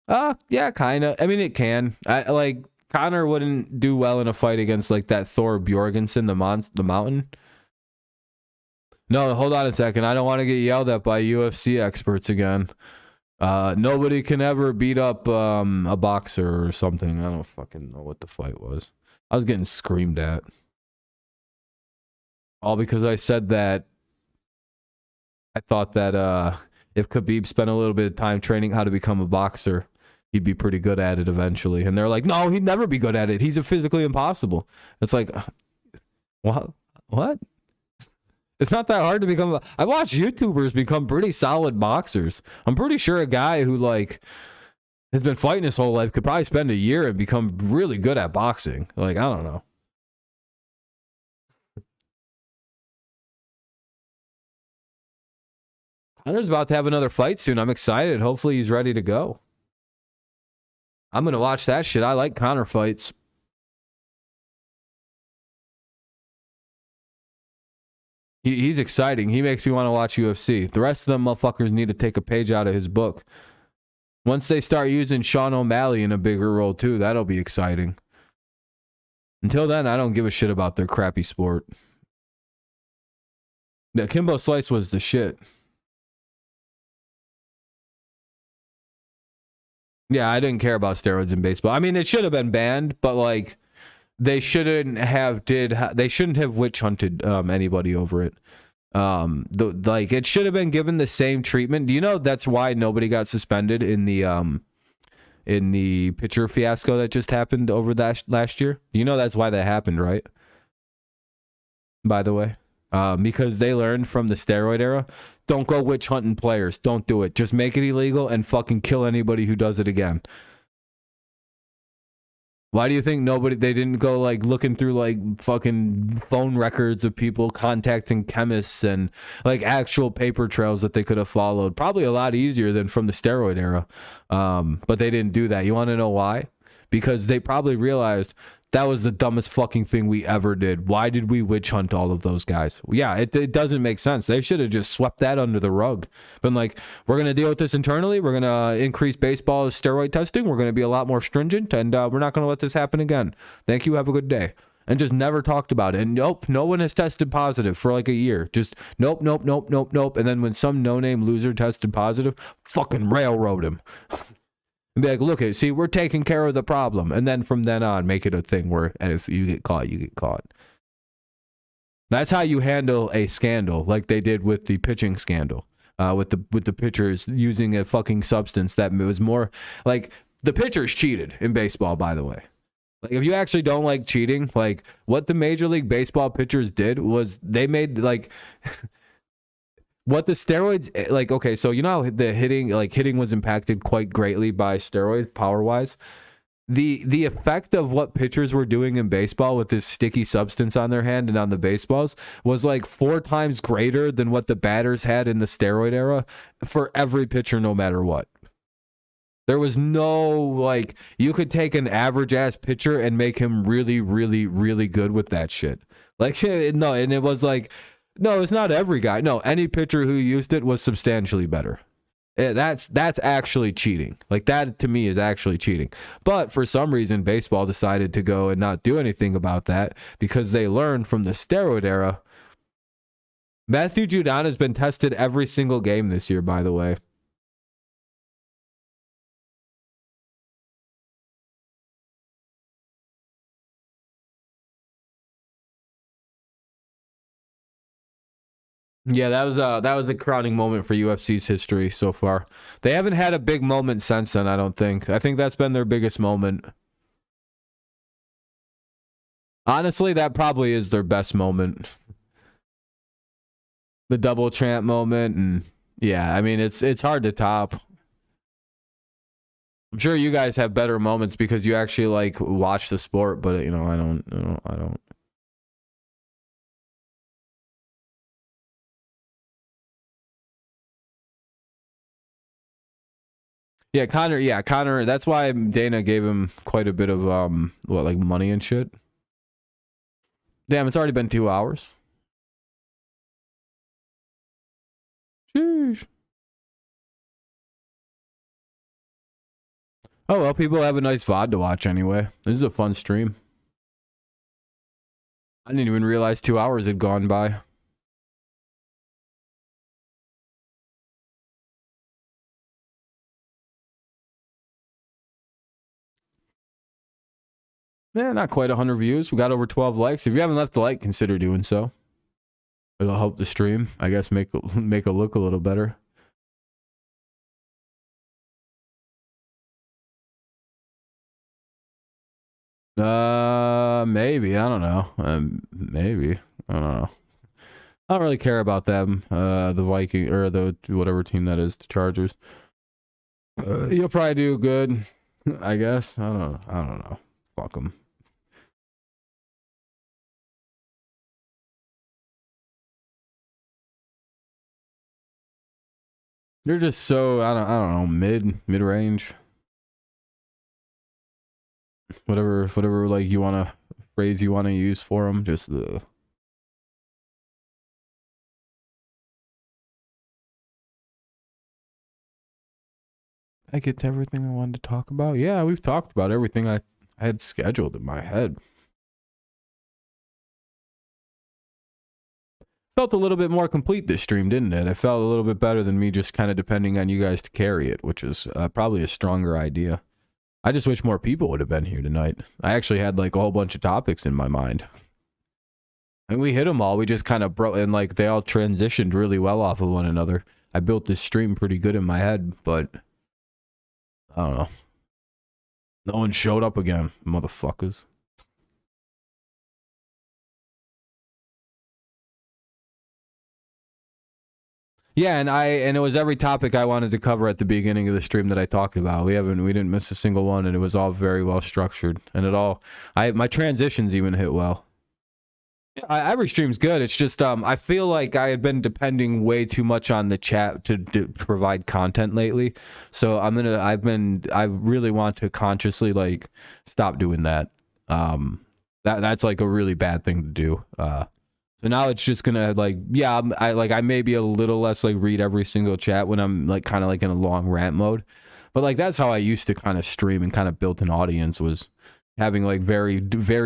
Yeah, kind of. I mean, it can. I like Connor wouldn't do well in a fight against like that Thor Bjorgensen, the Mountain. No, hold on a second. I don't want to get yelled at by UFC experts again. Nobody can ever beat up a boxer or something. I don't fucking know what the fight was. I was getting screamed at. All because I said that I thought that if Khabib spent a little bit of time training how to become a boxer, he'd be pretty good at it eventually. And they're like, no, he'd never be good at it. He's physically impossible. It's like, what? It's not that hard to become. I've watched YouTubers become pretty solid boxers. I'm pretty sure a guy who like has been fighting his whole life could probably spend a year and become really good at boxing. Like, I don't know. Connor's about to have another fight soon. I'm excited. Hopefully he's ready to go. I'm going to watch that shit. I like Connor fights. He's exciting. He makes me want to watch UFC. The rest of them motherfuckers need to take a page out of his book. Once they start using Sean O'Malley in a bigger role too, that'll be exciting. Until then, I don't give a shit about their crappy sport. Yeah, Kimbo Slice was the shit. Yeah, I didn't care about steroids in baseball. I mean, it should have been banned, but like they shouldn't have witch hunted anybody over it. Like it should have been given the same treatment. Do you know that's why nobody got suspended in the pitcher fiasco that just happened over that last year? You know that's why that happened, right? By the way, because they learned from the steroid era. Don't go witch hunting players. Don't do it. Just make it illegal and fucking kill anybody who does it again. Why do you think they didn't go like looking through like fucking phone records of people contacting chemists and like actual paper trails that they could have followed? Probably a lot easier than from the steroid era. But they didn't do that. You want to know why? Because they probably realized that was the dumbest fucking thing we ever did. Why did we witch hunt all of those guys? Yeah, it doesn't make sense. They should have just swept that under the rug. Been like, we're going to deal with this internally. We're going to increase baseball steroid testing. We're going to be a lot more stringent, and we're not going to let this happen again. Thank you. Have a good day. And just never talked about it. And nope, no one has tested positive for like a year. Just nope. And then when some no-name loser tested positive, fucking railroad him. And be like, look, see, we're taking care of the problem. And then from then on, make it a thing where if you get caught, you get caught. That's how you handle a scandal, like they did with the pitching scandal, with the pitchers using a fucking substance that was more like the pitchers cheated in baseball, by the way. Like, if you actually don't like cheating, like what the Major League Baseball pitchers did was they made like what the steroids, like, okay, so you know how the hitting was impacted quite greatly by steroids power-wise? The effect of what pitchers were doing in baseball with this sticky substance on their hand and on the baseballs was like 4 times greater than what the batters had in the steroid era for every pitcher, no matter what. There was no, like, you could take an average-ass pitcher and make him really, really, really good with that shit. Like, no, and it was like, no, it's not every guy. No, any pitcher who used it was substantially better. That's actually cheating. Like, that to me is actually cheating. But for some reason, baseball decided to go and not do anything about that because they learned from the steroid era. Matthew Judon has been tested every single game this year, by the way. Yeah, that was a crowning moment for UFC's history so far. They haven't had a big moment since then, I don't think. I think that's been their biggest moment. Honestly, that probably is their best moment. The double champ moment, and yeah, I mean it's hard to top. I'm sure you guys have better moments because you actually like watch the sport, but you know, I don't. Yeah, Connor. Yeah, Connor. That's why Dana gave him quite a bit of what, like money and shit. Damn, it's already been 2 hours. Sheesh. Oh well, people have a nice VOD to watch anyway. This is a fun stream. I didn't even realize 2 hours had gone by. Yeah, not quite 100 views. We got over 12 likes. If you haven't left a like, consider doing so. It'll help the stream, I guess, make it look a little better. Maybe, I don't know. Maybe, I don't know. I don't really care about them. The Viking or the whatever team that is, the Chargers. You'll probably do good, I guess. I don't know. Fuck them. They're just so I don't know, mid range. Whatever like you want to phrase you want to use for them, just the. I get to everything I wanted to talk about. Yeah, we've talked about everything I had scheduled in my head. Felt a little bit more complete this stream, didn't it? It felt a little bit better than me just kind of depending on you guys to carry it, which is probably a stronger idea. I just wish more people would have been here tonight. I actually had like a whole bunch of topics in my mind. And we hit them all. We just kind of broke, and like they all transitioned really well off of one another. I built this stream pretty good in my head, but I don't know. No one showed up again, motherfuckers. Yeah, and it was every topic I wanted to cover at the beginning of the stream that I talked about. We didn't miss a single one, and it was all very well structured. And my transitions even hit well. Yeah, every stream's good. It's just I feel like I had been depending way too much on the chat to provide content lately. So I really want to consciously like stop doing that. That's like a really bad thing to do. So now it's just gonna like, yeah, I may be a little less like read every single chat when I'm like kind of like in a long rant mode, but like that's how I used to kind of stream and kind of built an audience, was having like very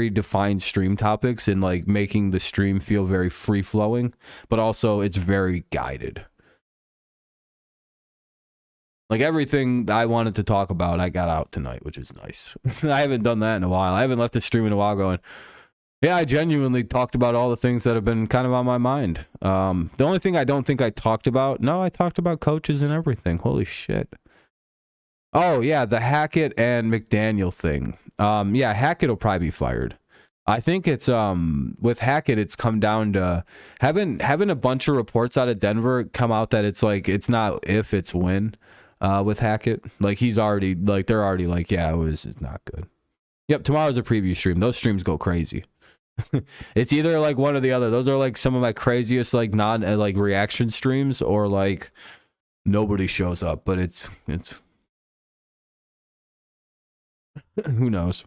defined stream topics and like making the stream feel very free flowing, but also it's very guided. Like everything I wanted to talk about, I got out tonight, which is nice. I haven't done that in a while. I haven't left the stream in a while going, yeah, I genuinely talked about all the things that have been kind of on my mind. The only thing I don't think I talked about, no, I talked about coaches and everything. Holy shit. Oh, yeah, the Hackett and McDaniel thing. Yeah, Hackett will probably be fired. I think it's with Hackett, it's come down to having a bunch of reports out of Denver come out that it's like it's not if, it's when. With Hackett, like he's already like they're already like, yeah, it's not good. Yep, tomorrow's a preview stream. Those streams go crazy. It's either like one or the other. Those are like some of my craziest like non like reaction streams, or like nobody shows up, but it's who knows.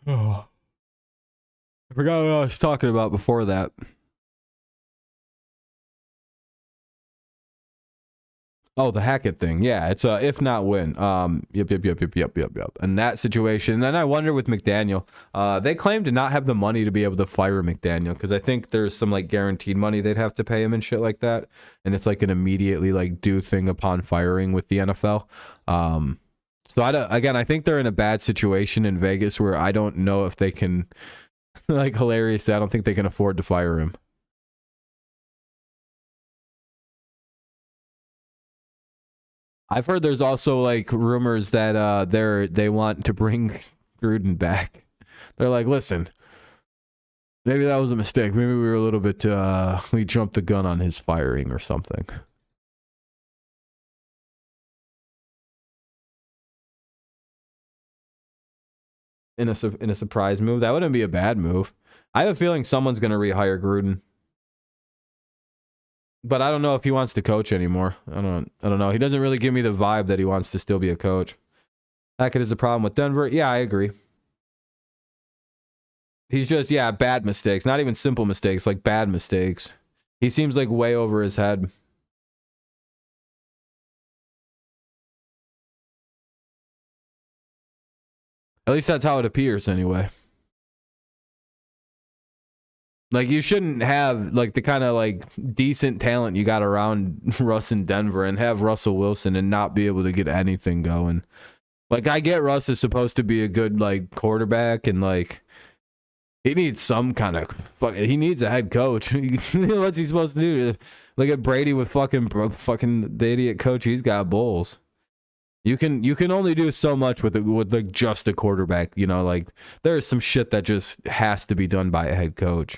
Oh, I forgot what I was talking about before that. Oh, the Hackett thing. Yeah, it's if not when. Yep. And that situation. And then I wonder with McDaniel, they claim to not have the money to be able to fire McDaniel, because I think there's some like guaranteed money they'd have to pay him and shit like that. And it's like an immediately like due thing upon firing with the NFL. So I think they're in a bad situation in Vegas where I don't know if they can, like, hilarious. I don't think they can afford to fire him. I've heard there's also like rumors that they want to bring Gruden back. They're like, listen, maybe that was a mistake. Maybe we were a little bit we jumped the gun on his firing or something. In a surprise move, that wouldn't be a bad move. I have a feeling someone's going to rehire Gruden, but I don't know if he wants to coach anymore. I don't know. He doesn't really give me the vibe that he wants to still be a coach. Hackett is the problem with Denver. Yeah, I agree. He's just, bad mistakes. Not even simple mistakes, like bad mistakes. He seems like way over his head. At least that's how it appears anyway. Like, you shouldn't have, like, the kind of, like, decent talent you got around Russ in Denver and have Russell Wilson and not be able to get anything going. Like, I get Russ is supposed to be a good, like, quarterback and, like, he needs some kind of, he needs a head coach. What's he supposed to do? Look at Brady with fucking the idiot coach. He's got Bulls. You can only do so much with like just a quarterback. You know, like there is some shit that just has to be done by a head coach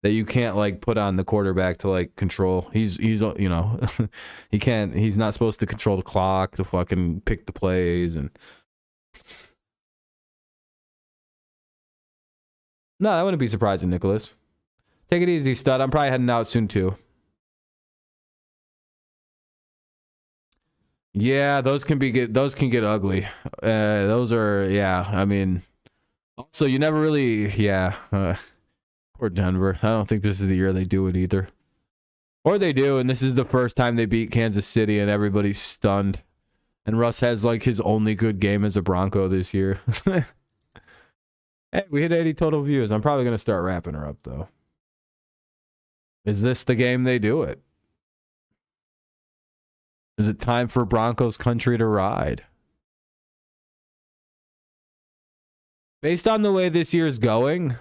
that you can't like put on the quarterback to like control. He's you know he can't. He's not supposed to control the clock, to fucking pick the plays and. No, that wouldn't be surprising, Nicholas. Take it easy, stud. I'm probably heading out soon too. Yeah, those can get ugly. Those are, I mean, also you never really, poor Denver. I don't think this is the year they do it either. Or they do, and this is the first time they beat Kansas City and everybody's stunned. And Russ has like his only good game as a Bronco this year. Hey, we hit 80 total views. I'm probably going to start wrapping her up, though. Is this the game they do it? Is it time for Broncos country to ride? Based on the way this year's going,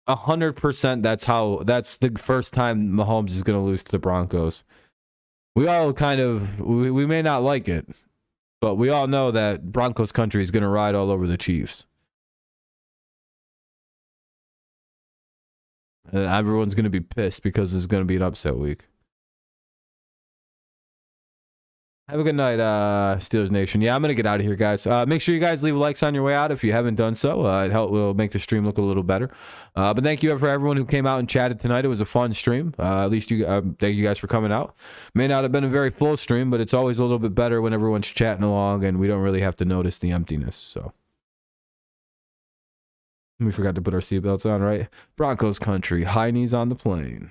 100% that's the first time Mahomes is going to lose to the Broncos. We all we may not like it, but we all know that Broncos country is going to ride all over the Chiefs. And everyone's going to be pissed because it's going to be an upset week. Have a good night, Steelers Nation. Yeah, I'm going to get out of here, guys. Make sure you guys leave likes on your way out if you haven't done so. Will make the stream look a little better. But thank you for everyone who came out and chatted tonight. It was a fun stream. At least thank you guys for coming out. May not have been a very full stream, but it's always a little bit better when everyone's chatting along and we don't really have to notice the emptiness. So we forgot to put our seatbelts on, right? Broncos country, high knees on the plane.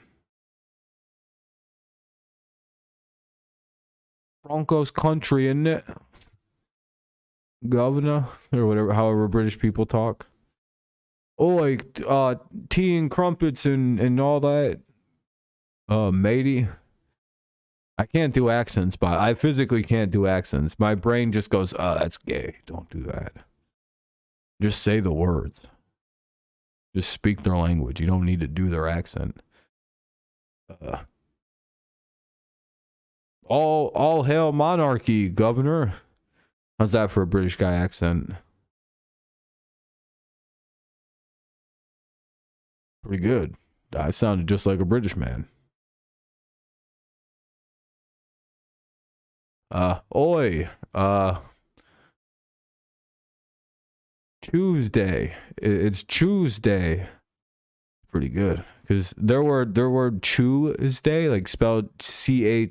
Broncos country, isn't it? Governor, or whatever, however British people talk. Oi, tea and crumpets and all that. Matey. I can't do accents, but I physically can't do accents. My brain just goes, that's gay. Don't do that. Just say the words. Just speak their language. You don't need to do their accent. All hail monarchy, governor. How's that for a British guy accent? Pretty good. I sounded just like a British man. Oi. Tuesday. It's Tuesday. Pretty good. Because their word Tuesday, like spelled CHUESDAY,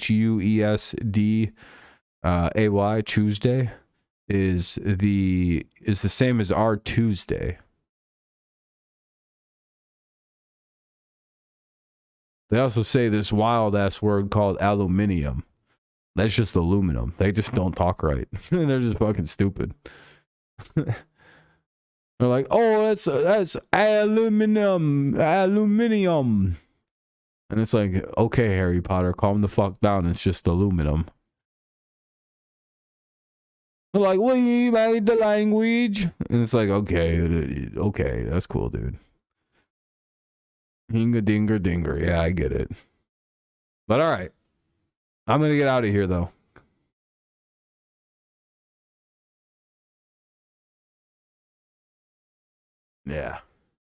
Tuesday, is the same as our Tuesday. They also say this wild ass word called aluminium. That's just aluminum. They just don't talk right. They're just fucking stupid. They're like, oh, that's aluminium. And it's like, okay, Harry Potter, calm the fuck down. It's just aluminum. They're like, we made the language. And it's like, okay, that's cool, dude. Hinga dinger dinger. Yeah, I get it. But all right. I'm going to get out of here, though. Yeah.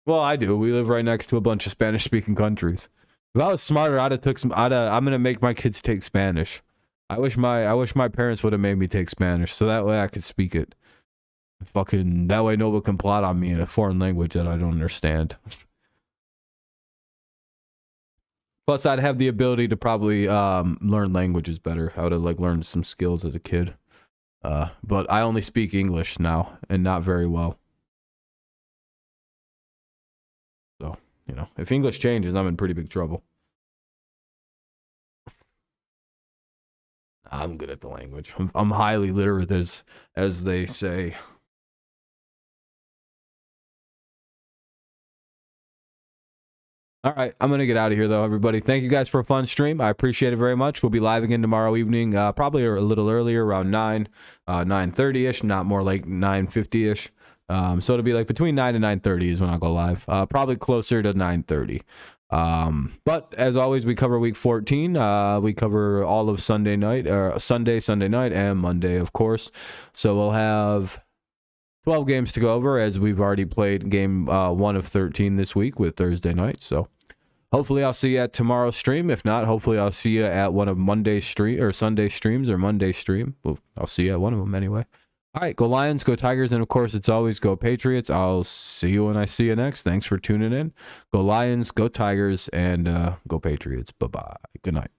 Well, I do. We live right next to a bunch of Spanish-speaking countries. If I was smarter, I'd have took some. I'm gonna make my kids take Spanish. I wish my parents would have made me take Spanish, so that way I could speak it. Fucking that way, no one can plot on me in a foreign language that I don't understand. Plus, I'd have the ability to probably learn languages better. I would have like learned some skills as a kid. But I only speak English now, and not very well. So, you know, if English changes, I'm in pretty big trouble. I'm good at the language. I'm highly literate, as they say. All right, I'm gonna get out of here though, everybody. Thank you guys for a fun stream. I appreciate it very much. We'll be live again tomorrow evening, probably a little earlier, around 9:30ish, not more like 9:50ish. So it'll be like between 9 and 9:30 is when I'll go live. Probably closer to 9:30. But as always, we cover week 14. We cover all of Sunday night, Sunday night, and Monday, of course. So we'll have 12 games to go over, as we've already played game 1 of 13 this week with Thursday night. So hopefully I'll see you at tomorrow's stream. If not, hopefully I'll see you at one of Monday's stream or Sunday streams or Monday stream. Well, I'll see you at one of them anyway. All right, go Lions, go Tigers, and of course, it's always go Patriots. I'll see you when I see you next. Thanks for tuning in. Go Lions, go Tigers, and go Patriots. Bye-bye. Good night.